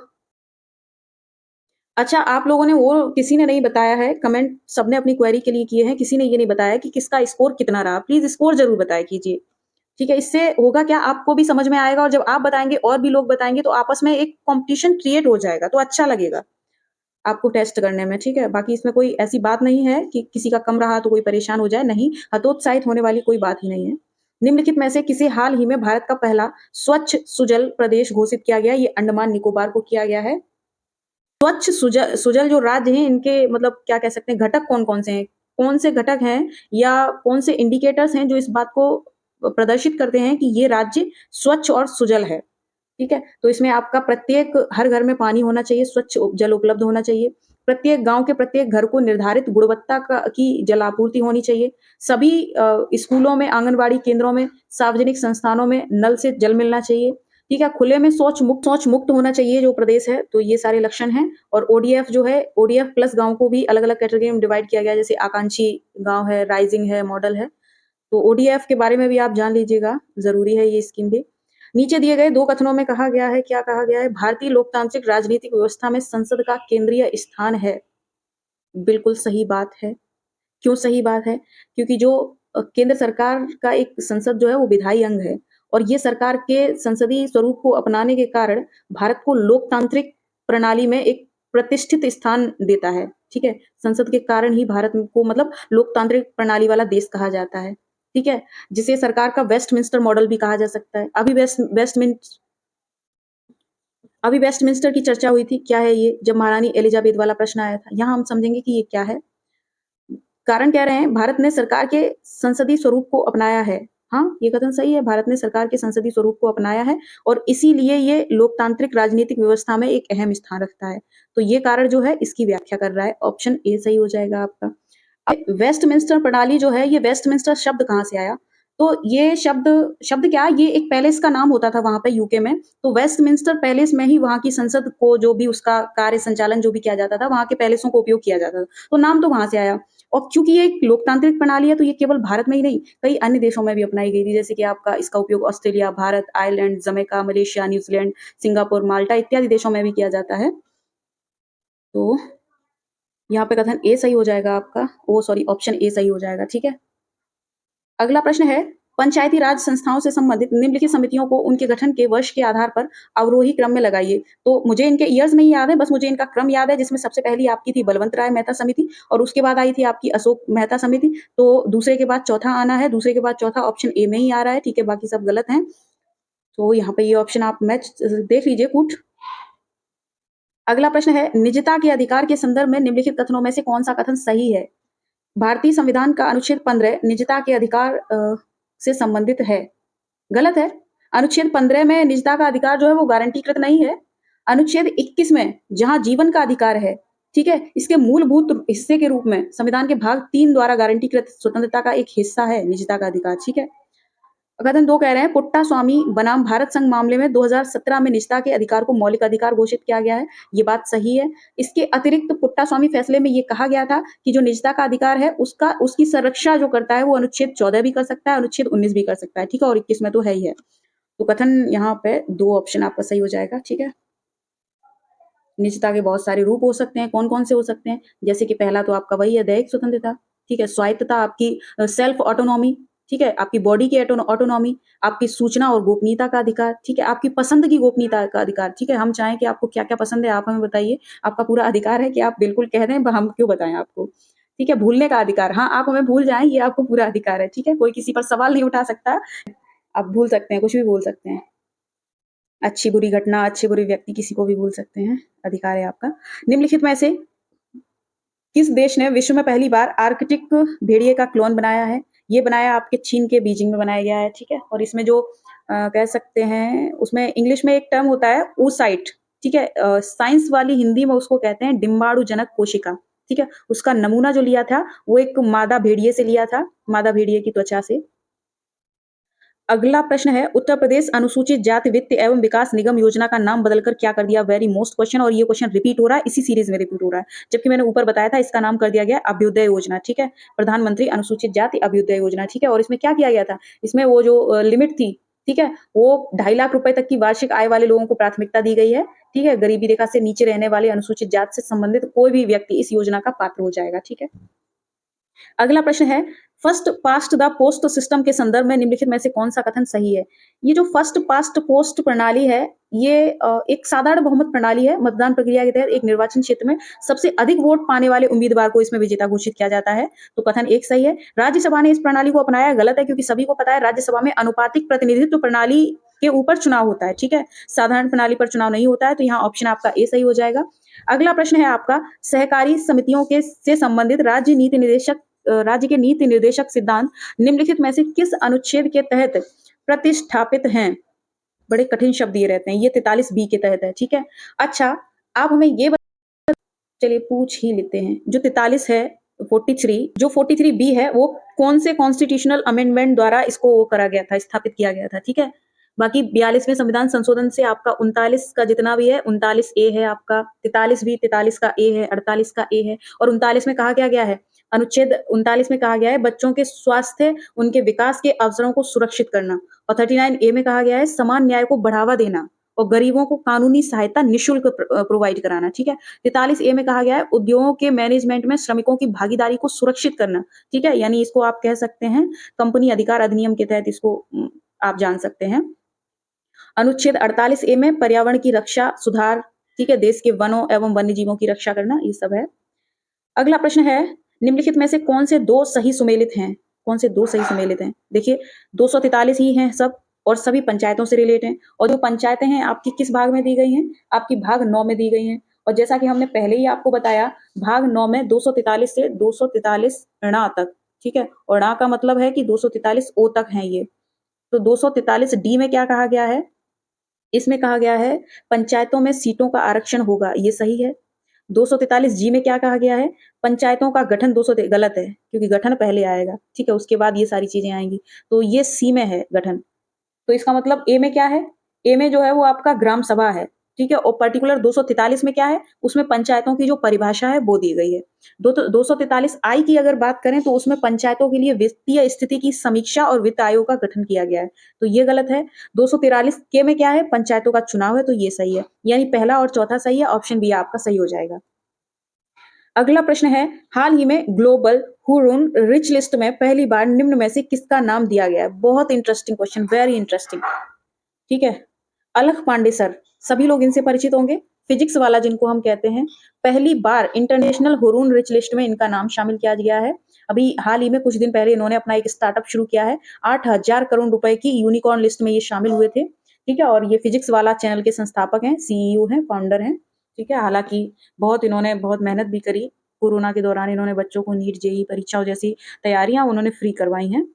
अच्छा, आप लोगों ने, वो किसी ने नहीं बताया है, कमेंट सबने अपनी क्वेरी के लिए किए हैं, किसी ने ये नहीं बताया कि किसका स्कोर कितना रहा। प्लीज स्कोर जरूर बताया कीजिए। ठीक है, इससे होगा क्या, आपको भी समझ में आएगा, और जब आप बताएंगे और भी लोग बताएंगे तो आपस में एक कंपटीशन क्रिएट हो जाएगा, तो अच्छा लगेगा आपको टेस्ट करने में। ठीक है, बाकी इसमें कोई ऐसी बात नहीं है कि किसी का कम रहा तो कोई परेशान हो जाए, नहीं, हतोत्साहित होने वाली कोई बात ही नहीं है। निम्नलिखित में से किसे हाल ही में भारत का पहला स्वच्छ सुजल प्रदेश घोषित किया गया? ये अंडमान निकोबार को किया गया है। स्वच्छ सुजल सुजल जो राज्य हैं, इनके मतलब क्या कह सकते हैं, घटक कौन कौन से हैं, कौन से घटक हैं या कौन से इंडिकेटर्स हैं जो इस बात को प्रदर्शित करते हैं कि ये राज्य स्वच्छ और सुजल है? ठीक है, तो इसमें आपका प्रत्येक हर घर में पानी होना चाहिए, स्वच्छ जल उपलब्ध होना चाहिए, प्रत्येक गाँव के प्रत्येक घर को निर्धारित गुणवत्ता की जल आपूर्ति होनी चाहिए। सभी स्कूलों में, आंगनबाड़ी केंद्रों में, सार्वजनिक संस्थानों में नल से जल मिलना चाहिए। ठीक है, खुले में शौच मुक्त होना चाहिए जो प्रदेश है, तो ये सारे लक्षण हैं। और ओडीएफ जो है, ओडीएफ प्लस गाँव को भी अलग-अलग कैटेगरी में डिवाइड किया गया है, जैसे आकांक्षी गाँव है, राइजिंग है, मॉडल है। तो ओडीएफ के बारे में भी आप जान लीजिएगा, ज़रूरी है ये स्कीम भी। नीचे दिए गए 2 कथनों में कहा गया है, क्या कहा गया है? भारतीय लोकतांत्रिक राजनीतिक व्यवस्था में संसद का केंद्रीय स्थान है। बिल्कुल सही बात है। क्यों सही बात है? क्योंकि जो केंद्र सरकार का एक संसद जो है वो विधायी अंग है और ये सरकार के संसदीय स्वरूप को अपनाने के कारण भारत को लोकतांत्रिक प्रणाली में एक प्रतिष्ठित स्थान देता है, ठीक है? संसद के कारण ही भारत को मतलब लोकतांत्रिक प्रणाली वाला देश कहा जाता है, ठीक है? जिसे सरकार का वेस्टमिंस्टर मॉडल भी कहा जा सकता है। अभी वेस्टमिंस्टर की चर्चा हुई थी, क्या है ये? जब महारानी एलिजाबेथ वाला प्रश्न आया था। यहाँ हम समझेंगे कि ये क्या है? कारण कह रहे हैं भारत ने सरकार के संसदीय स्वरूप को अपनाया है। हाँ, ये कथन सही है, भारत ने सरकार के संसदीय स्वरूप को अपनाया है और इसीलिए ये लोकतांत्रिक राजनीतिक व्यवस्था में एक अहम स्थान रखता है। तो ये कारण जो है इसकी व्याख्या कर रहा है, ऑप्शन ए सही हो जाएगा आपका। अब वेस्टमिंस्टर प्रणाली जो है, ये वेस्टमिंस्टर शब्द कहाँ से आया? तो ये शब्द शब्द क्या ये एक पैलेस का नाम होता था वहाँ पे यूके में, तो वेस्टमिंस्टर पैलेस में ही वहाँ की संसद को जो भी उसका कार्य संचालन जो भी किया जाता था, वहाँ के पैलेसों को उपयोग किया जाता था। तो नाम तो वहाँ से आया और क्योंकि ये एक लोकतांत्रिक प्रणाली है, तो ये केवल भारत में ही नहीं, कई अन्य देशों में भी अपनाई गई थी। जैसे कि आपका इसका उपयोग Australia, Bharat, Ireland, Jamaica, Malaysia, New Zealand, Singapore, Malta इत्यादि देशों में भी किया जाता है। तो यहाँ पे कथन ए सही हो जाएगा आपका। ओह सॉरी, ऑप्शन ए सही हो जाएगा, ठीक है? अगला प्रश्न है, पंचायती राज संस्थाओं से संबंधित निम्नलिखित समितियों को उनके गठन के वर्ष के आधार पर अवरोही क्रम में लगाइए। तो मुझे इनके ईयर्स नहीं याद है, बस मुझे इनका क्रम याद है, जिसमें सबसे पहली आपकी थी बलवंत राय मेहता समिति और उसके बाद आई थी आपकी अशोक मेहता समिति। तो दूसरे के बाद चौथा आना है, दूसरे के बाद चौथा ऑप्शन ए में ही आ रहा है, ठीक है? बाकी सब गलत हैं। तो यहाँ पे ये ऑप्शन आप मैच देख लीजिए कूट। अगला प्रश्न है, निजता के अधिकार के संदर्भ में निम्नलिखित कथनों में से कौन सा कथन सही है? भारतीय संविधान का अनुच्छेद 15 निजता के अधिकार से संबंधित है। गलत है। अनुच्छेद 15 में निजता का अधिकार जो है वो गारंटीकृत नहीं है। अनुच्छेद 21 में जहां जीवन का अधिकार है, ठीक है, इसके मूलभूत हिस्से के रूप में संविधान के भाग 3 द्वारा गारंटीकृत स्वतंत्रता का एक हिस्सा है निजता का अधिकार, ठीक है। कथन 2 कह रहे हैं, पुट्टा स्वामी बनाम भारत संघ मामले में 2017 में निजता के अधिकार को मौलिक अधिकार घोषित किया गया है। ये बात सही है। इसके अतिरिक्त पुट्टा स्वामी फैसले में ये कहा गया था कि जो निजता का अधिकार है उसकी संरक्षा जो करता है वो अनुच्छेद 14 भी कर सकता है, अनुच्छेद 19 भी कर सकता है, ठीक है, और 21 में तो है ही है। तो कथन यहाँ पे 2 ऑप्शन आपका सही हो जाएगा, ठीक है। निजता के बहुत सारे रूप हो सकते हैं, कौन-कौन से हो सकते हैं? जैसे कि पहला तो आपका वही है दैहिक स्वतंत्रता, ठीक है, स्वायत्तता आपकी सेल्फ ऑटोनॉमी, ठीक है, आपकी बॉडी की ऑटोनॉमी, आपकी सूचना और गोपनीयता का अधिकार, ठीक है, आपकी पसंद की गोपनीयता का अधिकार, ठीक है, हम चाहें कि आपको क्या-क्या पसंद है आप हमें बताइए, आपका पूरा अधिकार है कि आप बिल्कुल कह दें, हम क्यों बताएँ आपको, ठीक है, भूलने का अधिकार, हाँ, आप हमें भूल जाएँ ये आपको पूरा अधिकार है, ठीक है, कोई किसी पर सवाल नहीं उठा सकता, आप भूल सकते हैं, कुछ भी भूल सकते हैं। अच्छी बुरी घटना, अच्छे बुरे व्यक्ति किसी को भी भूल सकते हैं, अधिकार है आपका। निम्नलिखित में से किस देश ने विश्व में पहली बार आर्कटिक भेड़िए का क्लोन बनाया है? ये बनाया आपके चीन के बीजिंग में बनाया गया है, ठीक है? और इसमें जो कह सकते हैं उसमें इंग्लिश में एक टर्म होता है oocyte, ठीक है? साइंस वाली हिंदी में उसको कहते हैं डिम्बाणुजनक कोशिका, ठीक है? उसका नमूना जो लिया था वो एक मादा भेड़िए से लिया था, मादा भेड़िए की त्वचा से। अगला प्रश्न है, उत्तर प्रदेश अनुसूचित जाति वित्त एवं विकास निगम योजना का नाम बदलकर क्या कर दिया? वेरी मोस्ट क्वेश्चन, और ये क्वेश्चन रिपीट हो रहा है, इसी सीरीज में रिपीट हो रहा है। जबकि मैंने ऊपर बताया था इसका नाम कर दिया गया अभ्युदय योजना, ठीक है? प्रधानमंत्री अनुसूचित जाति अभ्युदय योजना, ठीक है? और इसमें क्या किया गया था? इसमें वो जो लिमिट थी, ठीक है? वो 2.5 लाख रुपए तक की वार्षिक आय वाले लोगों को प्राथमिकता दी गई है, ठीक है? गरीबी रेखा से नीचे रहने वाले अनुसूचित जाति से संबंधित कोई भी व्यक्ति इस योजना का पात्र हो जाएगा, ठीक है? अगला प्रश्न है, first past the post system के संदर्भ में निम्नलिखित में से कौन सा कथन सही है? ये जो फर्स्ट पास्ट पोस्ट प्रणाली है, ये एक साधारण बहुमत प्रणाली है। मतदान प्रक्रिया के तहत एक निर्वाचन क्षेत्र में सबसे अधिक वोट पाने वाले उम्मीदवार को इसमें विजेता घोषित किया जाता है। तो कथन 1 सही है। राज्यसभा ने इस प्रणाली को अपनाया, गलत है, क्योंकि सभी को पता है राज्यसभा में अनुपातिक प्रतिनिधित्व प्रणाली के ऊपर चुनाव होता है, ठीक है? साधारण प्रणाली पर चुनाव नहीं होता है, तो यहाँ ऑप्शन आपका ए सही हो जाएगा। अगला प्रश्न है आपका, सहकारी समितियों के से संबंधित राज्य के नीति निर्देशक सिद्धांत निम्नलिखित में से किस अनुच्छेद के तहत प्रतिष्ठापित हैं? बड़े कठिन शब्द ये रहते हैं, ये 43 बी के तहत है, ठीक है? अच्छा, आप हमें ये चलिए पूछ ही लेते हैं। जो 43 है 43 जो 43 बी है वो कौन से कॉन्स्टिट्यूशनल अमेंडमेंट द्वारा इसको वो करा गया था, स्थापित किया गया था, ठीक है? बाकी 42वें संविधान संशोधन से आपका 39 का जितना भी है 39 ए है आपका, 43 बी, 43 का ए है, 48 का ए है और 39 में कहा क्या गया है? अनुच्छेद 39 में कहा गया है बच्चों के स्वास्थ्य, उनके विकास के अवसरों को सुरक्षित करना और 39 ए में कहा गया है समान न्याय को बढ़ावा देना और गरीबों को कानूनी सहायता निःशुल्क प्रोवाइड कराना, ठीक है? 43 ए में कहा गया है उद्योगों के मैनेजमेंट में श्रमिकों की भागीदारी को सुरक्षित करना, ठीक है? यानी इसको आप कह सकते हैं कंपनी अधिकार अधिनियम के तहत इसको आप जान सकते हैं। अनुच्छेद 48 ए में पर्यावरण की रक्षा, सुधार, ठीक है? देश के वनों एवं वन्य जीवों की रक्षा करना, ये सब है। अगला प्रश्न है, निम्नलिखित में से कौन से 2 सही सुमेलित हैं? कौन से 2 सही सुमेलित हैं? देखिए 243 ही हैं सब और सभी पंचायतों से रिलेट हैं और जो पंचायतें हैं आपकी किस भाग में दी गई हैं? आपकी भाग 9 में दी गई हैं और जैसा कि हमने पहले ही आपको बताया भाग 9 में 243 से 243 ण तक, ठीक है? और ण का मतलब है कि 243 ओ तक हैं ये। तो 243 डी में क्या कहा गया है? इसमें कहा गया है पंचायतों में सीटों का आरक्षण होगा, ये सही है। 243 जी में क्या कहा गया है? पंचायतों का गठन 200 गलत है क्योंकि गठन पहले आएगा, ठीक है? उसके बाद ये सारी चीजें आएंगी। तो ये सी में है गठन। तो इसका मतलब ए में क्या है? ए में जो है वो आपका ग्राम सभा है, ठीक है? और पर्टिकुलर 243 में क्या है? उसमें पंचायतों की जो परिभाषा है वो दी गई है। 243 आई की अगर बात करें तो उसमें पंचायतों के लिए वित्तीय स्थिति की समीक्षा और वित्त आयोग का गठन किया गया है, तो ये गलत है। 243 के में क्या है? पंचायतों का चुनाव है, तो ये सही है। यानी पहला और चौथा सही है, ऑप्शन बी आपका सही हो जाएगा। अगला प्रश्न है, हाल ही में ग्लोबल हुरून रिच लिस्ट में पहली बार निम्न में से किसका नाम दिया गया है? बहुत इंटरेस्टिंग क्वेश्चन, वेरी इंटरेस्टिंग, ठीक है? अलख पांडे सर, सभी लोग इनसे परिचित होंगे, फिजिक्स वाला जिनको हम कहते हैं। पहली बार इंटरनेशनल हुरून रिच लिस्ट में इनका नाम शामिल किया गया है। अभी हाल ही में कुछ दिन पहले इन्होंने अपना एक स्टार्टअप शुरू किया है। 8,000 करोड़ रुपए की यूनिकॉर्न लिस्ट में ये शामिल हुए थे, ठीक है? और ये फिजिक्स वाला चैनल के संस्थापक हैं, सीईओ हैं, फाउंडर हैं, ठीक है? हालांकि इन्होंने बहुत मेहनत भी करी। कोरोना के दौरान इन्होंने बच्चों को नीट जेईई परीक्षाओं जैसी तैयारियां उन्होंने फ्री करवाई हैं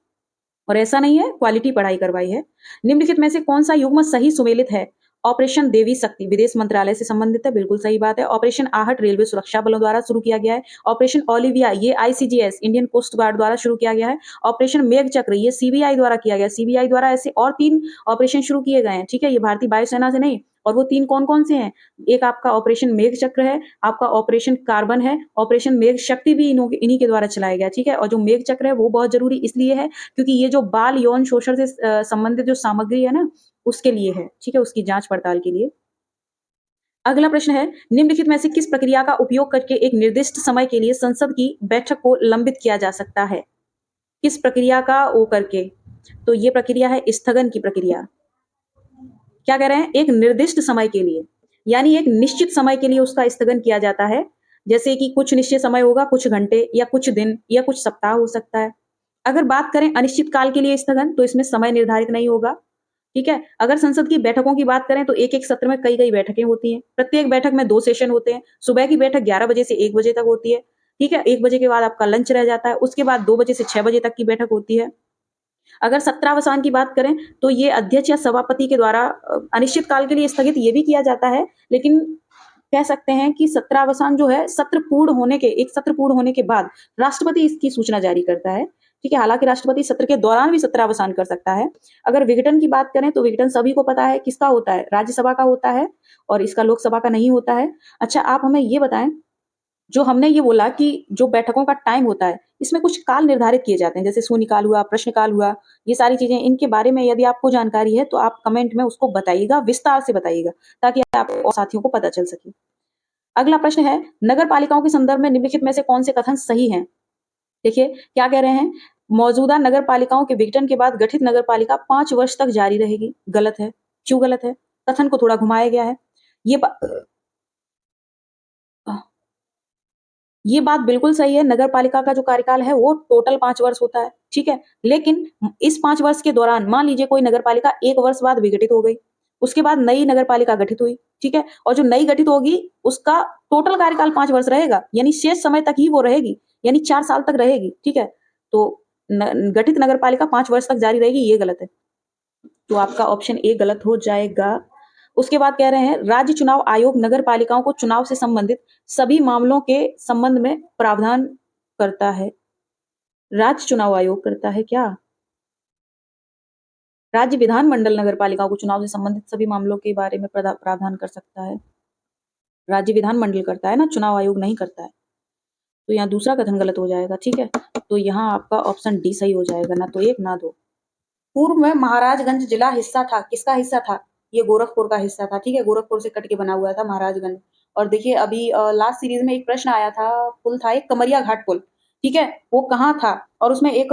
और ऐसा नहीं है, क्वालिटी पढ़ाई करवाई है। निम्नलिखित में से कौन सा युग्म सही सुमेलित है? ऑपरेशन देवी शक्ति विदेश मंत्रालय से संबंधित है, बिल्कुल सही बात है। ऑपरेशन आहट रेलवे सुरक्षा बलों द्वारा शुरू किया गया है। ऑपरेशन ओलिविया ये आईसीजीएस इंडियन कोस्ट गार्ड द्वारा शुरू किया गया है। ऑपरेशन मेघ चक्र ये सीबीआई द्वारा किया गया, सीबीआई द्वारा ऐसे और 3 ऑपरेशन शुरू किए गए हैं, ठीक है? ये भारतीय वायुसेना से नहीं, और वो 3 कौन-कौन से हैं? एक आपका ऑपरेशन मेघ चक्र है, आपका ऑपरेशन कार्बन है, ऑपरेशन मेघ शक्ति भी इन्हीं के द्वारा चलाया गया, ठीक है? और जो मेघ चक्र है वो बहुत जरूरी इसलिए है क्योंकि ये जो बाल यौन शोषण से संबंधित जो सामग्री है ना, उसके लिए है, ठीक है? उसकी जांच पड़ताल के लिए। अगला प्रश्न है, निम्नलिखित में से किस प्रक्रिया का उपयोग करके एक निर्दिष्ट समय के लिए संसद की बैठक को लंबित किया जा सकता है? किस प्रक्रिया का वो करके? तो ये प्रक्रिया है स्थगन की प्रक्रिया। क्या कह रहे हैं? एक निर्दिष्ट समय के लिए, यानी एक निश्चित समय के लिए उसका स्थगन किया जाता है। जैसे कि कुछ निश्चित समय होगा, कुछ घंटे या कुछ दिन या कुछ सप्ताह हो सकता है। अगर बात करें अनिश्चित काल के लिए स्थगन, तो इसमें समय निर्धारित नहीं होगा, ठीक है? अगर संसद की बैठकों की बात करें तो एक-एक सत्र में कई-कई बैठकें होती हैं। प्रत्येक बैठक में 2 सेशन होते हैं। सुबह की बैठक 11 बजे से 1 बजे तक होती है, ठीक है? 1 बजे के बाद आपका लंच रह जाता है। उसके बाद 2 बजे से 6 बजे तक की बैठक होती है। अगर सत्रावसान की बात करें तो ये अध्यक्ष या सभापति के द्वारा अनिश्चित काल के लिए स्थगित ये भी किया जाता है, लेकिन कह सकते हैं कि सत्रावसान जो है एक सत्र पूर्ण होने के बाद राष्ट्रपति इसकी सूचना जारी करता है, ठीक है? हालांकि राष्ट्रपति सत्र के दौरान भी सत्रावसान कर सकता है। अगर विघटन की बात करें तो विघटन सभी को पता है किसका होता है, राज्यसभा का होता है और इसका लोकसभा का नहीं होता है। अच्छा, आप हमें ये बताएं, जो हमने ये बोला कि जो बैठकों का टाइम होता है इसमें कुछ काल निर्धारित किए जाते हैं, जैसे शून्यकाल हुआ, प्रश्नकाल हुआ, ये सारी चीजें, इनके बारे में यदि आपको जानकारी है तो आप कमेंट में उसको बताइएगा, विस्तार से बताइएगा, ताकि आप और साथियों को पता चल सके। अगला प्रश्न है, नगर पालिकाओं के संदर्भ में निम्नलिखित में से कौन से कथन सही हैं? देखिए क्या कह रहे हैं, मौजूदा नगर पालिकाओं के विघटन के बाद गठित नगर पालिका 5 वर्ष तक जारी रहेगी। गलत है। क्यों गलत है? कथन को थोड़ा घुमाया गया है। ये ये बात बिल्कुल सही है, नगर पालिका का जो कार्यकाल है वो टोटल 5 वर्ष होता है, ठीक है? लेकिन इस 5 वर्ष के दौरान मान लीजिए कोई नगर पालिका 1 वर्ष बाद विघटित हो गई, उसके बाद नई नगर पालिका गठित हुई, ठीक है? और जो नई गठित होगी उसका टोटल कार्यकाल 5 वर्ष रहेगा, यानी शेष समय तक ही वो रहेगी, यानी 4 साल तक रहेगी, ठीक है? तो गठित नगर पालिका 5 वर्ष तक जारी रहेगी, ये गलत है। तो आपका ऑप्शन ए गलत हो जाएगा। उसके बाद कह रहे हैं राज्य चुनाव आयोग नगर पालिकाओं को चुनाव से संबंधित सभी मामलों के संबंध में प्रावधान करता है। राज्य चुनाव आयोग करता है क्या? राज्य विधानमंडल नगर पालिकाओं को चुनाव से संबंधित सभी मामलों के बारे में प्रावधान कर सकता है। राज्य विधानमंडल करता है ना, चुनाव आयोग नहीं करता है। तो यहाँ दूसरा कथन गलत हो जाएगा, ठीक है। तो यहाँ आपका ऑप्शन डी सही हो जाएगा, ना तो 1 ना 2। पूर्व में महाराजगंज जिला हिस्सा था, किसका हिस्सा था? ये गोरखपुर का हिस्सा था, ठीक है। गोरखपुर से कट के बना हुआ था महाराजगंज। और देखिए अभी लास्ट सीरीज में एक प्रश्न आया था, पुल था एक कमरिया घाट पुल, ठीक है, वो कहाँ था? और उसमें एक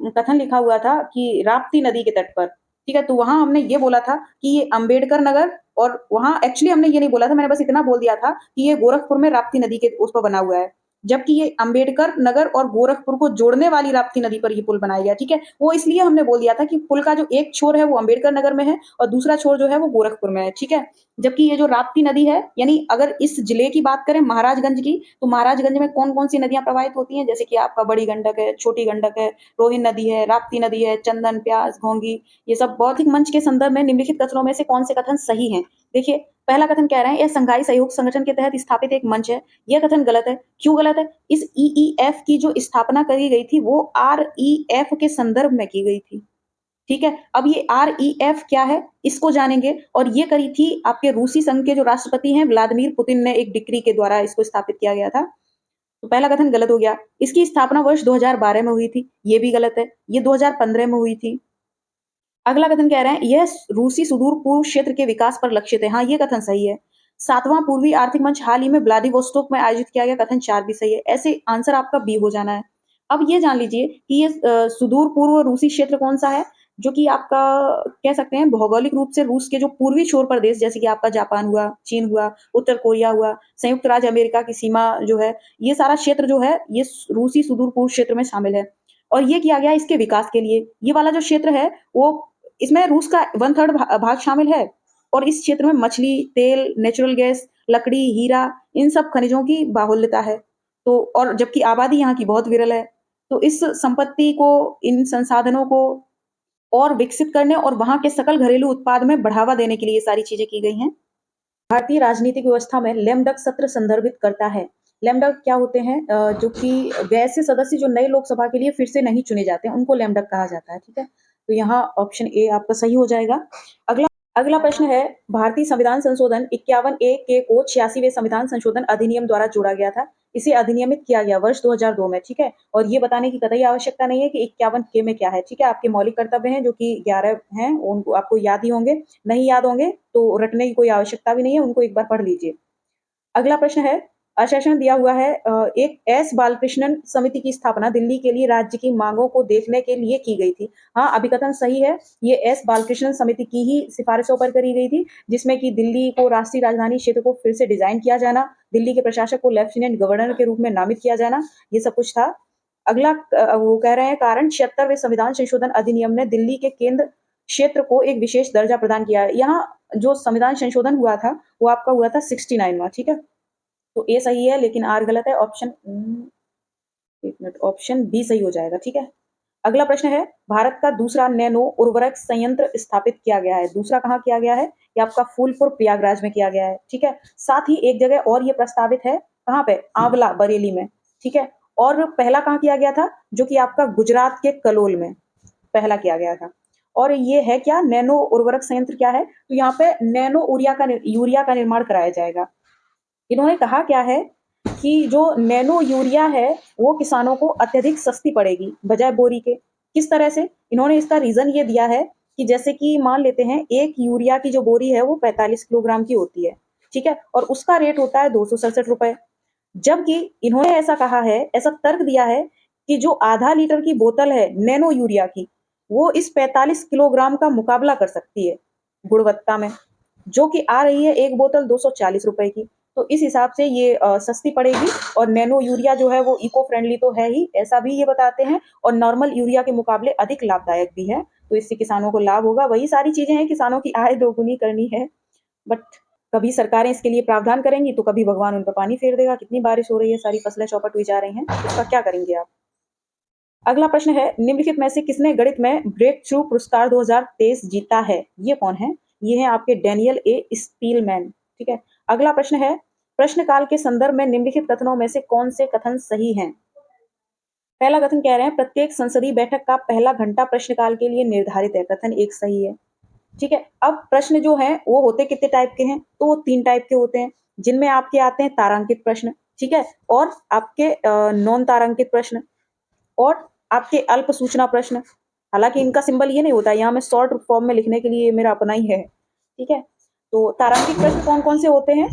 कथन लिखा हुआ था कि राप्ती नदी के तट पर, ठीक है। तो वहां हमने ये बोला था कि ये अंबेडकर नगर, और वहां एक्चुअली हमने ये नहीं बोला था, मैंने बस इतना बोल दिया था कि ये गोरखपुर में राप्ती नदी के उस पर बना हुआ है, जबकि ये अंबेडकर नगर और गोरखपुर को जोड़ने वाली राप्ती नदी पर ये पुल बनाया गया, ठीक है। वो इसलिए हमने बोल दिया था कि पुल का जो एक छोर है वो अंबेडकर नगर में है और दूसरा छोर जो है वो गोरखपुर में है, ठीक है। जबकि ये जो राप्ती नदी है, यानी अगर इस जिले की बात करें महाराजगंज की, तो महाराजगंज में कौन कौन सी नदियां प्रवाहित होती हैं? जैसे कि आपका बड़ी गंडक है, छोटी गंडक है, रोहिन नदी है, राप्ती नदी है, चंदन, प्यास, घोंगी। ये सब बौद्धिक मंच के संदर्भ में निम्नलिखित कथनों में से कौन से कथन सही हैं? देखिए पहला कथन कह रहे हैं यह संघाई सहयोग संगठन के तहत स्थापित एक मंच है। यह कथन गलत है। क्यों गलत है? इस ईईएफ की जो स्थापना करी गई थी वो आरईएफ के संदर्भ में की गई थी, ठीक है। अब ये आरईएफ क्या है इसको जानेंगे। और ये करी थी आपके रूसी संघ के जो राष्ट्रपति हैं व्लादिमीर पुतिन ने एक डिक्री के द्वारा इसको स्थापित किया गया था। तो पहला कथन गलत हो गया। इसकी स्थापना वर्ष 2012 में हुई थी, ये भी गलत है। ये 2015 में हुई थी। अगला कथन कह रहे हैं यह रूसी सुदूर पूर्व क्षेत्र के विकास पर लक्षित है। हाँ, ये कथन सही है। 7वां पूर्वी आर्थिक मंच हाल ही में व्लादिवोस्तोक में आयोजित किया गया, कथन 4 भी सही है। ऐसे आंसर आपका बी हो जाना है। अब ये जान लीजिए कि ये सुदूर पूर्व रूसी क्षेत्र कौन सा है, जो कि आपका कह सकते हैं भौगोलिक रूप से रूस के जो पूर्वी छोर पर देश, जैसे कि आपका जापान हुआ, चीन हुआ, उत्तर कोरिया हुआ, संयुक्त राज्य अमेरिका की सीमा जो है, ये सारा क्षेत्र जो है ये रूसी सुदूर पूर्व क्षेत्र में शामिल है। और ये किया गया इसके विकास के लिए। ये वाला जो क्षेत्र है वो, इसमें रूस का 1/3 भाग शामिल है। और इस क्षेत्र में मछली, तेल, नेचुरल गैस, लकड़ी, हीरा, इन सब खनिजों की बाहुल्यता है। तो और जबकि आबादी यहाँ की बहुत विरल है। तो इस संपत्ति को, इन संसाधनों को और विकसित करने और वहां के सकल घरेलू उत्पाद में बढ़ावा देने के लिए ये सारी चीजें की गई हैं। भारतीय राजनीतिक व्यवस्था में लेम डक सत्र संदर्भित करता है। लेम डक क्या होते हैं? जो कि वैसे सदस्य जो नए लोकसभा के लिए फिर से नहीं चुने जाते हैं, उनको लेम डक कहा जाता है, ठीक है। तो यहाँ ऑप्शन ए आपका सही हो जाएगा। अगला अगला प्रश्न है भारतीय संविधान संशोधन 51A के को 86वें संविधान संशोधन अधिनियम द्वारा जोड़ा गया था। इसे अधिनियमित किया गया वर्ष 2002 में, ठीक है। और ये बताने की कतई आवश्यकता नहीं है कि 51K में क्या है, ठीक है। आपके मौलिक कर्तव्य हैं जो कि 11 हैं, उनको आपको याद ही होंगे। नहीं याद होंगे तो रटने की कोई आवश्यकता भी नहीं है, उनको एक बार पढ़ लीजिए। अगला प्रश्न है, आश्वासन दिया हुआ है एक एस बालकृष्णन समिति की स्थापना दिल्ली के लिए राज्य की मांगों को देखने के लिए की गई थी। हाँ, अभिकथन सही है। ये एस बालकृष्णन समिति की ही सिफारिशों पर करी गई थी, जिसमें कि दिल्ली को राष्ट्रीय राजधानी क्षेत्र को फिर से डिजाइन किया जाना, दिल्ली के प्रशासक को लेफ्टिनेंट गवर्नर के रूप में नामित किया जाना, ये सब कुछ था। अगला वो कह रहे हैं कारण 76वें संविधान संशोधन अधिनियम ने दिल्ली के केंद्र क्षेत्र को एक विशेष दर्जा प्रदान किया है। यहाँ जो संविधान संशोधन हुआ था वो आपका हुआ था 69वां, ठीक है। तो ए सही है लेकिन आर गलत है। ऑप्शन एक मिनट, ऑप्शन बी सही हो जाएगा, ठीक है। अगला प्रश्न है भारत का दूसरा नैनो उर्वरक संयंत्र स्थापित किया गया है। दूसरा कहाँ किया गया है? ये आपका फूलपुर प्रयागराज में किया गया है, ठीक है। साथ ही एक जगह और ये प्रस्तावित है, कहाँ पे? आंवला, बरेली में, ठीक है। और पहला कहाँ किया गया था? जो कि आपका गुजरात के कलोल में पहला किया गया था। और ये है क्या? नैनो उर्वरक संयंत्र क्या है? तो यहाँ पे नैनो यूरिया का निर्माण कराया जाएगा। इन्होंने कहा क्या है कि जो नैनो यूरिया है वो किसानों को अत्यधिक सस्ती पड़ेगी बजाय बोरी के। किस तरह से? इन्होंने इसका रीजन ये दिया है कि जैसे कि मान लेते हैं एक यूरिया की जो बोरी है वो 45 किलोग्राम की होती है, ठीक है, और उसका रेट होता है 267 रुपए। जबकि इन्होंने ऐसा कहा है, ऐसा तर्क दिया है कि जो आधा लीटर की बोतल है नैनो यूरिया की, वो इस 45 किलोग्राम का मुकाबला कर सकती है गुणवत्ता में, जो कि आ रही है एक बोतल 240 रुपए की। तो इस हिसाब से ये सस्ती पड़ेगी। और नैनो यूरिया जो है वो इको फ्रेंडली तो है ही, ऐसा भी ये बताते हैं, और नॉर्मल यूरिया के मुकाबले अधिक लाभदायक भी है। तो इससे किसानों को लाभ होगा। वही सारी चीजें हैं, किसानों की आय दोगुनी करनी है। बट कभी सरकारें इसके लिए प्रावधान करेंगी तो कभी भगवान उन पर पानी फेर देगा। कितनी बारिश हो रही है, सारी फसलें चौपट हुई जा रही हैं, इसका क्या करेंगे आप? अगला प्रश्न है निम्नलिखित में से किसने गणित में ब्रेक थ्रू पुरस्कार 2023 जीता है? ये कौन है? ये हैं आपके डेनियल ए स्पीलमैन। ठीक है, अगला प्रश्न है, प्रश्नकाल के संदर्भ में निम्नलिखित कथनों में से कौन से कथन सही हैं? पहला कथन कह रहे हैं प्रत्येक संसदीय बैठक का पहला घंटा प्रश्नकाल के लिए निर्धारित है, कथन एक सही है। ठीक है, अब प्रश्न जो हैं वो होते कितने टाइप के हैं? तो वो 3 टाइप के होते हैं, जिनमें आपके आते हैं तारांकित प्रश्न, ठीक है, और आपके नॉन तारांकित प्रश्न और आपके अल्प सूचना प्रश्न। हालांकि इनका सिंबल ये नहीं होता, यहाँ मैं शॉर्ट फॉर्म में लिखने के लिए मेरा अपना ही है। ठीक है, तो तारांकित प्रश्न कौन कौन से होते हैं?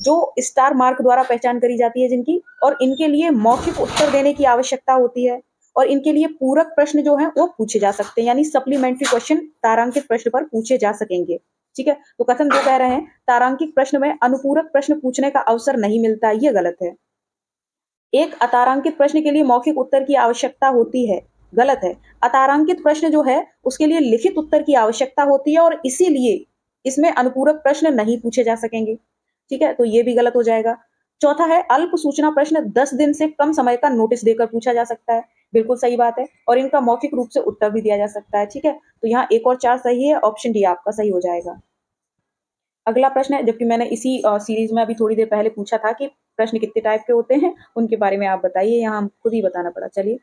जो स्टार मार्क द्वारा पहचान करी जाती है जिनकी, और इनके लिए मौखिक उत्तर देने की आवश्यकता होती है, और इनके लिए पूरक प्रश्न जो है वो पूछे जा सकते हैं, यानी सप्लीमेंट्री क्वेश्चन तारांकित प्रश्न पर पूछे जा सकेंगे। ठीक है, तो कथन जो कह रहे हैं तारांकित प्रश्न में अनुपूरक प्रश्न पूछने का अवसर नहीं मिलता, ये गलत है। एक अतारांकित प्रश्न के लिए मौखिक उत्तर की आवश्यकता होती है, गलत है। अतारांकित प्रश्न जो है उसके लिए लिखित उत्तर की आवश्यकता होती है, और इसीलिए इसमें अनुपूरक प्रश्न नहीं पूछे जा सकेंगे। ठीक है, तो ये भी गलत हो जाएगा। चौथा है अल्प सूचना प्रश्न 10 दिन से कम समय का नोटिस देकर पूछा जा सकता है, बिल्कुल सही बात है, और इनका मौखिक रूप से उत्तर भी दिया जा सकता है। ठीक है, तो यहाँ 1 और 4 सही है, ऑप्शन डी आपका सही हो जाएगा। अगला प्रश्न है, जबकि मैंने इसी सीरीज में अभी थोड़ी देर पहले पूछा था कि प्रश्न कितने टाइप के होते हैं, उनके बारे में आप बताइए, यहाँ हम खुद ही बताना पड़ा। चलिए,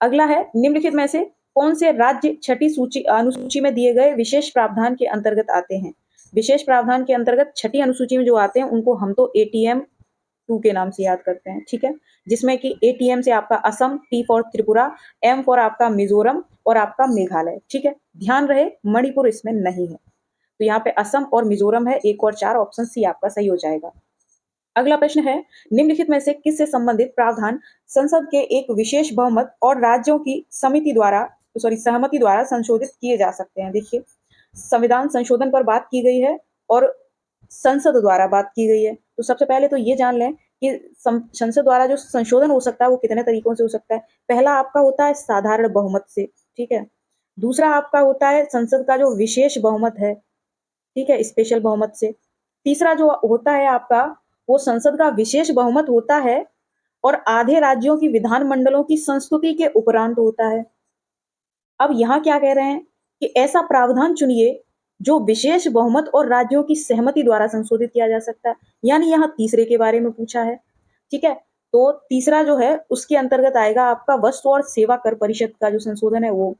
अगला है निम्नलिखित में से कौन से राज्य छठी सूची अनुसूची में दिए गए विशेष प्रावधान के अंतर्गत आते हैं? विशेष प्रावधान के अंतर्गत छठी अनुसूची में जो आते हैं उनको हम तो एटीएम 2 के नाम से याद करते हैं। ठीक है, जिसमें कि एटीएम से आपका Assam, T for Tripura, M for आपका मिजोरम और आपका मेघालय। ठीक है, ध्यान रहे मणिपुर इसमें नहीं है, तो यहाँ पे असम और मिजोरम है। 1 और 4 ऑप्शन सी आपका सही हो जाएगा। अगला प्रश्न है, निम्नलिखित में से किससे संबंधित प्रावधान संसद के एक विशेष बहुमत और राज्यों की सहमति द्वारा संशोधित किए जा सकते हैं? देखिए, संविधान संशोधन पर बात की गई है और संसद द्वारा बात की गई है, तो सबसे पहले तो ये जान लें कि संसद द्वारा जो संशोधन हो सकता है वो कितने तरीकों से हो सकता है। पहला आपका होता है साधारण बहुमत से, ठीक है। दूसरा आपका होता है संसद का जो विशेष बहुमत है, ठीक है, स्पेशल बहुमत से। तीसरा जो होता है आपका, वो संसद का विशेष बहुमत होता है और आधे राज्यों की विधानमंडलों की संस्तुति के उपरांत होता है। अब यहाँ क्या कह रहे हैं कि ऐसा प्रावधान चुनिए जो विशेष बहुमत और राज्यों की सहमति द्वारा संशोधित किया जा सकता है, यानी यहाँ तीसरे के बारे में पूछा है। ठीक है, तो तीसरा जो है उसके अंतर्गत आएगा आपका वस्तु और सेवा कर परिषद का जो संशोधन है वो।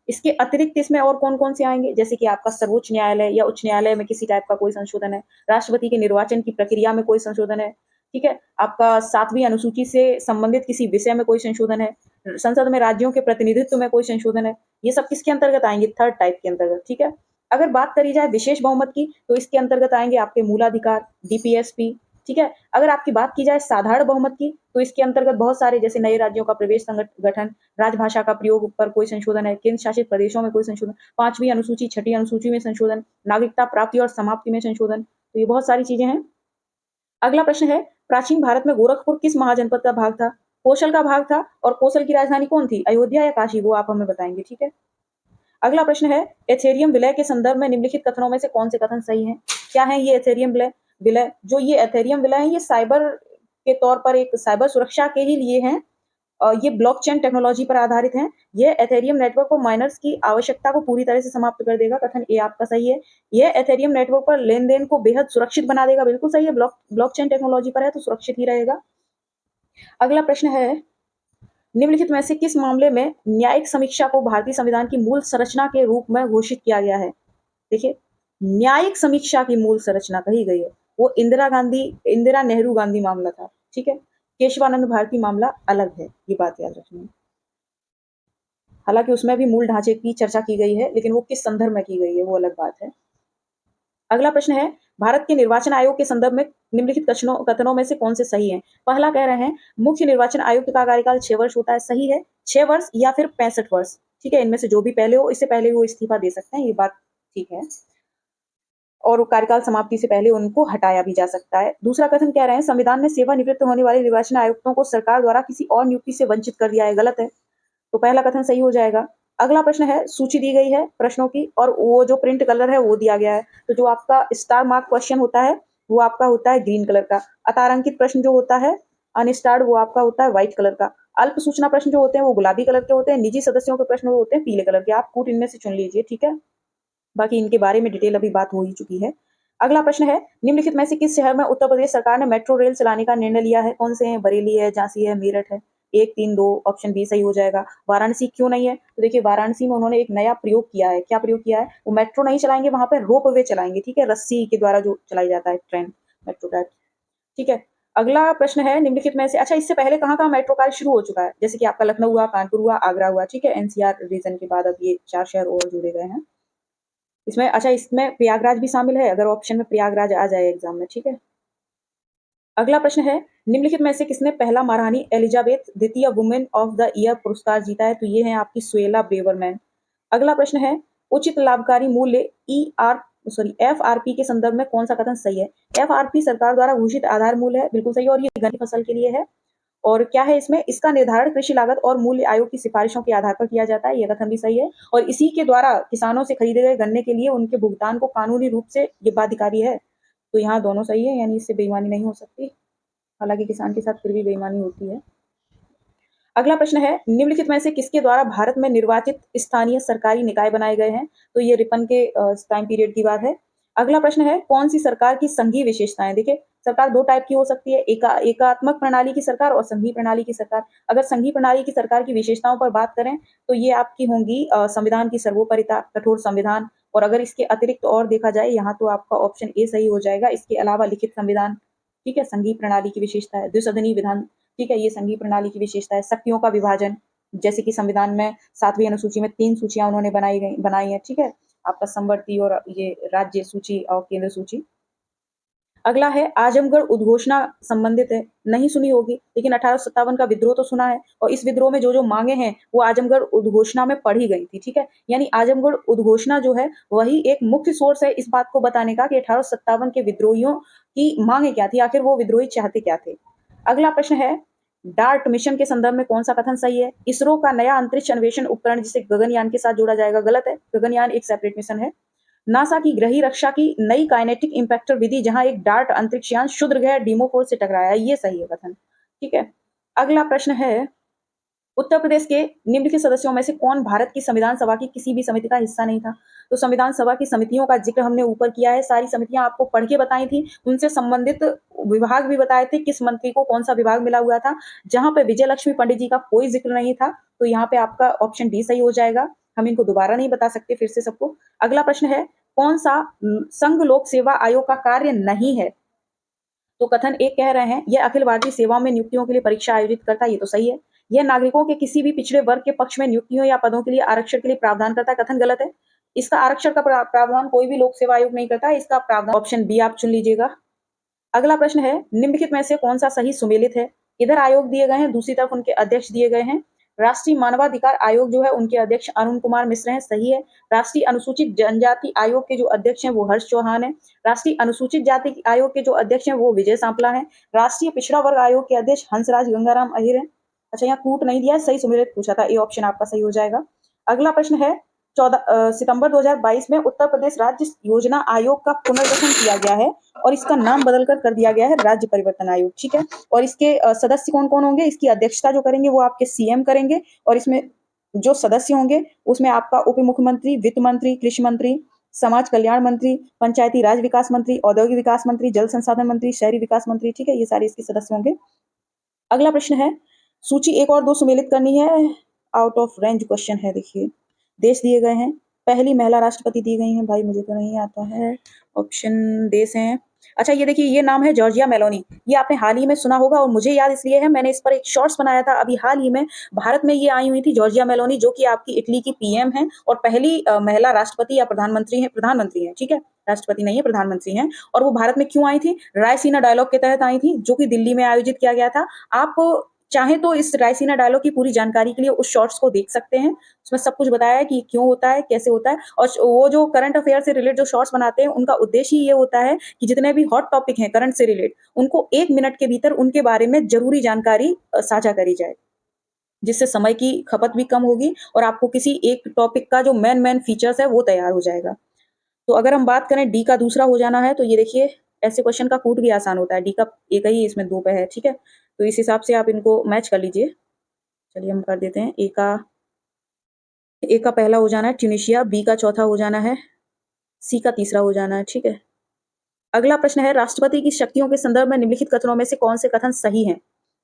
इसके अतिरिक्त इसमें और कौन कौन से आएंगे, जैसे कि आपका सर्वोच्च न्यायालय या उच्च न्यायालय में किसी टाइप का कोई संशोधन है, राष्ट्रपति के निर्वाचन की प्रक्रिया में कोई संशोधन है, ठीक है, आपका 7वीं अनुसूची से संबंधित किसी विषय में कोई संशोधन है, संसद में राज्यों के प्रतिनिधित्व में कोई संशोधन है, ये सब किसके अंतर्गत आएंगे? थर्ड टाइप के अंतर्गत। ठीक है, अगर बात करी जाए विशेष बहुमत की तो इसके अंतर्गत आएंगे आपके मूलाधिकार, डीपीएसपी। ठीक है, अगर आपकी बात की जाए साधारण बहुमत की तो इसके अंतर्गत बहुत सारे, जैसे नए राज्यों का प्रवेश गठन, राजभाषा का प्रयोग पर कोई संशोधन है, केंद्र शासित प्रदेशों में कोई संशोधन, 5वीं अनुसूची 6ठी अनुसूची में संशोधन, नागरिकता प्राप्ति और समाप्ति में संशोधन, तो ये बहुत सारी चीजें हैं। अगला प्रश्न है, प्राचीन भारत में गोरखपुर किस महाजनपद का भाग था? कौशल का भाग था, और कौशल की राजधानी कौन थी, अयोध्या या काशी, वो आप हमें बताएंगे। ठीक है, अगला प्रश्न है, एथेरियम विलय के संदर्भ में निम्नलिखित कथनों में से कौन से कथन सही हैं? क्या है ये एथेरियम विलय? जो ये एथेरियम विलय है, ये साइबर के तौर पर एक साइबर सुरक्षा के ही लिए हैं, और ये ब्लॉकचेन टेक्नोलॉजी पर आधारित हैं। ये एथेरियम नेटवर्क को माइनर्स की आवश्यकता को पूरी तरह से समाप्त कर देगा, कथन ए आपका सही है। यह एथेरियम नेटवर्क पर लेन देन को बेहद सुरक्षित बना देगा, बिल्कुल सही है, ब्लॉकचेन टेक्नोलॉजी पर है तो सुरक्षित ही रहेगा। अगला प्रश्न है, निम्नलिखित में से किस मामले में न्यायिक समीक्षा को भारतीय संविधान की मूल संरचना के रूप में घोषित किया गया है? देखिए, न्यायिक समीक्षा की मूल संरचना कही गई है वो इंदिरा नेहरू गांधी मामला था। ठीक है, केशवानंद भारती मामला अलग है, ये बात याद रखनी। हालांकि उसमें भी मूल ढांचे की चर्चा की गई है, लेकिन वो किस संदर्भ में की गई है वो अलग बात है। अगला प्रश्न है, भारत के निर्वाचन आयोग के संदर्भ में निम्नलिखित कथनों में से कौन से सही हैं? पहला कह रहे हैं मुख्य निर्वाचन आयुक्त का कार्यकाल 6 वर्ष होता है, सही है, 6 वर्ष या फिर 65 वर्ष। ठीक है, इनमें से जो भी पहले हो, इससे पहले वो इस्तीफा दे सकते हैं, ये बात ठीक है, और कार्यकाल समाप्ति से पहले उनको हटाया भी जा सकता है। दूसरा कथन कह रहे हैं संविधान ने सेवानिवृत्त होने वाले निर्वाचन आयुक्तों को सरकार द्वारा किसी और नियुक्ति से वंचित कर दिया है, गलत है, तो पहला कथन सही हो जाएगा। अगला प्रश्न है, सूची दी गई है प्रश्नों की और वो जो प्रिंट कलर है वो दिया गया है, तो जो आपका स्टार मार्क क्वेश्चन होता है वो आपका होता है ग्रीन कलर का, अतारांकित प्रश्न जो होता है अनस्टार्ड वो आपका होता है व्हाइट कलर का, अल्प सूचना प्रश्न जो होते हैं वो गुलाबी कलर के होते हैं, निजी सदस्यों के प्रश्न वो होते हैं पीले कलर के। आप कूट इनमें से चुन लीजिए। ठीक है, बाकी इनके बारे में डिटेल अभी बात हो ही चुकी है। अगला प्रश्न है, निम्नलिखित में से किस शहर में उत्तर प्रदेश सरकार ने मेट्रो रेल चलाने का निर्णय लिया है? कौन से हैं? बरेली है, झांसी है, मेरठ है? 1, 3, 2 ऑप्शन बी सही हो जाएगा। वाराणसी क्यों नहीं है? तो देखिए वाराणसी में उन्होंने एक नया प्रयोग किया है। क्या प्रयोग किया है? वो मेट्रो नहीं चलाएंगे, वहां पे रोपवे चलाएंगे, ठीक है, रस्सी के द्वारा जो चलाई जाता है ट्रेन, मेट्रो टाइप, ठीक है। अगला प्रश्न है, निम्नलिखित में से अच्छा इससे पहले कहाँ-कहाँ मेट्रो कार्य शुरू हो चुका है? जैसे कि आपका लखनऊ हुआ, कानपुर हुआ, आगरा हुआ, ठीक है। एनसीआर रीजन के बाद अब ये 4 शहर और जोड़े गए हैं। इसमें अच्छा इसमें प्रयागराज भी शामिल है, अगर ऑप्शन में प्रयागराज आ जाए एग्जाम में, ठीक है। अगला प्रश्न है, निम्नलिखित में से किसने पहला महारानी एलिजाबेथ द्वितीय वुमेन ऑफ द ईयर पुरस्कार जीता है? तो ये है आपकी सुएला ब्रेवरमैन। अगला प्रश्न है, उचित लाभकारी मूल्य एफआरपी के संदर्भ में कौन सा कथन सही है? एफआरपी सरकार द्वारा घोषित आधार मूल्य है, बिल्कुल सही, और ये गेहूं की फसल के लिए है। और क्या है इसमें? इसका निर्धारण कृषि लागत और मूल्य आयोग की सिफारिशों के आधार पर किया जाता है, यह कथन भी सही है। और इसी के द्वारा किसानों से खरीदे गए गन्ने के लिए उनके भुगतान को कानूनी रूप से ये बाध्यकारी है। तो यहाँ दोनों सही है, यानी इससे बेईमानी नहीं हो सकती। हालांकि किसान के साथ फिर भी बेईमानी होती है। अगला प्रश्न है, निम्नलिखित में से किसके द्वारा भारत में निर्वाचित स्थानीय सरकारी निकाय बनाए गए हैं? तो ये रिपन के टाइम पीरियड की बात है। अगला प्रश्न है, कौन सी सरकार की संघीय विशेषताएं? देखिए सरकार दो टाइप की हो सकती है, एकात्मक प्रणाली की सरकार और संघीय प्रणाली की सरकार। अगर संघीय प्रणाली की सरकार की विशेषताओं पर बात करें तो ये आपकी होंगी संविधान की सर्वोपरिता, कठोर संविधान, और अगर इसके अतिरिक्त और देखा जाए यहाँ तो आपका ऑप्शन ए सही हो जाएगा, इसके अलावा लिखित संविधान, ठीक है। संघीय प्रणाली की विशेषता है द्विसदनीय विधान, ठीक है, ये संघीय प्रणाली की विशेषता है। शक्तियों का विभाजन, जैसे कि संविधान में 7वीं अनुसूची में 3 सूचियां उन्होंने बनाई है, ठीक है, आपका संवर्ती और ये राज्य सूची और केंद्र सूची। अगला है, आजमगढ़ उद्घोषणा संबंधित है, नहीं सुनी होगी, लेकिन 1857 का विद्रोह तो सुना है, और इस विद्रोह में जो जो मांगे हैं वो आजमगढ़ उद्घोषणा में पढ़ी गई थी, ठीक है। यानी आजमगढ़ उद्घोषणा जो है वही एक मुख्य सोर्स है इस बात को बताने का कि 1857 के विद्रोहियों की मांगे क्या थी, आखिर वो विद्रोही चाहते क्या थे। अगला प्रश्न है, डार्ट मिशन के संदर्भ में कौन सा कथन सही है? इसरो का नया अंतरिक्ष अन्वेषण उपकरण जिसे गगनयान के साथ जोड़ा जाएगा, गलत है, गगनयान एक सेपरेट मिशन है। नासा की ग्रही रक्षा की नई काइनेटिक इंपैक्टर विधि जहां एक डार्ट अंतरिक्षयान क्षुद्रग्रह डीमोफोर से टकराया, ये सही है कथन, ठीक है। अगला प्रश्न है, उत्तर प्रदेश के निम्नलिखित सदस्यों में से कौन भारत की संविधान सभा की किसी भी समिति का हिस्सा नहीं था? तो संविधान सभा की समितियों का जिक्र हमने ऊपर किया है, सारी समितियां आपको पढ़ के बताई थी, उनसे संबंधित विभाग भी बताए थे, किस मंत्री को कौन सा विभाग मिला हुआ था। जहां पे विजय लक्ष्मी पंडित जी का कोई जिक्र नहीं था, तो यहाँ पे आपका ऑप्शन डी सही हो जाएगा। हम इनको दोबारा नहीं बता सकते फिर से सबको। अगला प्रश्न है, कौन सा संघ लोक सेवा आयोग का कार्य नहीं है? तो कथन एक कह रहे हैं, यह अखिल भारतीय सेवाओं में नियुक्तियों के लिए परीक्षा आयोजित करता है, ये तो सही है। यह नागरिकों के किसी भी पिछड़े वर्ग के पक्ष में नियुक्तियों या पदों के लिए आरक्षण के लिए प्रावधान करता है, कथन गलत है। इसका आरक्षण का प्रावधान कोई भी लोक सेवा आयोग नहीं करता, इसका प्रावधान ऑप्शन बी आप चुन लीजिएगा। अगला प्रश्न है, निम्नलिखित में से कौन सा सही सुमेलित है? इधर आयोग दिए गए हैं, दूसरी तरफ उनके अध्यक्ष दिए गए हैं। राष्ट्रीय मानवाधिकार आयोग जो है उनके अध्यक्ष अरुण कुमार मिश्र हैं, सही है। राष्ट्रीय अनुसूचित जनजाति आयोग के जो अध्यक्ष हैं वो हर्ष चौहान है। राष्ट्रीय अनुसूचित जाति आयोग के जो अध्यक्ष हैं वो विजय सांपला है। राष्ट्रीय पिछड़ा वर्ग आयोग के अध्यक्ष हंसराज गंगाराम अहिर है। अच्छा यहाँ कूट नहीं दिया है, सही सुमेलित पूछा था, ए ऑप्शन आपका सही हो जाएगा। अगला प्रश्न है, 14 सितंबर 2022 में उत्तर प्रदेश राज्य योजना आयोग का पुनर्गठन किया गया है और इसका नाम बदलकर कर दिया गया है राज्य परिवर्तन आयोग, ठीक है। और इसके सदस्य कौन कौन होंगे? इसकी अध्यक्षता जो करेंगे वो आपके सीएम करेंगे, और इसमें जो सदस्य होंगे उसमें आपका उप मुख्यमंत्री, वित्त मंत्री, कृषि मंत्री, समाज कल्याण मंत्री, पंचायती राज विकास मंत्री, औद्योगिक विकास मंत्री, जल संसाधन मंत्री, शहरी विकास मंत्री, ठीक है, ये सारे इसके सदस्य होंगे। अगला प्रश्न है, सूची 1 और 2 सुमेलित करनी है, आउट ऑफ रेंज क्वेश्चन है। देखिए देश दिए गए हैं, पहली महिला राष्ट्रपति दी गई हैं, भाई मुझे तो नहीं आता है, ऑप्शन देश हैं। अच्छा ये देखिए, ये नाम है जॉर्जिया मेलोनी, ये आपने हाल ही में सुना होगा और मुझे याद इसलिए है, मैंने इस पर एक शॉर्ट्स बनाया था अभी हाल ही में। भारत में ये आई हुई थी जॉर्जिया मेलोनी, जो कि आपकी इटली की पीएम है और पहली महिला राष्ट्रपति या प्रधानमंत्री है, ठीक है, राष्ट्रपति नहीं है, प्रधानमंत्री हैं। और वो भारत में क्यों आई थी? रायसीना डायलॉग के तहत आई थी, जो कि दिल्ली में आयोजित किया गया था। आप चाहे तो इस रायसीना डायलॉग की पूरी जानकारी के लिए उस शॉर्ट्स को देख सकते हैं, उसमें सब कुछ बताया है कि क्यों होता है, कैसे होता है। और वो जो करंट अफेयर से रिलेटेड जो शॉर्ट्स बनाते हैं उनका उद्देश्य ही ये होता है कि जितने भी हॉट टॉपिक हैं करंट से रिलेटेड, उनको 1 मिनट के भीतर उनके बारे में जरूरी जानकारी साझा करी जाए, जिससे समय की खपत भी कम होगी और आपको किसी एक टॉपिक का जो मेन फीचर्स है वो तैयार हो जाएगा। तो अगर हम बात करें डी का दूसरा हो जाना है, तो ये देखिए ऐसे क्वेश्चन का कूट भी आसान होता है, डी का एक ही इसमें 2 पे है, ठीक है। तो इस हिसाब से आप इनको मैच कर लीजिए। चलिए हम कर देते हैं, ए का पहला हो जाना है ट्यूनीशिया, बी का चौथा हो जाना है सी का तीसरा हो जाना है, ठीक है। अगला प्रश्न है, राष्ट्रपति की शक्तियों के संदर्भ में निम्नलिखित कथनों में से कौन से कथन सही हैं?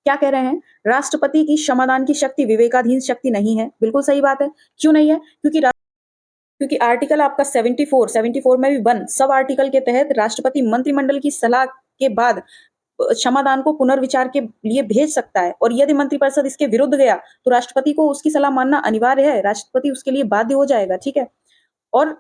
क्या कह रहे हैं? राष्ट्रपति की क्षमादान की शक्ति विवेकाधीन शक्ति नहीं है। बिल्कुल सही बात है। क्यों नहीं है? क्योंकि आर्टिकल आपका 74 में भी 1 सब आर्टिकल के तहत राष्ट्रपति मंत्रिमंडल की सलाह के बाद क्षमादान को पुनर्विचार के लिए भेज सकता है, और यदि मंत्रिपरिषद इसके विरुद्ध गया तो राष्ट्रपति को उसकी सलाह मानना अनिवार्य है। राष्ट्रपति उसके लिए बाध्य हो जाएगा, ठीक है। और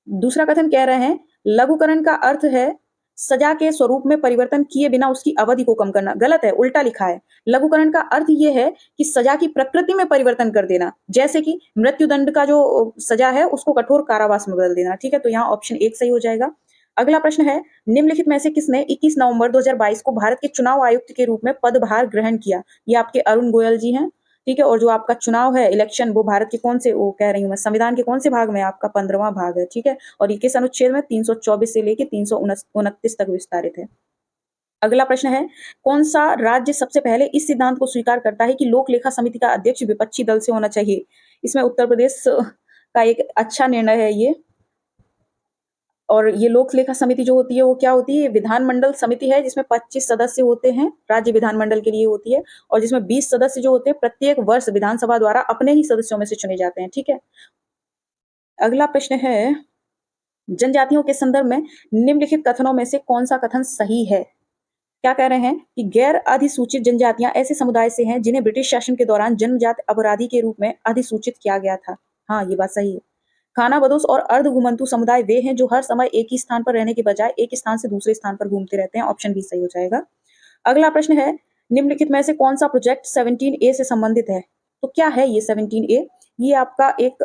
दूसरा कथन कह रहे हैं, लघुकरण का अर्थ है सजा के स्वरूप में परिवर्तन किए बिना उसकी अवधि को कम करना। गलत है, उल्टा लिखा है। लघुकरण का अर्थ यह है कि सजा की प्रकृति में परिवर्तन कर देना, जैसे कि मृत्युदंड का जो सजा है उसको कठोर कारावास में बदल देना, ठीक है। तो यहाँ ऑप्शन 1 सही हो जाएगा। अगला प्रश्न है, निम्नलिखित में से किसने 21 नवंबर 2022 को भारत के चुनाव आयुक्त के रूप में पदभार ग्रहण किया? ये आपके अरुण गोयल जी हैं, ठीक है। और जो आपका चुनाव है, इलेक्शन, वो भारत के कौन से, वो कह रही हूँ मैं, संविधान के कौन से भाग में? आपका 15वां भाग है, ठीक है। और ये किस अनुच्छेद में? 324 से लेके 329 तक विस्तारित है। अगला प्रश्न है, कौन सा राज्य सबसे पहले इस सिद्धांत को स्वीकार करता है कि लोक लेखा समिति का अध्यक्ष विपक्षी दल से होना चाहिए? इसमें उत्तर प्रदेश का एक अच्छा निर्णय है ये। और ये लोक लेखा समिति जो होती है वो क्या होती है? विधानमंडल समिति है, जिसमें 25 सदस्य होते हैं, राज्य विधानमंडल के लिए होती है। और जिसमें 20 सदस्य जो होते हैं प्रत्येक वर्ष विधानसभा द्वारा अपने ही सदस्यों में से चुने जाते हैं, ठीक है। अगला प्रश्न है, जनजातियों के संदर्भ में निम्नलिखित कथनों में से कौन सा कथन सही है? क्या कह रहे हैं कि गैर अधिसूचित जनजातियां ऐसे समुदाय से हैं जिन्हें ब्रिटिश शासन के दौरान जन्मजात अपराधी के रूप में अधिसूचित किया गया था। हाँ, ये बात सही है। खानाबदोश और अर्धघुमंतु समुदाय वे हैं जो हर समय एक ही स्थान पर रहने के बजाय एक स्थान से दूसरे स्थान पर घूमते रहते हैं। ऑप्शन बी सही हो जाएगा। अगला प्रश्न है, निम्नलिखित में से कौन सा प्रोजेक्ट 17A से संबंधित है? तो क्या है ये 17A? ये आपका एक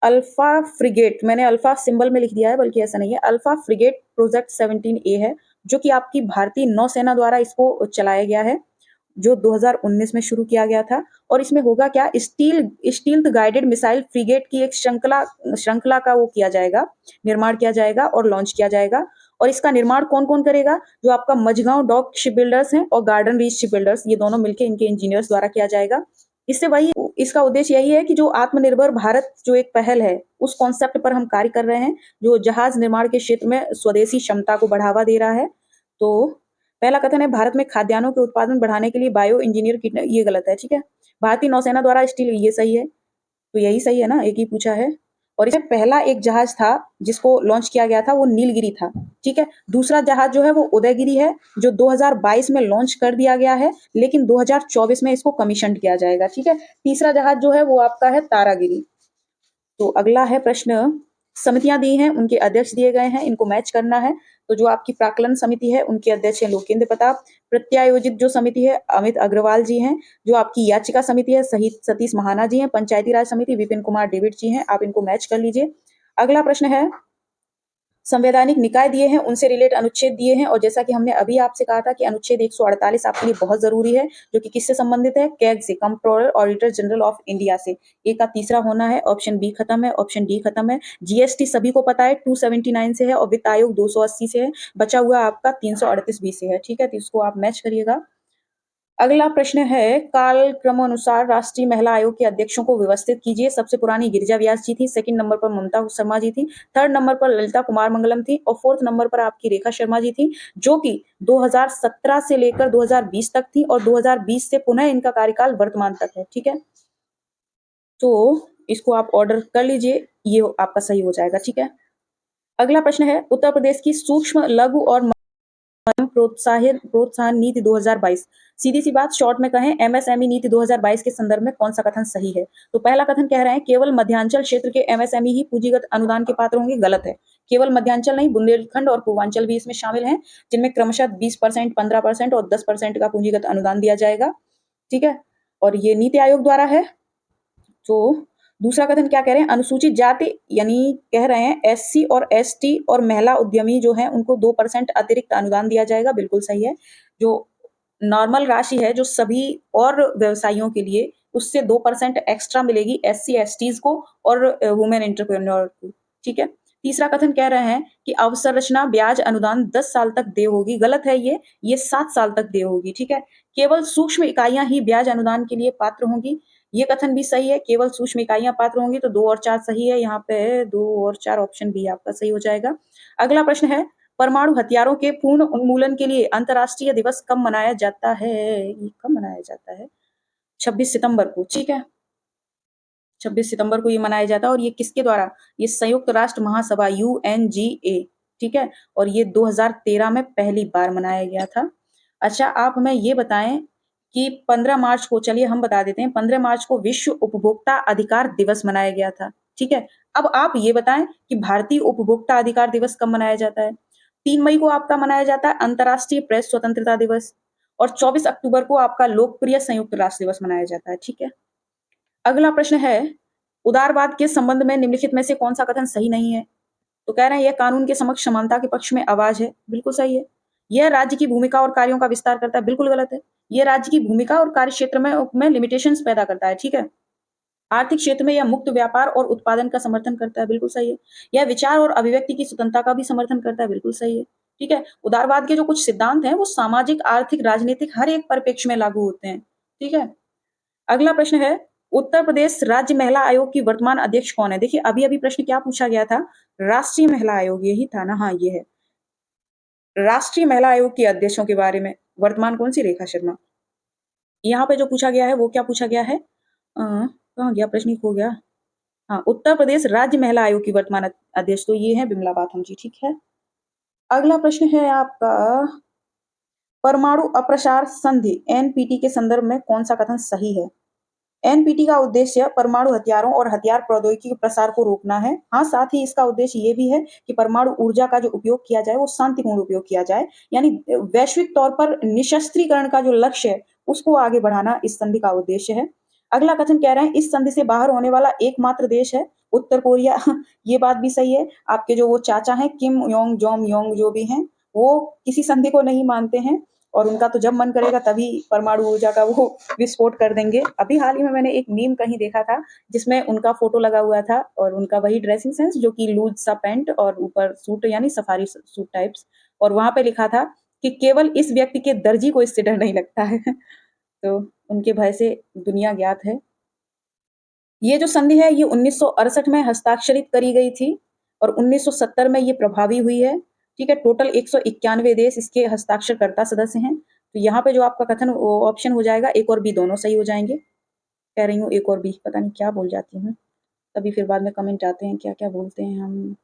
अल्फा फ्रिगेट, मैंने अल्फा सिंबल में लिख दिया है, बल्कि ऐसा नहीं है। अल्फा फ्रिगेट प्रोजेक्ट 17A है, जो कि आपकी भारतीय नौसेना द्वारा इसको चलाया गया है, जो 2019 में शुरू किया गया था। और इसमें होगा क्या, स्टील्थ गाइडेड मिसाइल फ्रिगेट की एक श्रृंखला का वो किया जाएगा, निर्माण किया जाएगा और लॉन्च किया जाएगा। और इसका निर्माण कौन कौन करेगा? जो आपका मझगांव डॉक शिप बिल्डर्स हैं और गार्डन रीच शिप बिल्डर्स, ये दोनों मिलकर इनके इंजीनियर्स द्वारा किया जाएगा। इससे वही, इसका उद्देश्य यही है कि जो आत्मनिर्भर भारत जो एक पहल है, उस कॉन्सेप्ट पर हम कार्य कर रहे हैं, जो जहाज निर्माण के क्षेत्र में स्वदेशी क्षमता को बढ़ावा दे रहा है। तो पहला कथन है, भारत में खाद्यान्नों के उत्पादन बढ़ाने के लिए बायो इंजीनियर की, ये गलत है, ठीक है। भारतीय नौसेना द्वारा स्टील, ये सही है। तो यही सही है ना, एक ही पूछा है। और इसमें पहला एक जहाज था जिसको लॉन्च किया गया था, वो नीलगिरी था, ठीक है। दूसरा जहाज जो है वो उदयगिरी है, जो 2022 में लॉन्च कर दिया गया है, लेकिन 2024 में इसको कमीशन किया जाएगा, ठीक है। तीसरा जहाज जो है वो आपका है तारागिरी। तो अगला है प्रश्न, समितियां दी हैं, उनके अध्यक्ष दिए गए हैं, इनको मैच करना है। तो जो आपकी प्राक्कलन समिति है, उनके अध्यक्ष हैं लोकेंद्र प्रताप। प्रत्यायोजित जो समिति है, अमित अग्रवाल जी हैं। जो आपकी याचिका समिति है, सतीश महाना जी हैं। पंचायती राज समिति, विपिन कुमार डेविड जी हैं। आप इनको मैच कर लीजिए। अगला प्रश्न है, संवैधानिक निकाय दिए हैं, उनसे रिलेट अनुच्छेद दिए हैं। और जैसा कि हमने अभी आपसे कहा था कि अनुच्छेद 148 आपके लिए बहुत जरूरी है, जो कि किससे संबंधित है? कैग से, controller auditor general of India से। ए का तीसरा होना है। ऑप्शन बी खत्म है, ऑप्शन डी खत्म है। जीएसटी सभी को पता है 279 से है, और वित्त आयोग 280 से है। बचा हुआ आपका 338 बी से है, ठीक है। तो इसको आप मैच करिएगा। अगला प्रश्न है, कालक्रमानुसार राष्ट्रीय महिला आयोग के अध्यक्षों को व्यवस्थित कीजिए। सबसे पुरानी गिरिजा व्यास जी थी, सेकंड नंबर पर ममता शर्मा जी थी, थर्ड नंबर पर ललिता कुमार मंगलम थी, और फोर्थ नंबर पर आपकी रेखा शर्मा जी थी, जो कि 2017 से लेकर 2020 तक थी, और 2020 से पुनः इनका कार्यकाल वर्तमान तक है, ठीक है। तो इसको आप ऑर्डर कर लीजिए, ये आपका सही हो जाएगा, ठीक है। अगला प्रश्न है, उत्तर प्रदेश की सूक्ष्म लघु और प्रोत्साहन नीति 2022, सीधी सी बात शॉर्ट में कहें, एमएसएमई नीति 2022 के संदर्भ में कौन सा कथन सही है? तो पहला कथन कह रहे हैं, केवल मध्यांचल क्षेत्र के एमएसएमई ही पूंजीगत अनुदान के पात्र होंगे। गलत है। केवल मध्यांचल नहीं, बुंदेलखंड और पूर्वांचल भी इसमें शामिल हैं, जिनमें क्रमशः 20%, 15% और 10% का पूंजीगत अनुदान दिया जाएगा, ठीक है। और ये नीति आयोग द्वारा है। तो दूसरा कथन क्या कह रहे हैं, अनुसूचित जाति, यानी कह रहे हैं एससी और एसटी और महिला उद्यमी जो हैं उनको 2% अतिरिक्त अनुदान दिया जाएगा। बिल्कुल सही है। जो नॉर्मल राशि है जो सभी और व्यवसायियों के लिए, उससे 2% एक्स्ट्रा मिलेगी एससी एसटीज को और वुमेन एंटरप्रेन्योर को, ठीक है। तीसरा कथन कह रहे हैं कि अवसंरचना ब्याज अनुदान 10 साल तक देय होगी। गलत है ये 7 साल तक देय होगी, ठीक है। केवल सूक्ष्म इकाइयां ही ब्याज अनुदान के लिए पात्र होंगी। ये कथन भी सही है, केवल सूक्ष्म इकाइयां पात्र होंगी, तो 2 और 4 सही है। यहाँ पे 2 और 4 ऑप्शन बी आपका सही हो जाएगा। अगला प्रश्न है, परमाणु हथियारों के पूर्ण उन्मूलन के लिए अंतर्राष्ट्रीय दिवस कब मनाया जाता है? ये कब मनाया जाता है? 26 सितंबर को, ठीक है। 26 सितंबर को ये मनाया जाता है और ये किसके द्वारा? ये संयुक्त राष्ट्र महासभा UNGA, ठीक है। और ये 2013 में पहली बार मनाया गया था। अच्छा, आप हमें ये बताएं कि 15 मार्च को, चलिए हम बता देते हैं, 15 मार्च को विश्व उपभोक्ता अधिकार दिवस मनाया गया था, ठीक है। अब आप ये बताएं कि भारतीय उपभोक्ता अधिकार दिवस कब मनाया जाता है? 3 मई को आपका मनाया जाता है अंतर्राष्ट्रीय प्रेस स्वतंत्रता दिवस, और 24 अक्टूबर को आपका लोकप्रिय संयुक्त राष्ट्र दिवस मनाया जाता है, ठीक है। अगला प्रश्न है, उदारवाद के संबंध में निम्नलिखित में से कौन सा कथन सही नहीं है? तो कह रहे हैं यह कानून के समक्ष समानता के पक्ष में आवाज है, बिल्कुल सही है। यह राज्य की भूमिका और कार्यों का विस्तार करता है, बिल्कुल गलत है। यह राज्य की भूमिका और कार्य क्षेत्र में लिमिटेशंस पैदा करता है, ठीक है। आर्थिक क्षेत्र में यह मुक्त व्यापार और उत्पादन का समर्थन करता है, बिल्कुल सही है। यह विचार और अभिव्यक्ति की स्वतंत्रता का भी समर्थन करता है, बिल्कुल सही है, ठीक है। उदारवाद के जो कुछ सिद्धांत हैं वो सामाजिक, आर्थिक, राजनीतिक हर एक परिप्रेक्ष्य में लागू होते हैं, ठीक है। अगला प्रश्न है, उत्तर प्रदेश राज्य महिला आयोग की वर्तमान अध्यक्ष कौन है? देखिए अभी अभी प्रश्न क्या पूछा गया था, राष्ट्रीय महिला आयोग, यही था ना? हाँ, ये है। राष्ट्रीय महिला आयोग के अध्यक्षों के बारे में वर्तमान कौन सी? रेखा शर्मा। यहाँ पे जो पूछा गया है वो क्या पूछा गया है? कहाँ गया प्रश्न, खो गया। हाँ, उत्तर प्रदेश राज्य महिला आयोग की वर्तमान अध्यक्ष तो ये है बिमला बाथम जी, ठीक है। अगला प्रश्न है आपका, परमाणु अप्रसार संधि NPT के संदर्भ में कौन सा कथन सही है? एनपीटी का उद्देश्य परमाणु हथियारों और हथियार प्रौद्योगिकी के प्रसार को रोकना है। हाँ, साथ ही इसका उद्देश्य ये भी है कि परमाणु ऊर्जा का जो उपयोग किया जाए वो शांतिपूर्ण उपयोग किया जाए, यानी वैश्विक तौर पर निशस्त्रीकरण का जो लक्ष्य है उसको आगे बढ़ाना इस संधि का उद्देश्य है। अगला कथन कह रहे हैं, इस संधि से बाहर होने वाला एकमात्र देश है उत्तर कोरिया। ये बात भी सही है। आपके जो वो चाचा हैं किम योंग जोम योंग जो भी हैं, वो किसी संधि को नहीं मानते हैं और उनका तो जब मन करेगा तभी परमाणु ऊर्जा का वो विस्फोट कर देंगे। अभी हाल ही में मैंने एक मीम कहीं देखा था जिसमें उनका फोटो लगा हुआ था और उनका वही ड्रेसिंग सेंस जो कि लूज सा पैंट और ऊपर सूट, यानी सफारी सूट टाइप्स, और वहां पे लिखा था कि केवल इस व्यक्ति के दर्जी को इससे डर नहीं लगता है। तो उनके भय से दुनिया ज्ञात है। ये जो संधि है ये 1968 में हस्ताक्षरित करी गई थी और 1970 में ये प्रभावी हुई है, ठीक है। टोटल 191 देश इसके हस्ताक्षरकर्ता सदस्य हैं। तो यहाँ पे जो आपका कथन ऑप्शन हो जाएगा, एक और बी दोनों सही हो जाएंगे। कह रही हूँ एक और बी, पता नहीं क्या बोल जाती हूँ, तभी फिर बाद में कमेंट आते हैं क्या क्या बोलते हैं हम।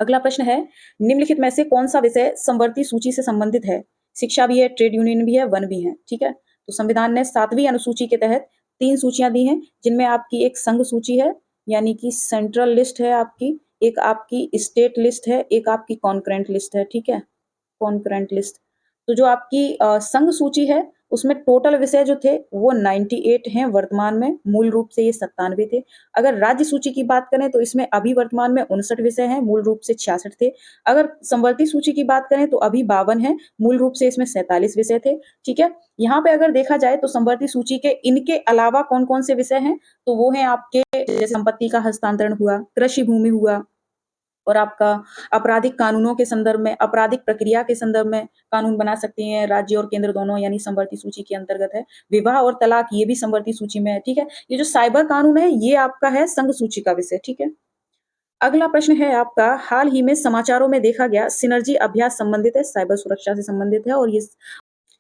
अगला प्रश्न है, निम्नलिखित में से कौन सा विषय समवर्ती सूची से संबंधित है? शिक्षा भी है, ट्रेड यूनियन भी है, वन भी है, ठीक है। तो संविधान ने 7वीं अनुसूची के तहत 3 सूचियां दी हैं, जिनमें आपकी एक संघ सूची है, यानी कि सेंट्रल लिस्ट है आपकी, एक आपकी स्टेट लिस्ट है, एक आपकी कॉन्करेंट लिस्ट है, ठीक है। Concurrent list. तो जो आपकी संघ सूची है उसमें टोटल विषय जो थे वो 98 हैं वर्तमान में, मूल रूप से ये 97 थे। अगर राज्य सूची की बात करें तो इसमें अभी वर्तमान में 59 विषय हैं, मूल रूप से 66 थे। अगर समवर्ती सूची की बात करें तो अभी 52 है, मूल रूप से इसमें 47 विषय थे, ठीक है। यहाँ पे अगर देखा जाए तो समवर्ती सूची के इनके अलावा कौन कौन से विषय हैं, तो वो है आपके जैसे संपत्ति का हस्तांतरण हुआ, कृषि भूमि हुआ, और आपका आपराधिक कानूनों के संदर्भ में, आपराधिक प्रक्रिया के संदर्भ में कानून बना सकती हैं राज्य और केंद्र दोनों, यानी समवर्ती सूची के अंतर्गत है। विवाह और तलाक ये भी समवर्ती सूची में है, ठीक है। ये जो साइबर कानून है ये आपका है संघ सूची का विषय, ठीक है। अगला प्रश्न है आपका, हाल ही में समाचारों में देखा गया सिनर्जी अभ्यास संबंधित है, साइबर सुरक्षा से संबंधित है। और ये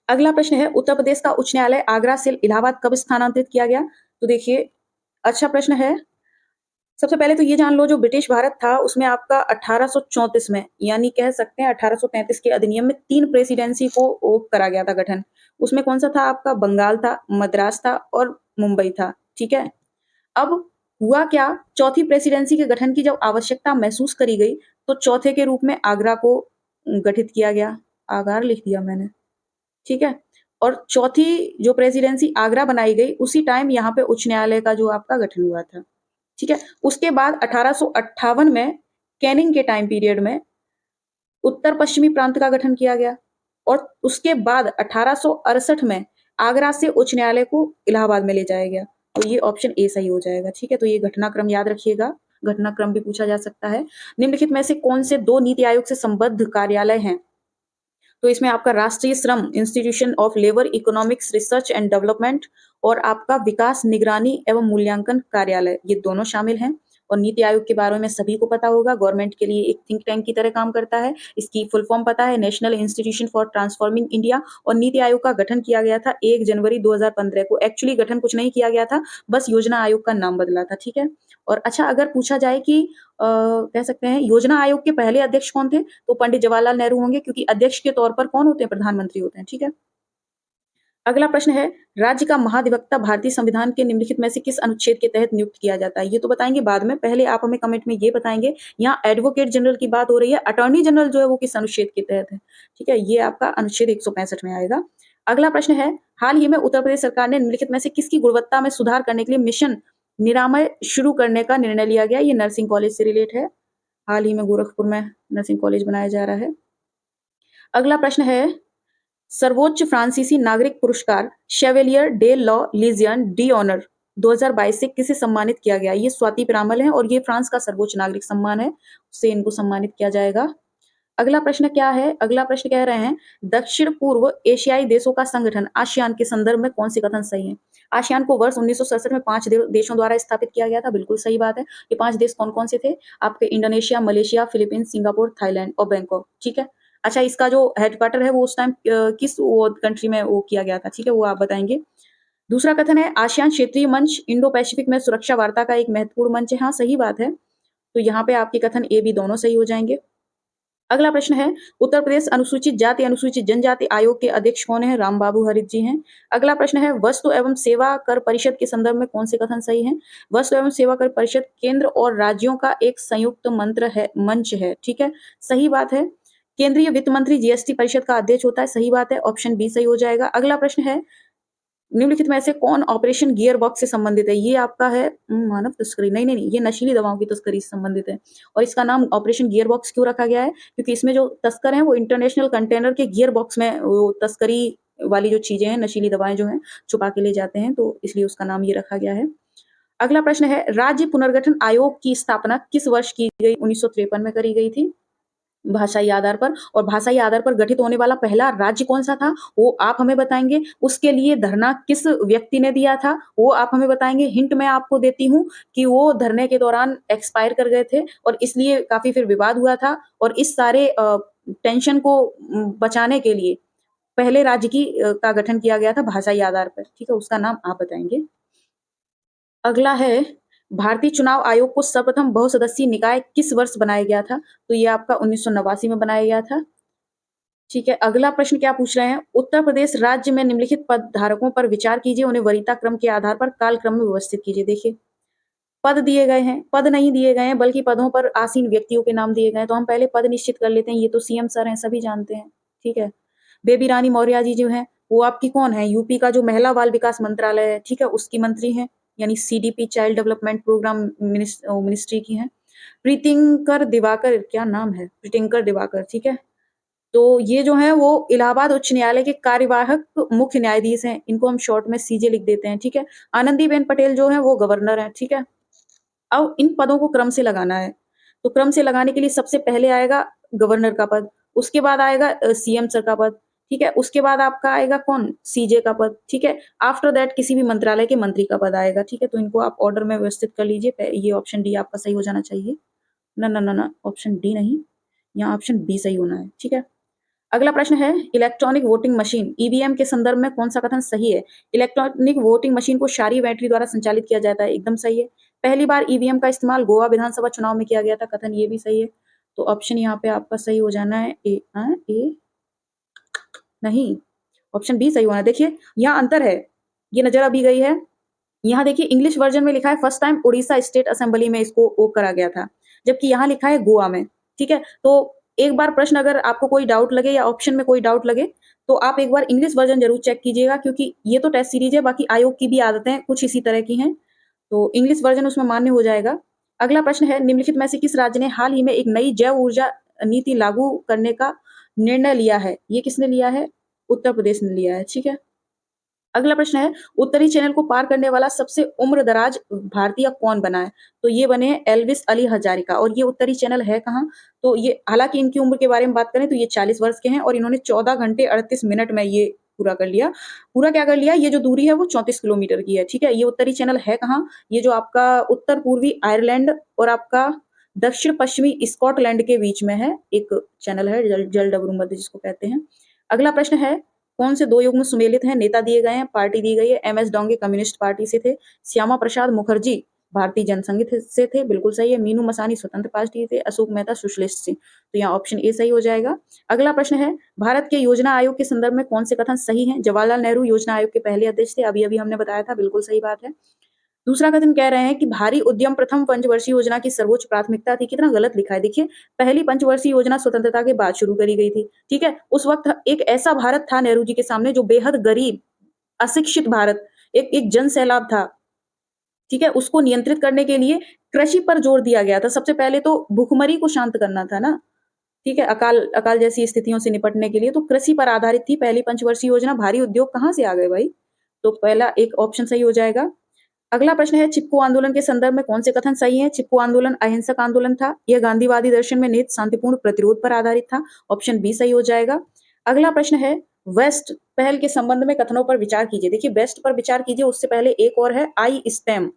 अगला प्रश्न है, उत्तर प्रदेश का उच्च न्यायालय आगरा से इलाहाबाद कब स्थानांतरित किया गया? तो देखिए, अच्छा प्रश्न है। सबसे पहले तो ये जान लो, जो ब्रिटिश भारत था उसमें आपका 1834 में, यानी कह सकते हैं 1833 के अधिनियम में 3 प्रेसिडेंसी को करा गया था गठन। उसमें कौन सा था आपका? बंगाल था, मद्रास था और मुंबई था, ठीक है। अब हुआ क्या, चौथी प्रेसिडेंसी के गठन की जब आवश्यकता महसूस करी गई तो चौथे के रूप में आगरा को गठित किया गया। आगार लिख दिया मैंने, ठीक है। और चौथी जो प्रेसिडेंसी आगरा बनाई गई उसी टाइम यहाँ पे उच्च न्यायालय का जो आपका गठन हुआ था, ठीक है। उसके बाद 1858 में कैनिंग के टाइम पीरियड में उत्तर पश्चिमी प्रांत का गठन किया गया और उसके बाद 1868 में आगरा से उच्च न्यायालय को इलाहाबाद में ले जाया गया। तो ये ऑप्शन ए सही हो जाएगा, ठीक है। तो ये घटनाक्रम याद रखिएगा। घटनाक्रम भी पूछा जा सकता है। निम्नलिखित में से कौन से 2 नीति आयोग से संबद्ध कार्यालय हैं? तो इसमें आपका राष्ट्रीय श्रम institution of labour economics research and development और आपका विकास निगरानी एवं मूल्यांकन कार्यालय, ये दोनों शामिल हैं। और नीति आयोग के बारे में सभी को पता होगा, गवर्नमेंट के लिए एक थिंक टैंक की तरह काम करता है। इसकी फुल फॉर्म पता है, national institution for transforming India. और नीति आयोग का गठन किया गया था 1 जनवरी 2015 को। एक्चुअली गठन कुछ नहीं किया गया था, बस योजना आयोग का नाम बदला था, ठीक है। और अच्छा, अगर पूछा जाए कि कह सकते हैं योजना आयोग के पहले अध्यक्ष कौन थे, तो पंडित जवाहरलाल नेहरू होंगे, क्योंकि अध्यक्ष के तौर पर कौन होते हैं? प्रधानमंत्री होते हैं, ठीक है। अगला प्रश्न है, राज्य का महाधिवक्ता भारतीय संविधान के निम्नलिखित में से किस अनुच्छेद के तहत नियुक्त किया जाता है? ये तो बताएंगे बाद में, पहले आप हमें कमेंट में ये बताएंगे। यहाँ एडवोकेट जनरल की बात हो रही है, अटॉर्नी जनरल जो है वो किस अनुच्छेद के तहत है? ठीक है, ये आपका अनुच्छेद 165 में आएगा। अगला प्रश्न है, हाल ही में उत्तर प्रदेश सरकार ने निम्नलिखित में से किसकी गुणवत्ता में सुधार करने के लिए मिशन निरामय शुरू करने का निर्णय लिया गया? ये नर्सिंग कॉलेज से रिलेट है। हाल ही में गोरखपुर में नर्सिंग कॉलेज बनाया जा रहा है। अगला प्रश्न है, सर्वोच्च फ्रांसीसी नागरिक पुरस्कार Chevalier de la Legion d' Honneur 2022 से किसे सम्मानित किया गया? ये स्वाति पिरामल है और ये फ्रांस का सर्वोच्च नागरिक सम्मान है, उससे इनको सम्मानित किया जाएगा। अगला प्रश्न क्या है? अगला प्रश्न कह रहे हैं, दक्षिण पूर्व एशियाई देशों का संगठन आसियान के संदर्भ में कौन से कथन सही है? आसियान को वर्ष 1967 में 5 देशों द्वारा स्थापित किया गया था, बिल्कुल सही बात है। ये 5 देश कौन कौन से थे? आपके Indonesia, Malaysia, Philippines, Singapore, Thailand और बैंकॉक, ठीक है। अच्छा, इसका जो हेडक्वार्टर है वो उस टाइम किस वो कंट्री में वो किया गया था, ठीक है, वो आप बताएंगे। दूसरा कथन है, आसियान क्षेत्रीय मंच इंडो पैसिफिक में सुरक्षा वार्ता का एक महत्वपूर्ण मंच है। हाँ, सही बात है। तो यहाँ पे आपके कथन ए बी दोनों सही हो जाएंगे। अगला प्रश्न है, उत्तर प्रदेश अनुसूचित जाति अनुसूचित जनजाति आयोग के अध्यक्ष कौन है? रामबाबू हरित जी हैं। अगला प्रश्न है, वस्तु एवं सेवा कर परिषद के संदर्भ में कौन से कथन सही हैं? वस्तु एवं सेवा कर परिषद केंद्र और राज्यों का एक संयुक्त मंच है, ठीक है, सही बात है। केंद्रीय वित्त मंत्री जीएसटी परिषद का अध्यक्ष होता है, सही बात है, ऑप्शन बी सही हो जाएगा। अगला प्रश्न है, निम्नलिखित में से कौन ऑपरेशन गियर बॉक्स से संबंधित है? ये आपका है मानव तस्करी, नहीं नहीं नहीं, ये नशीली दवाओं की तस्करी से संबंधित है। और इसका नाम ऑपरेशन गियर बॉक्स क्यों रखा गया है? क्योंकि इसमें जो तस्कर हैं वो इंटरनेशनल कंटेनर के गियर बॉक्स में वो तस्करी वाली जो चीजें हैं, नशीली दवाएं जो हैं, छुपा के ले जाते हैं, तो इसलिए उसका नाम ये रखा गया है। अगला प्रश्न है, राज्य पुनर्गठन आयोग की स्थापना किस वर्ष की गई? 1953 में करी गई थी, भाषाई आधार पर। और भाषाई आधार पर गठित होने वाला पहला राज्य कौन सा था, वो आप हमें बताएंगे। उसके लिए धरना किस व्यक्ति ने दिया था, वो आप हमें बताएंगे। हिंट मैं आपको देती हूँ कि वो धरने के दौरान एक्सपायर कर गए थे और इसलिए काफी फिर विवाद हुआ था। और इस सारे टेंशन को बचाने के लिए पहले राज्य का गठन किया गया था भाषाई आधार पर, ठीक है, उसका नाम आप बताएंगे। अगला है, भारतीय चुनाव आयोग को सर्वप्रथम बहुसदस्यीय निकाय किस वर्ष बनाया गया था? तो ये आपका 1989 में बनाया गया था, ठीक है। अगला प्रश्न क्या पूछ रहे हैं, उत्तर प्रदेश राज्य में निम्नलिखित पद धारकों पर विचार कीजिए, उन्हें वरीयता क्रम के आधार पर कालक्रम में व्यवस्थित कीजिए। देखिए, पद दिए गए हैं, पद नहीं दिए गए हैं, बल्कि पदों पर आसीन व्यक्तियों के नाम दिए गए हैं, तो हम पहले पद निश्चित कर लेते हैं। ये तो सीएम सर हैं, सभी जानते हैं, ठीक है। बेबी रानी मौर्य जी जो है वो आपकी कौन है? यूपी का जो महिला बाल विकास मंत्रालय है, ठीक है, उसकी मंत्री हैं, यानी CDP child development programme ministry की हैं। प्रीतिंकर दिवाकर, क्या नाम है, प्रीतिंकर दिवाकर, ठीक है। तो ये जो है वो इलाहाबाद उच्च न्यायालय के कार्यवाहक मुख्य न्यायाधीश हैं, इनको हम शॉर्ट में सीजे लिख देते हैं, ठीक है। आनंदीबेन पटेल जो है वो गवर्नर है, ठीक है। अब इन पदों को क्रम से लगाना है, तो क्रम से लगाने के लिए सबसे पहले आएगा गवर्नर का पद, उसके बाद आएगा सीएम सर का पद, ठीक है, उसके बाद आपका आएगा कौन? सीजे का पद, ठीक है। आफ्टर दैट किसी भी मंत्रालय के मंत्री का पद आएगा, ठीक है। तो इनको आप ऑर्डर में व्यवस्थित कर लीजिए। ये ऑप्शन डी आपका सही हो जाना चाहिए। ना ना ना ना, ऑप्शन डी नहीं, यहाँ ऑप्शन बी सही होना है, ठीक है। अगला प्रश्न है, इलेक्ट्रॉनिक वोटिंग मशीन ईवीएम के संदर्भ में कौन सा कथन सही है? इलेक्ट्रॉनिक वोटिंग मशीन को क्षारीय बैटरी द्वारा संचालित किया जाता है, एकदम सही है। पहली बार ईवीएम का इस्तेमाल गोवा विधानसभा चुनाव में किया गया था, कथन ये भी सही है। तो ऑप्शन यहाँ पे आपका सही हो जाना है ए। ए नहीं, ऑप्शन बी सही होना है। देखिए यहाँ अंतर है, ये नजर अभी गई है। यहाँ देखिए इंग्लिश वर्जन में लिखा है first time Orissa state assembly में इसको वो करा गया था, जबकि यहाँ लिखा है गोवा में, ठीक है। तो एक बार प्रश्न अगर आपको कोई डाउट लगे या ऑप्शन में कोई डाउट लगे तो आप एक बार इंग्लिश वर्जन जरूर चेक कीजिएगा, क्योंकि ये तो टेस्ट सीरीज है, बाकी आयोग की भी आदतें कुछ इसी तरह की हैं, तो इंग्लिश वर्जन उसमें मान्य हो जाएगा। अगला प्रश्न है, निम्नलिखित में से किस राज्य ने हाल ही में एक नई जैव ऊर्जा नीति लागू करने का निर्णय लिया है? ये किसने लिया है? उत्तर प्रदेश ने लिया है, ठीक है। अगला प्रश्न है, उत्तरी चैनल को पार करने वाला सबसे उम्रदराज भारतीय कौन बना है? तो ये बने हैं एल्विस अली हजारिका, और ये उत्तरी चैनल है कहाँ? तो ये, हालांकि इनकी उम्र के बारे में बात करें तो ये 40 वर्ष के हैं और इन्होंने 14 घंटे 38 मिनट में ये पूरा कर लिया। पूरा क्या कर लिया? ये जो दूरी है वो 34 किलोमीटर की है। ठीक है, ये उत्तरी चैनल है कहाँ? ये जो आपका उत्तर पूर्वी आयरलैंड और आपका दक्षिण पश्चिमी स्कॉटलैंड के बीच में है, एक चैनल है, जलडबरू मध्य जिसको कहते हैं। अगला प्रश्न है, कौन से 2 युग्म सुमेलित हैं? नेता दिए गए हैं, पार्टी दी गई है। एम.एस. डोंगे कम्युनिस्ट पार्टी से थे, श्यामा प्रसाद मुखर्जी भारतीय जनसंघ से थे, बिल्कुल सही है। मीनू मसानी स्वतंत्र पार्टी थे, अशोक मेहता सोशलिस्ट से। तो यहाँ ऑप्शन ए सही हो जाएगा। अगला प्रश्न है, भारत के योजना आयोग के संदर्भ में कौन से कथन सही हैं? जवाहरलाल नेहरू योजना आयोग के पहले अध्यक्ष थे, अभी-अभी हमने बताया था, बिल्कुल सही बात है। दूसरा कथन कह रहे हैं कि भारी उद्यम प्रथम पंचवर्षीय योजना की सर्वोच्च प्राथमिकता थी। कितना गलत लिखा है, देखिए, पहली पंचवर्षीय योजना स्वतंत्रता के बाद शुरू करी गई थी। ठीक है, उस वक्त एक ऐसा भारत था नेहरू जी के सामने जो बेहद गरीब, अशिक्षित भारत, एक एक जन सैलाब था। ठीक है, उसको नियंत्रित करने के लिए कृषि पर जोर दिया गया था। सबसे पहले तो भूखमरी को शांत करना था ना। ठीक है, अकाल अकाल जैसी स्थितियों से निपटने के लिए तो कृषि पर आधारित थी पहली पंचवर्षीय योजना। भारी उद्योग कहाँ से आ गए भाई? तो पहला एक ऑप्शन सही हो जाएगा। अगला प्रश्न है, चिपको आंदोलन के संदर्भ में कौन से कथन सही हैं? चिपको आंदोलन अहिंसक आंदोलन था, यह गांधीवादी दर्शन में निहित शांतिपूर्ण प्रतिरोध पर आधारित था। ऑप्शन बी सही हो जाएगा। अगला प्रश्न है, वेस्ट पहल के संबंध में कथनों पर विचार कीजिए। देखिए, वेस्ट पर विचार कीजिए, उससे पहले एक और है आई स्टेम।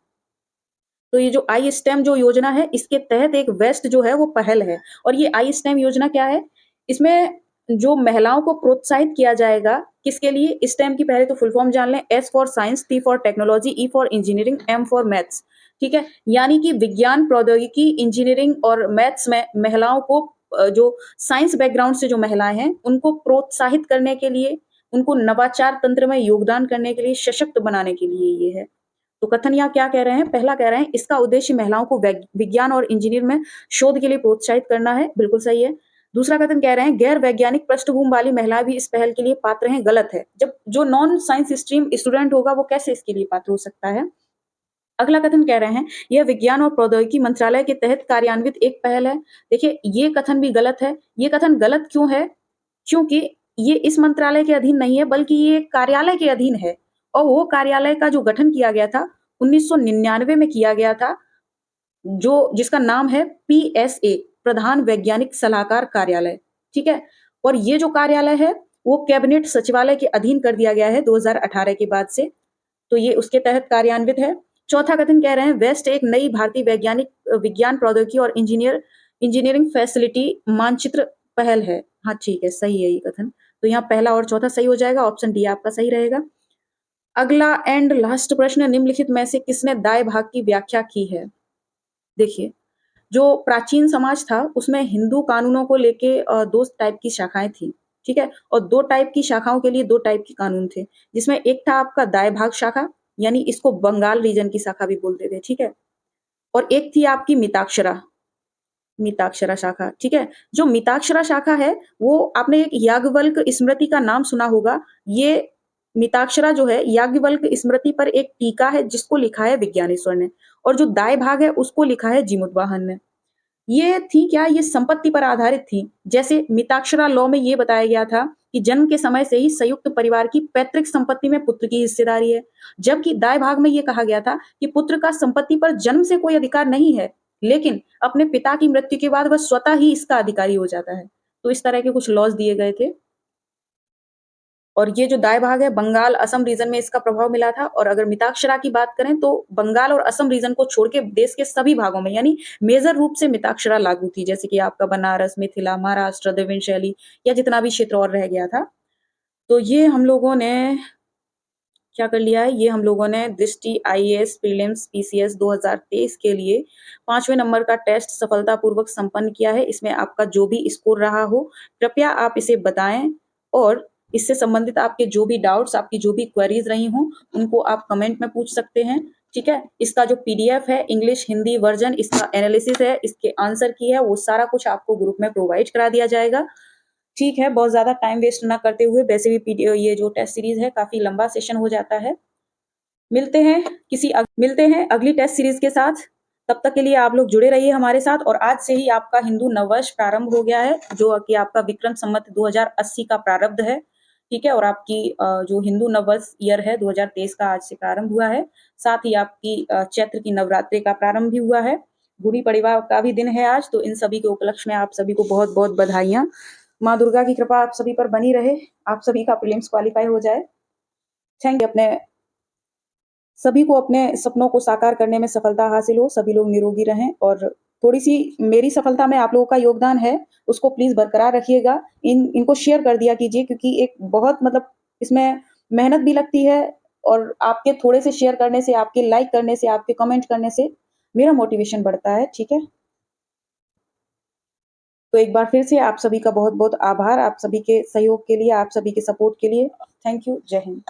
तो ये जो आई स्टेम जो योजना है, इसके तहत एक वेस्ट जो है वो पहल है। और ये आई स्टेम योजना क्या है? इसमें जो महिलाओं को प्रोत्साहित किया जाएगा, किसके लिए? स्टेम की पहले तो फुल फॉर्म जान लें, S for science, T for technology, E for engineering, M for maths. ठीक है, यानी कि विज्ञान, प्रौद्योगिकी, इंजीनियरिंग और मैथ्स में महिलाओं को जो साइंस बैकग्राउंड से जो महिलाएं हैं उनको प्रोत्साहित करने के लिए, उनको नवाचार तंत्र में योगदान करने के लिए, सशक्त बनाने के लिए ये है। तो कथन यहाँ क्या कह रहे हैं? पहला कह रहे हैं, इसका उद्देश्य महिलाओं को विज्ञान और इंजीनियर में शोध के लिए प्रोत्साहित करना है, बिल्कुल सही है। दूसरा कथन कह रहे हैं, गैर वैज्ञानिक पृष्ठभूमि वाली महिलाएं भी इस पहल के लिए पात्र हैं, गलत है। जब जो नॉन साइंस स्ट्रीम स्टूडेंट होगा वो कैसे इसके लिए पात्र हो सकता है? अगला कथन कह रहे हैं, यह विज्ञान और प्रौद्योगिकी मंत्रालय के तहत कार्यान्वित एक पहल है। देखिए, ये कथन भी गलत है। ये कथन गलत क्यों है? क्योंकि ये इस मंत्रालय के अधीन नहीं है, बल्कि ये कार्यालय के अधीन है। और वो कार्यालय का जो गठन किया गया था 1999 में किया गया था, जो जिसका नाम है पीएसए, प्रधान वैज्ञानिक सलाहकार कार्यालय। ठीक है, और ये जो कार्यालय है वो कैबिनेट सचिवालय के अधीन कर दिया गया है 2018 के बाद से। तो ये उसके तहत कार्यान्वित है। चौथा कथन कह रहे हैं, वेस्ट एक नई भारतीय वैज्ञानिक विज्ञान, प्रौद्योगिकी और इंजीनियरिंग फैसिलिटी मानचित्र पहल है। हाँ ठीक है, सही है ये कथन। तो यहाँ पहला और चौथा सही हो जाएगा, ऑप्शन डी आपका सही रहेगा। अगला एंड लास्ट प्रश्न, निम्नलिखित में से किसने दाय भाग की व्याख्या की है? देखिए, जो प्राचीन समाज था उसमें हिंदू कानूनों को लेके दो टाइप की शाखाएं थी। ठीक है, और दो टाइप की शाखाओं के लिए दो टाइप के कानून थे, जिसमें एक था आपका दाय भाग शाखा, यानी इसको बंगाल रीजन की शाखा भी बोलते थे। ठीक है, और एक थी आपकी मिताक्षरा, मिताक्षरा शाखा। ठीक है, जो मिताक्षरा शाखा है वो, आपने एक याज्ञवल्क्य स्मृति का नाम सुना होगा। ये मिताक्षरा जो है याज्ञवल्क्य स्मृति पर एक टीका है जिसको लिखा है विज्ञानेश्वर ने, और जो दाय भाग है उसको लिखा है जीमुतवाहन ने। ये थी क्या? ये संपत्ति पर आधारित थी। जैसे मिताक्षरा लॉ में ये बताया गया था कि जन्म के समय से ही संयुक्त परिवार की पैतृक संपत्ति में पुत्र की हिस्सेदारी है, जबकि दाय भाग में ये कहा गया था कि पुत्र का संपत्ति पर जन्म से कोई अधिकार नहीं है, लेकिन अपने पिता की मृत्यु के बाद वह स्वतः ही इसका अधिकारी हो जाता है। तो इस तरह के कुछ लॉज दिए गए थे। और ये जो दाएँ भाग है, बंगाल, असम रीजन में इसका प्रभाव मिला था। और अगर मिताक्षरा की बात करें तो बंगाल और असम रीजन को छोड़ के देश के सभी भागों में, यानी मेजर रूप से मिताक्षरा लागू थी, जैसे कि आपका बनारस, मिथिला, महाराष्ट्र, द्रविड़ शैली, या जितना भी क्षेत्र और रह गया था। तो ये हम लोगों ने क्या कर लिया है, ये हम लोगों ने दृष्टि आईएएस प्रीलिम्स पीसीएस 2023 के लिए 5वें नंबर का टेस्ट सफलतापूर्वक संपन्न किया है। इसमें आपका जो भी स्कोर रहा हो, कृपया आप इसे बताएं, और इससे संबंधित आपके जो भी डाउट्स, आपकी जो भी क्वेरीज रही हों, उनको आप कमेंट में पूछ सकते हैं। ठीक है, इसका जो पीडीएफ है, इंग्लिश हिंदी वर्जन, इसका एनालिसिस है, इसके आंसर की है, वो सारा कुछ आपको ग्रुप में प्रोवाइड करा दिया जाएगा। ठीक है, बहुत ज्यादा टाइम वेस्ट ना करते हुए, वैसे भी ये जो टेस्ट सीरीज है काफी लंबा सेशन हो जाता है। मिलते हैं अगली टेस्ट सीरीज के साथ। तब तक के लिए आप लोग जुड़े रहिए हमारे साथ। और आज से ही आपका हिंदू नववर्ष प्रारंभ हो गया है, जो कि आपका विक्रम संवत 2080 का प्रारब्ध है। ठीक है? और आपकी जो हिंदू नववर्ष ईयर है 2023 का आज से प्रारंभ हुआ है। साथ ही आपकी चैत्र की नवरात्रि का प्रारंभ भी हुआ है। गुड़ी पड़वा का भी दिन है आज, तो इन सभी के उपलक्ष्य में आप सभी को बहुत-बहुत बधाइयाँ। माँ दुर्गा की कृपा आप सभी पर बनी रहे, आप सभी का प्रीलिम्स क्वालीफाई हो जाए। Thank you. अपने सभी को अपने सपनों को साकार करने में सफलता हासिल हो, सभी लोग निरोगी रहें और थोड़ी-सी मेरी सफलता में आप लोगों का योगदान है, उसको प्लीज़ बरकरार रखिएगा। इनको शेयर कर दिया कीजिए क्योंकि एक बहुत मतलब इसमें मेहनत भी लगती है और आपके थोड़े से शेयर करने से, आपके लाइक करने से, आपके कमेंट करने से मेरा मोटिवेशन बढ़ता है, ठीक है? तो एक बार फिर से आप सभी का बहुत-बहुत आभार, आप सभी के सहयोग के लिए, आप सभी के सपोर्ट के लिए। Thank you. जय हिंद।